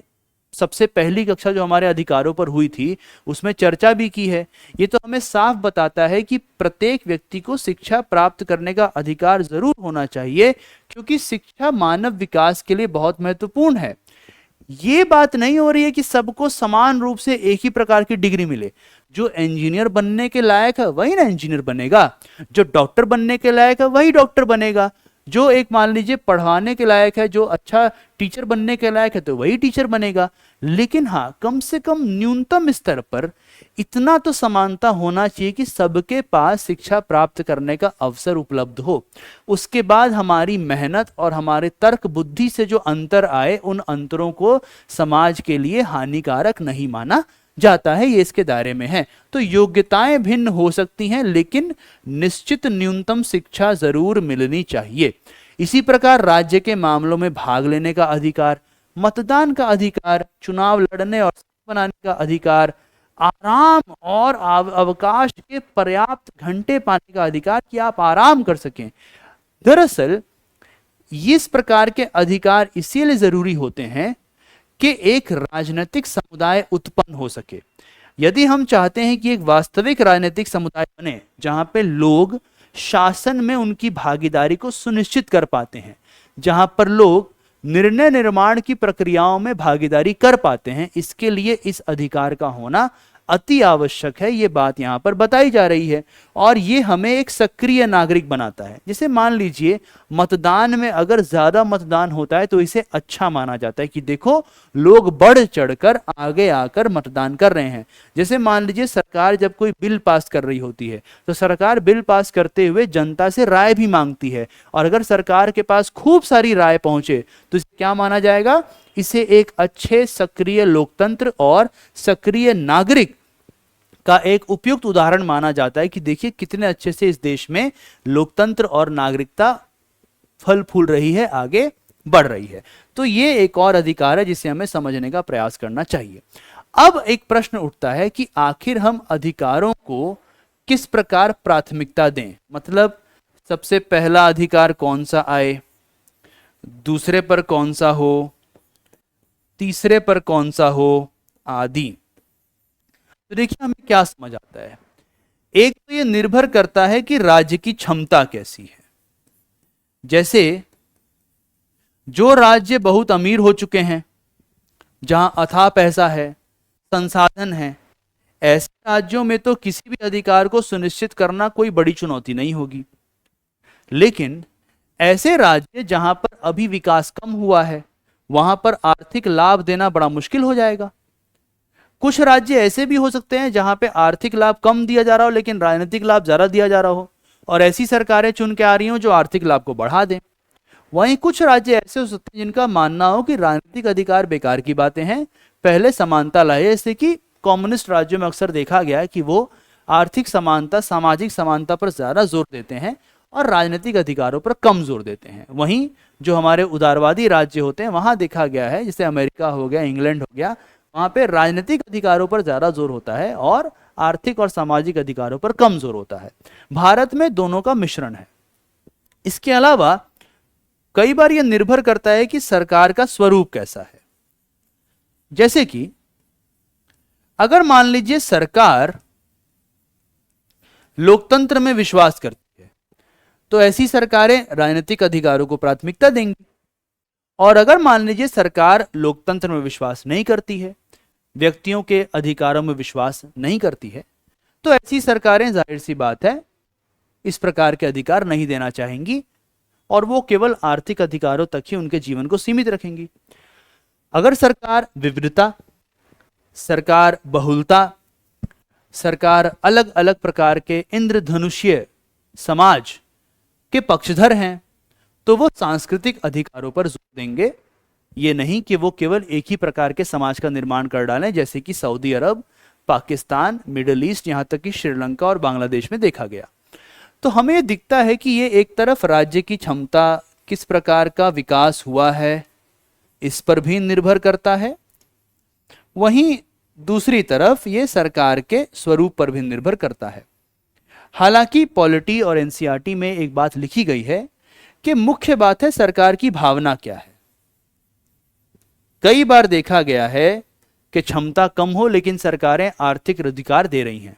S1: सबसे पहली कक्षा जो हमारे अधिकारों पर हुई थी उसमें चर्चा भी की है। ये तो हमें साफ बताता है कि प्रत्येक व्यक्ति को शिक्षा प्राप्त करने का अधिकार जरूर होना चाहिए, क्योंकि शिक्षा मानव विकास के लिए बहुत महत्वपूर्ण है। ये बात नहीं हो रही है कि सबको समान रूप से एक ही प्रकार की डिग्री मिले। जो इंजीनियर बनने के लायक है वही ना इंजीनियर बनेगा, जो डॉक्टर बनने के लायक है वही डॉक्टर बनेगा, जो एक मान लीजिए पढ़ाने के लायक है, जो अच्छा टीचर बनने के लायक है तो वही टीचर बनेगा। लेकिन हाँ, कम से कम न्यूनतम स्तर पर इतना तो समानता होना चाहिए कि सबके पास शिक्षा प्राप्त करने का अवसर उपलब्ध हो। उसके बाद हमारी मेहनत और हमारे तर्क बुद्धि से जो अंतर आए, उन अंतरों को समाज के लिए हानिकारक नहीं माना जाता है, ये इसके दायरे में है। तो योग्यताएं भिन्न हो सकती हैं, लेकिन निश्चित न्यूनतम शिक्षा जरूर मिलनी चाहिए। इसी प्रकार राज्य के मामलों में भाग लेने का अधिकार, मतदान का अधिकार, चुनाव लड़ने और बनाने का अधिकार, आराम और अवकाश के पर्याप्त घंटे पाने का अधिकार कि आप आराम कर सकें। दरअसल इस प्रकार के अधिकार इसीलिए जरूरी होते हैं कि एक राजनीतिक समुदाय उत्पन्न हो सके। यदि हम चाहते हैं कि एक वास्तविक राजनीतिक समुदाय बने जहां पे लोग शासन में उनकी भागीदारी को सुनिश्चित कर पाते हैं, जहां पर लोग निर्णय निर्माण की प्रक्रियाओं में भागीदारी कर पाते हैं, इसके लिए इस अधिकार का होना अति आवश्यक है। ये बात यहां पर बताई जा रही है और ये हमें एक सक्रिय नागरिक बनाता है। जैसे मान लीजिए मतदान में अगर ज्यादा मतदान होता है तो इसे अच्छा माना जाता है कि देखो लोग बढ़ चढ़कर आगे आकर मतदान कर रहे हैं। जैसे मान लीजिए सरकार जब कोई बिल पास कर रही होती है तो सरकार बिल पास करते हुए जनता से राय भी मांगती है, और अगर सरकार के पास खूब सारी राय पहुंचे तो इसे क्या माना जाएगा? इसे एक अच्छे सक्रिय लोकतंत्र और सक्रिय नागरिक का एक उपयुक्त उदाहरण माना जाता है कि देखिए कितने अच्छे से इस देश में लोकतंत्र और नागरिकता फल फूल रही है, आगे बढ़ रही है। तो ये एक और अधिकार है जिसे हमें समझने का प्रयास करना चाहिए। अब एक प्रश्न उठता है कि आखिर हम अधिकारों को किस प्रकार प्राथमिकता दें। मतलब सबसे पहला अधिकार कौन सा आए, दूसरे पर कौन सा हो, तीसरे पर कौन सा हो, आदि। तो देखिए हमें क्या समझ आता है। एक तो यह निर्भर करता है कि राज्य की क्षमता कैसी है। जैसे जो राज्य बहुत अमीर हो चुके हैं, जहां अथाह पैसा है, संसाधन है, ऐसे राज्यों में तो किसी भी अधिकार को सुनिश्चित करना कोई बड़ी चुनौती नहीं होगी। लेकिन ऐसे राज्य जहां पर अभी विकास कम हुआ है, वहां पर आर्थिक लाभ देना बड़ा मुश्किल हो जाएगा। कुछ राज्य ऐसे भी हो सकते हैं जहां पे आर्थिक लाभ कम दिया जा रहा हो लेकिन राजनीतिक लाभ ज्यादा दिया जा रहा हो, और ऐसी सरकारें चुन के आ रही हो जो आर्थिक लाभ को बढ़ा दें। वहीं कुछ राज्य ऐसे हो सकते हैं जिनका मानना हो कि राजनीतिक अधिकार बेकार की बातें हैं, पहले समानता लाए। जैसे कि कम्युनिस्ट राज्यों में अक्सर देखा गया है कि वो आर्थिक समानता, सामाजिक समानता पर ज्यादा जोर देते हैं और राजनीतिक अधिकारों पर कम जोर देते हैं। वहीं जो हमारे उदारवादी राज्य होते हैं वहां देखा गया है, जैसे अमेरिका हो गया, इंग्लैंड हो गया, वहां पे राजनीतिक अधिकारों पर ज्यादा जोर होता है और आर्थिक और सामाजिक अधिकारों पर कम जोर होता है। भारत में दोनों का मिश्रण है। इसके अलावा कई बार यह निर्भर करता है कि सरकार का स्वरूप कैसा है। जैसे कि अगर मान लीजिए सरकार लोकतंत्र में विश्वास करती है, तो ऐसी सरकारें राजनीतिक अधिकारों को प्राथमिकता देंगी। और अगर मान लीजिए सरकार लोकतंत्र में विश्वास नहीं करती है, व्यक्तियों के अधिकारों में विश्वास नहीं करती है, तो ऐसी सरकारें जाहिर सी बात है इस प्रकार के अधिकार नहीं देना चाहेंगी और वो केवल आर्थिक अधिकारों तक ही उनके जीवन को सीमित रखेंगी। अगर सरकार विविधता, सरकार बहुलता, सरकार अलग अलग प्रकार के इंद्रधनुषीय समाज के पक्षधर हैं, तो वो सांस्कृतिक अधिकारों पर जोर देंगे। ये नहीं कि वो केवल एक ही प्रकार के समाज का निर्माण कर डालें, जैसे कि सऊदी अरब, पाकिस्तान, मिडिल ईस्ट, यहां तक कि श्रीलंका और बांग्लादेश में देखा गया। तो हमें ये दिखता है कि ये एक तरफ राज्य की क्षमता, किस प्रकार का विकास हुआ है, इस पर भी निर्भर करता है, वहीं दूसरी तरफ ये सरकार के स्वरूप पर भी निर्भर करता है। हालांकि पॉलिटी और एनसीईआरटी में एक बात लिखी गई है कि मुख्य बात है सरकार की भावना क्या है। कई बार देखा गया है कि क्षमता कम हो लेकिन सरकारें आर्थिक अधिकार दे रही हैं।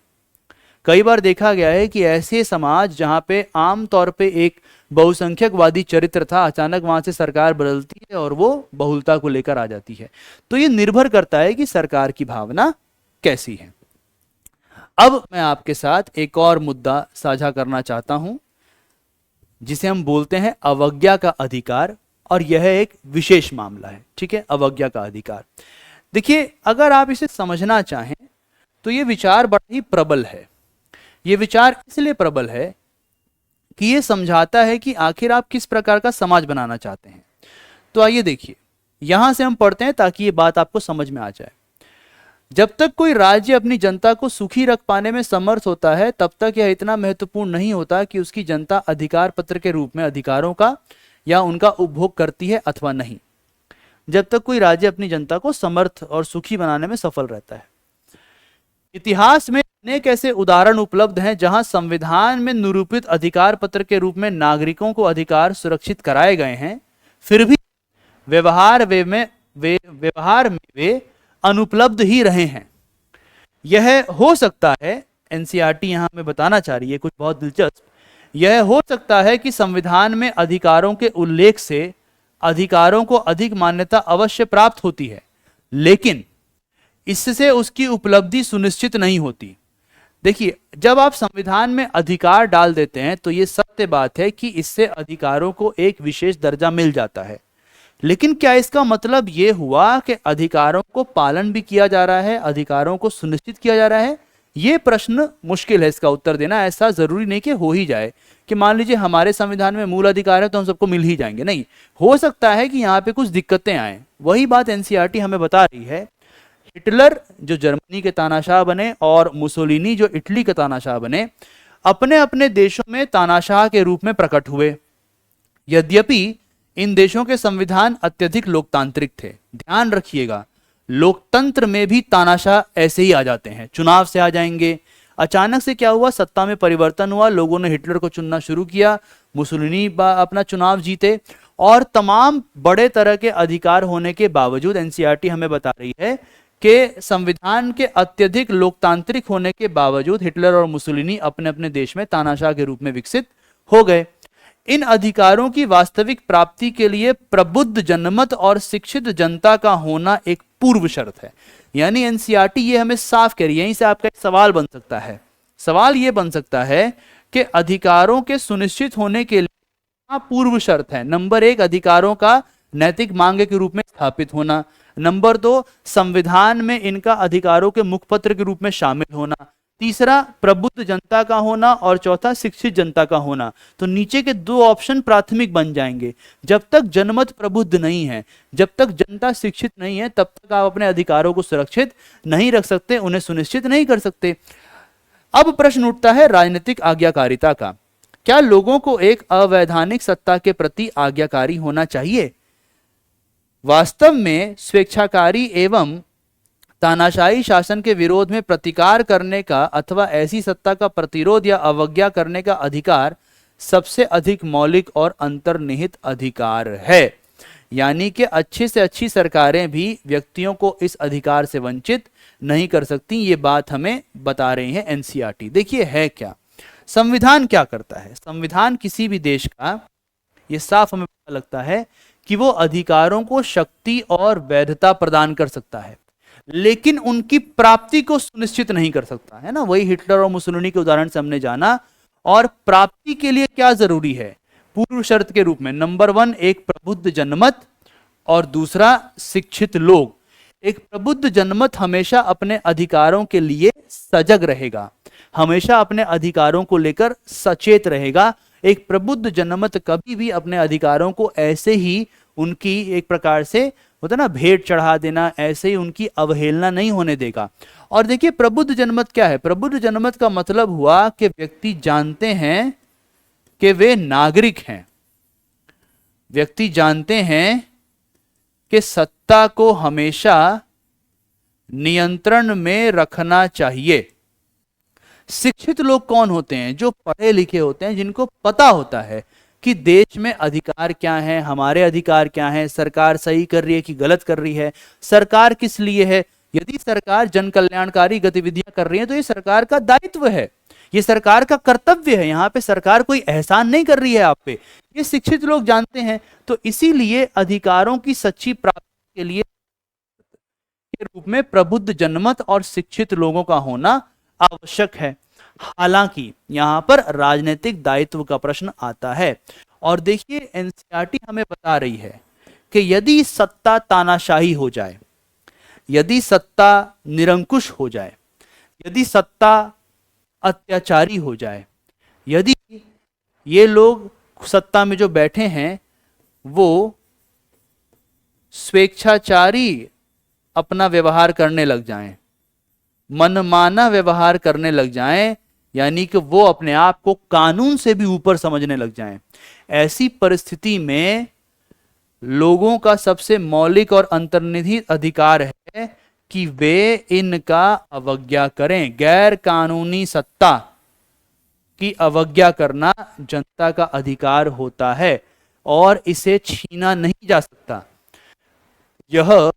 S1: कई बार देखा गया है कि ऐसे समाज जहां पे आम तौर पे एक बहुसंख्यकवादी चरित्र था, अचानक वहां से सरकार बदलती है और वो बहुलता को लेकर आ जाती है। तो ये निर्भर करता है कि सरकार की भावना कैसी है। अब मैं आपके साथ एक और मुद्दा साझा करना चाहता हूं, जिसे हम बोलते हैं अवज्ञा का अधिकार, और यह एक विशेष मामला है। ठीक है, अवज्ञा का अधिकार। देखिए, अगर आप इसे समझना चाहें तो यह विचार बड़ा ही प्रबल है। यह विचार इसलिए प्रबल है कि यह समझाता है कि आखिर आप किस प्रकार का समाज बनाना चाहते हैं। तो आइए देखिए, यहां से हम पढ़ते हैं ताकि ये बात आपको समझ में आ जाए। जब तक कोई राज्य अपनी जनता को सुखी रख पाने में समर्थ होता है, तब तक यह इतना महत्वपूर्ण नहीं होता कि उसकी जनता अधिकार पत्र के रूप में अधिकारों का या उनका उपभोग करती है अथवा नहीं। जब तक कोई राज्य अपनी जनता को समर्थ और सुखी बनाने में सफल रहता है। इतिहास में अनेक ऐसे उदाहरण उपलब्ध हैं जहां संविधान में निरूपित अधिकार पत्र के रूप में नागरिकों को अधिकार सुरक्षित कराए गए हैं, फिर भी व्यवहार में वे अनुपलब्ध ही रहे हैं। यह हो सकता है, एनसीईआरटी यहां में बताना चाह रही है कुछ बहुत दिलचस्प, यह हो सकता है कि संविधान में अधिकारों के उल्लेख से अधिकारों को अधिक मान्यता अवश्य प्राप्त होती है, लेकिन इससे उसकी उपलब्धि सुनिश्चित नहीं होती। देखिए, जब आप संविधान में अधिकार डाल देते हैं तो यह सत्य बात है कि इससे अधिकारों को एक विशेष दर्जा मिल जाता है, लेकिन क्या इसका मतलब यह हुआ कि अधिकारों को पालन भी किया जा रहा है, अधिकारों को सुनिश्चित किया जा रहा है? यह प्रश्न मुश्किल है इसका उत्तर देना। ऐसा जरूरी नहीं कि हो ही जाए कि मान लीजिए हमारे संविधान में मूल अधिकार है तो हम सबको मिल ही जाएंगे। नहीं, हो सकता है कि यहाँ पे कुछ दिक्कतें आए। वही बात एनसीईआरटी हमें बता रही है। हिटलर जो जर्मनी के तानाशाह बने और मुसोलिनी जो इटली के तानाशाह बने, अपने अपने देशों में तानाशाह के रूप में प्रकट हुए। यद्यपि इन देशों के संविधान अत्यधिक लोकतांत्रिक थे। ध्यान रखिएगा, लोकतंत्र में भी तानाशाह ऐसे ही आ जाते हैं, चुनाव से आ जाएंगे। अचानक से क्या हुआ, सत्ता में परिवर्तन हुआ, लोगों ने हिटलर को चुनना शुरू किया, मुसोलिनी अपना चुनाव जीते, और तमाम बड़े तरह के अधिकार होने के बावजूद एनसीईआरटी हमें बता रही है कि संविधान के अत्यधिक लोकतांत्रिक होने के बावजूद हिटलर और मुसोलिनी अपने अपने देश में तानाशाह के रूप में विकसित हो गए। इन अधिकारों की वास्तविक प्राप्ति के लिए प्रबुद्ध जनमत और शिक्षित जनता का होना एक पूर्व शर्त है। यानी एनसीईआरटी ये हमें साफ कह रही है। यहीं से आपका एक सवाल बन सकता है। सवाल ये बन सकता है कि अधिकारों के सुनिश्चित होने के लिए पूर्व शर्त है। नंबर 1, अधिकारों का नैतिक मांग के रूप में स्थापित होना। नंबर 2, संविधान में इनका अधिकारों के मुखपत्र के रूप में शामिल होना। तीसरा, प्रबुद्ध जनता का होना, और चौथा, शिक्षित जनता का होना। तो नीचे के 2 ऑप्शन प्राथमिक बन जाएंगे। जब तक जनमत प्रबुद्ध नहीं है, जब तक जनता शिक्षित नहीं है, तब तक आप अपने अधिकारों को सुरक्षित नहीं रख सकते, उन्हें सुनिश्चित नहीं कर सकते। अब प्रश्न उठता है राजनीतिक आज्ञाकारिता का। क्या लोगों को एक अवैधानिक सत्ता के प्रति आज्ञाकारी होना चाहिए? वास्तव में स्वेच्छाकारी एवं तानाशाही शासन के विरोध में प्रतिकार करने का अथवा ऐसी सत्ता का प्रतिरोध या अवज्ञा करने का अधिकार सबसे अधिक मौलिक और अंतर्निहित अधिकार है। यानी कि अच्छी से अच्छी सरकारें भी व्यक्तियों को इस अधिकार से वंचित नहीं कर सकती। ये बात हमें बता रहे हैं एनसीईआरटी। देखिए है क्या, संविधान क्या करता है? संविधान किसी भी देश का, ये साफ हमें पता लगता है कि वो अधिकारों को शक्ति और वैधता प्रदान कर सकता है, लेकिन उनकी प्राप्ति को सुनिश्चित नहीं कर सकता है ना। वही हिटलर और मुसोलिनी के उदाहरण से हमने जाना। और प्राप्ति के लिए क्या जरूरी है? पूर्व शर्त के रूप में नंबर 1 एक प्रबुद्ध जनमत और दूसरा शिक्षित लोग। एक प्रबुद्ध जनमत हमेशा अपने अधिकारों के लिए सजग रहेगा, हमेशा अपने अधिकारों को लेकर सचेत रहेगा। एक प्रबुद्ध जनमत कभी भी अपने अधिकारों को ऐसे ही उनकी एक प्रकार से होता ना भेंट चढ़ा देना, ऐसे ही उनकी अवहेलना नहीं होने देगा। और देखिए प्रबुद्ध जनमत क्या है? प्रबुद्ध जनमत का मतलब हुआ कि व्यक्ति जानते हैं कि वे नागरिक हैं, व्यक्ति जानते हैं कि सत्ता को हमेशा नियंत्रण में रखना चाहिए। शिक्षित लोग कौन होते हैं? जो पढ़े लिखे होते हैं, जिनको पता होता है कि देश में अधिकार क्या है, हमारे अधिकार क्या हैं, सरकार सही कर रही है कि गलत कर रही है, सरकार किस लिए है। यदि सरकार जन कल्याणकारी गतिविधियां कर रही है तो ये सरकार का दायित्व है, ये सरकार का कर्तव्य है। यहाँ पे सरकार कोई एहसान नहीं कर रही है आप पे, ये शिक्षित लोग जानते हैं। तो इसीलिए अधिकारों की सच्ची प्राप्ति के लिए के रूप में प्रबुद्ध जनमत और शिक्षित लोगों का होना आवश्यक है। हालांकि यहां पर राजनीतिक दायित्व का प्रश्न आता है। और देखिए एनसीईआरटी हमें बता रही है कि यदि सत्ता तानाशाही हो जाए, यदि सत्ता निरंकुश हो जाए, यदि सत्ता अत्याचारी हो जाए, यदि ये लोग सत्ता में जो बैठे हैं वो स्वेच्छाचारी अपना व्यवहार करने लग जाएं, मनमाना व्यवहार करने लग जाएं, यानी कि वो अपने आप को कानून से भी ऊपर समझने लग जाएं, ऐसी परिस्थिति में लोगों का सबसे मौलिक और अंतर्निहित अधिकार है कि वे इनका अवज्ञा करें। गैर कानूनी सत्ता की अवज्ञा करना जनता का अधिकार होता है और इसे छीना नहीं जा सकता। यह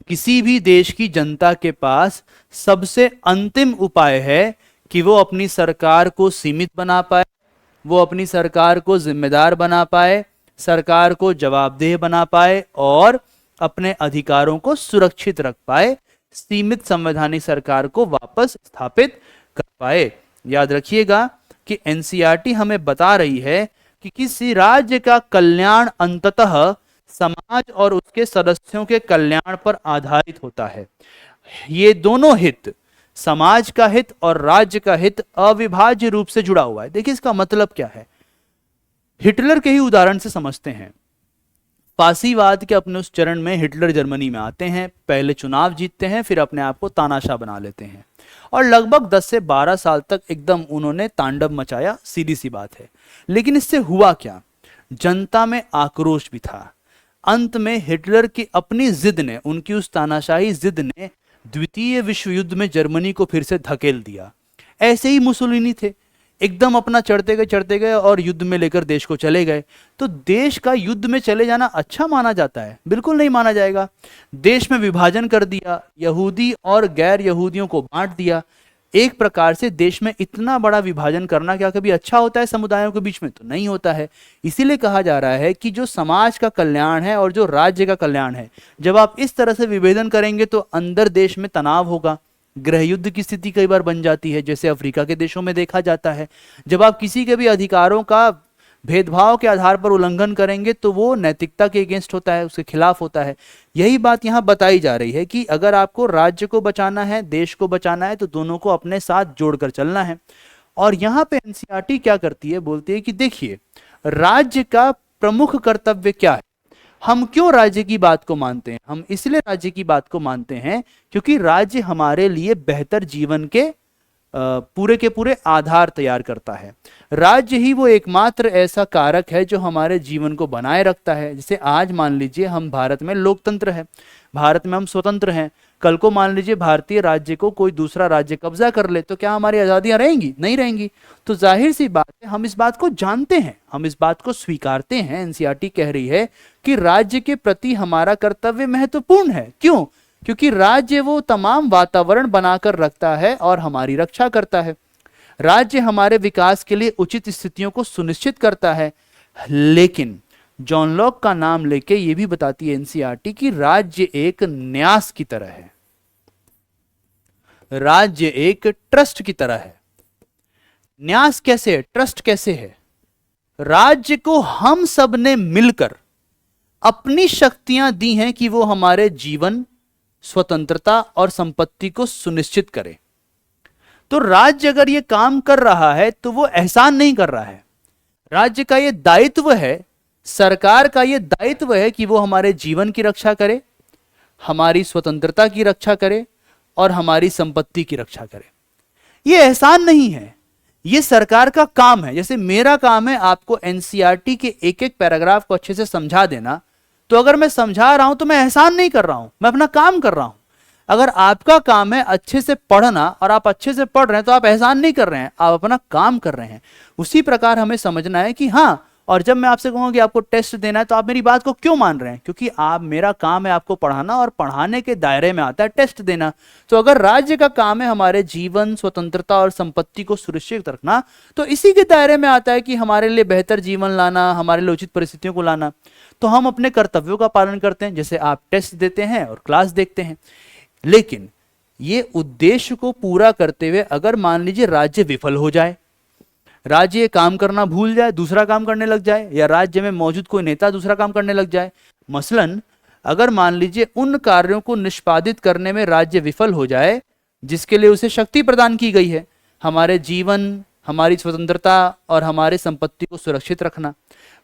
S1: किसी भी देश की जनता के पास सबसे अंतिम उपाय है कि वो अपनी सरकार को सीमित बना पाए, वो अपनी सरकार को जिम्मेदार बना पाए, सरकार को जवाबदेह बना पाए और अपने अधिकारों को सुरक्षित रख पाए, सीमित संवैधानिक सरकार को वापस स्थापित कर पाए। याद रखिएगा कि एनसीईआरटी हमें बता रही है कि किसी राज्य का कल्याण अंततः समाज और उसके सदस्यों के कल्याण पर आधारित होता है। ये दोनों हित, समाज का हित और राज्य का हित, अविभाज्य रूप से जुड़ा हुआ है। देखिए इसका मतलब क्या है, हिटलर के ही उदाहरण से समझते हैं। फासीवाद के अपने उस चरण में हिटलर जर्मनी में आते हैं, पहले चुनाव जीतते हैं, फिर अपने आप को तानाशाह बना लेते हैं और लगभग 10 से 12 साल तक एकदम उन्होंने तांडव मचाया, सीधी सी बात है। लेकिन इससे हुआ क्या? जनता में आक्रोश भी था। अंत में हिटलर की अपनी जिद ने, उनकी उस तानाशाही जिद ने द्वितीय विश्व युद्ध में जर्मनी को फिर से धकेल दिया। ऐसे ही मुसोलिनी थे, एकदम अपना चढ़ते गए और युद्ध में लेकर देश को चले गए। तो देश का युद्ध में चले जाना अच्छा माना जाता है? बिल्कुल नहीं माना जाएगा। देश में विभाजन कर दिया, यहूदी और गैर यहूदियों को बांट दिया। एक प्रकार से देश में इतना बड़ा विभाजन करना क्या कभी अच्छा होता है समुदायों के बीच में? तो नहीं होता है। इसीलिए कहा जा रहा है कि जो समाज का कल्याण है और जो राज्य का कल्याण है, जब आप इस तरह से विभेदन करेंगे तो अंदर देश में तनाव होगा, गृह युद्ध की स्थिति कई बार बन जाती है, जैसे अफ्रीका के देशों में देखा जाता है। जब आप किसी के भी अधिकारों का भेदभाव के आधार पर उल्लंघन करेंगे तो वो नैतिकता के अगेंस्ट होता है, उसके खिलाफ होता है। यही बात यहाँ बताई जा रही है कि अगर आपको राज्य को बचाना है, देश को बचाना है, तो दोनों को अपने साथ जोड़कर चलना है। और यहाँ पे एनसीईआरटी क्या करती है, बोलती है कि देखिए राज्य का प्रमुख कर्तव्य क्या है। हम क्यों राज्य की बात को मानते हैं? हम इसलिए राज्य की बात को मानते हैं क्योंकि राज्य हमारे लिए बेहतर जीवन के पूरे के पूरे आधार तैयार करता है। राज्य ही वो एकमात्र ऐसा कारक है जो हमारे जीवन को बनाए रखता है। जैसे आज मान लीजिए हम भारत में लोकतंत्र है, भारत में हम स्वतंत्र हैं, कल को मान लीजिए भारतीय राज्य को कोई दूसरा राज्य कब्जा कर ले तो क्या हमारी आज़ादियां रहेंगी? नहीं रहेंगी। तो जाहिर सी बात है हम इस बात को जानते हैं, हम इस बात को स्वीकारते हैं। एनसीईआरटी कह रही है कि राज्य के प्रति हमारा कर्तव्य महत्वपूर्ण है। क्यों? क्योंकि राज्य वो तमाम वातावरण बनाकर रखता है और हमारी रक्षा करता है। राज्य हमारे विकास के लिए उचित स्थितियों को सुनिश्चित करता है, लेकिन जॉन लॉक का नाम लेके ये भी बताती है एनसीईआरटी कि राज्य एक न्यास की तरह है, राज्य एक ट्रस्ट की तरह है। न्यास कैसे है, ट्रस्ट कैसे है? राज्य को हम सब ने मिलकर अपनी शक्तियां दी हैं कि वो हमारे जीवन, स्वतंत्रता और संपत्ति को सुनिश्चित करे। तो राज्य अगर ये काम कर रहा है तो वो एहसान नहीं कर रहा है। राज्य का ये दायित्व है, सरकार का ये दायित्व है कि वो हमारे जीवन की रक्षा करे, हमारी स्वतंत्रता की रक्षा करे और हमारी संपत्ति की रक्षा करे। ये एहसान नहीं है, ये सरकार का काम है। जैसे मेरा काम है आपको एनसीईआरटी के एक एक पैराग्राफ को अच्छे से समझा देना, तो अगर मैं समझा रहा हूं तो मैं एहसान नहीं कर रहा हूं, मैं अपना काम कर रहा हूं। अगर आपका काम है अच्छे से पढ़ना और आप अच्छे से पढ़ रहे हैं तो आप एहसान नहीं कर रहे हैं, आप अपना काम कर रहे हैं। उसी प्रकार हमें समझना है कि हाँ, और जब मैं आपसे कहूंगा कि आपको टेस्ट देना है तो आप मेरी बात को क्यों मान रहे हैं? क्योंकि आप, मेरा काम है आपको पढ़ाना और पढ़ाने के दायरे में आता है टेस्ट देना। तो अगर राज्य का काम है हमारे जीवन, स्वतंत्रता और संपत्ति को सुरक्षित रखना, तो इसी के दायरे में आता है कि हमारे लिए बेहतर जीवन लाना, हमारे लिए उचित परिस्थितियों को लाना। तो हम अपने कर्तव्यों का पालन करते हैं, जैसे आप टेस्ट देते हैं और क्लास देखते हैं। लेकिन ये उद्देश्य को पूरा करते हुए अगर मान लीजिए राज्य विफल हो जाए, राज्य ये काम करना भूल जाए, दूसरा काम करने लग जाए, या राज्य में मौजूद कोई नेता दूसरा काम करने लग जाए, मसलन अगर मान लीजिए उन कार्यों को निष्पादित करने में राज्य विफल हो जाए जिसके लिए उसे शक्ति प्रदान की गई है, हमारे जीवन, हमारी स्वतंत्रता और हमारी संपत्ति को सुरक्षित रखना।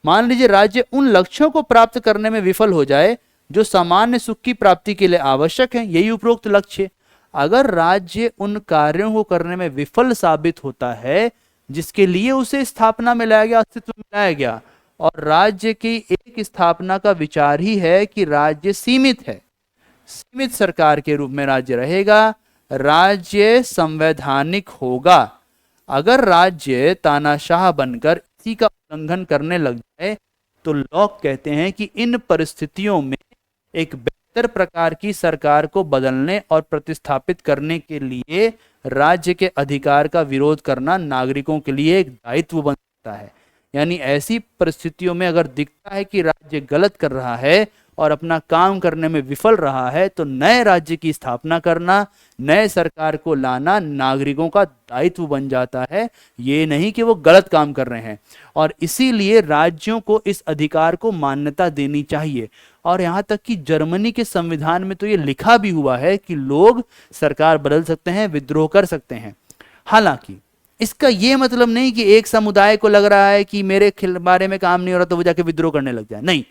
S1: मान लीजिए राज्य उन लक्ष्यों को प्राप्त करने में विफल हो जाए जो सामान्य सुख की प्राप्ति के लिए आवश्यक है, यही उपरोक्त लक्ष्य। अगर राज्य उन कार्यों को करने में विफल साबित होता है जिसके लिए उसे स्थापना में लाया गया, अस्तित्व में लाया गया, और राज्य की एक स्थापना का विचार ही है कि राज्य सीमित है, सीमित सरकार के रूप में राज्य रहेगा, राज्य संवैधानिक होगा। अगर राज्य तानाशाह बनकर इसी का उल्लंघन करने लग जाए तो लॉक कहते हैं कि इन परिस्थितियों में एक बेहतर प्रकार की सरकार को बदलने और प्रतिस्थापित करने के लिए राज्य के अधिकार का विरोध करना नागरिकों के लिए एक दायित्व बन सकता है। यानी ऐसी परिस्थितियों में अगर दिखता है कि राज्य गलत कर रहा है और अपना काम करने में विफल रहा है, तो नए राज्य की स्थापना करना, नए सरकार को लाना नागरिकों का दायित्व बन जाता है, ये नहीं कि वो गलत काम कर रहे हैं। और इसीलिए राज्यों को इस अधिकार को मान्यता देनी चाहिए। और यहाँ तक कि जर्मनी के संविधान में तो ये लिखा भी हुआ है कि लोग सरकार बदल सकते हैं, विद्रोह कर सकते हैं। हालांकि इसका ये मतलब नहीं कि एक समुदाय को लग रहा है कि मेरे बारे में काम नहीं हो रहा तो वो जाके विद्रोह करने लग जाए, नहीं,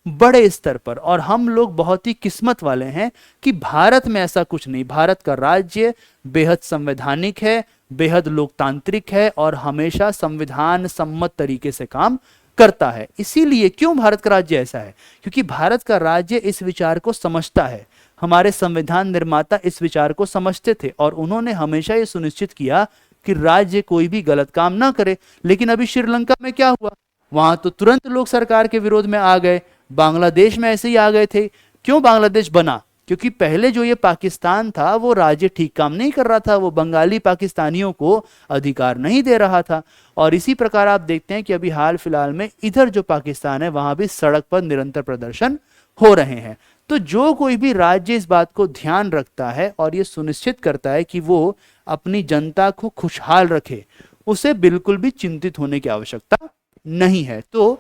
S1: बड़े स्तर पर। और हम लोग बहुत ही किस्मत वाले हैं कि भारत में ऐसा कुछ नहीं। भारत का राज्य बेहद संवैधानिक है, बेहद लोकतांत्रिक है और हमेशा संविधान सम्मत तरीके से काम करता है। इसीलिए क्यों भारत का राज्य ऐसा है? क्योंकि भारत का राज्य इस विचार को समझता है। हमारे संविधान निर्माता इस विचार को समझते थे और उन्होंने हमेशा ये सुनिश्चित किया कि राज्य कोई भी गलत काम ना करे। लेकिन अभी श्रीलंका में क्या हुआ? वहां तो तुरंत लोग सरकार के विरोध में आ गए। बांग्लादेश में ऐसे ही आ गए थे। क्यों बांग्लादेश बना? क्योंकि पहले जो ये पाकिस्तान था वो राज्य ठीक काम नहीं कर रहा था, वो बंगाली पाकिस्तानियों को अधिकार नहीं दे रहा था। और इसी प्रकार आप देखते हैं कि अभी हाल फिलहाल में इधर जो पाकिस्तान है वहां भी सड़क पर निरंतर प्रदर्शन हो रहे हैं। तो जो कोई भी राज्य इस बात को ध्यान रखता है और ये सुनिश्चित करता है कि वो अपनी जनता को खुशहाल रखे, उसे बिल्कुल भी चिंतित होने की आवश्यकता नहीं है। तो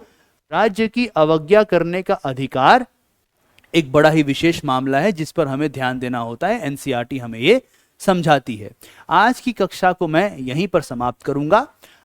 S1: राज्य की अवज्ञा करने का अधिकार एक बड़ा ही विशेष मामला है जिस पर हमें ध्यान देना होता है। एनसीईआरटी हमें ये समझाती है। आज की कक्षा को मैं यहीं पर समाप्त करूंगा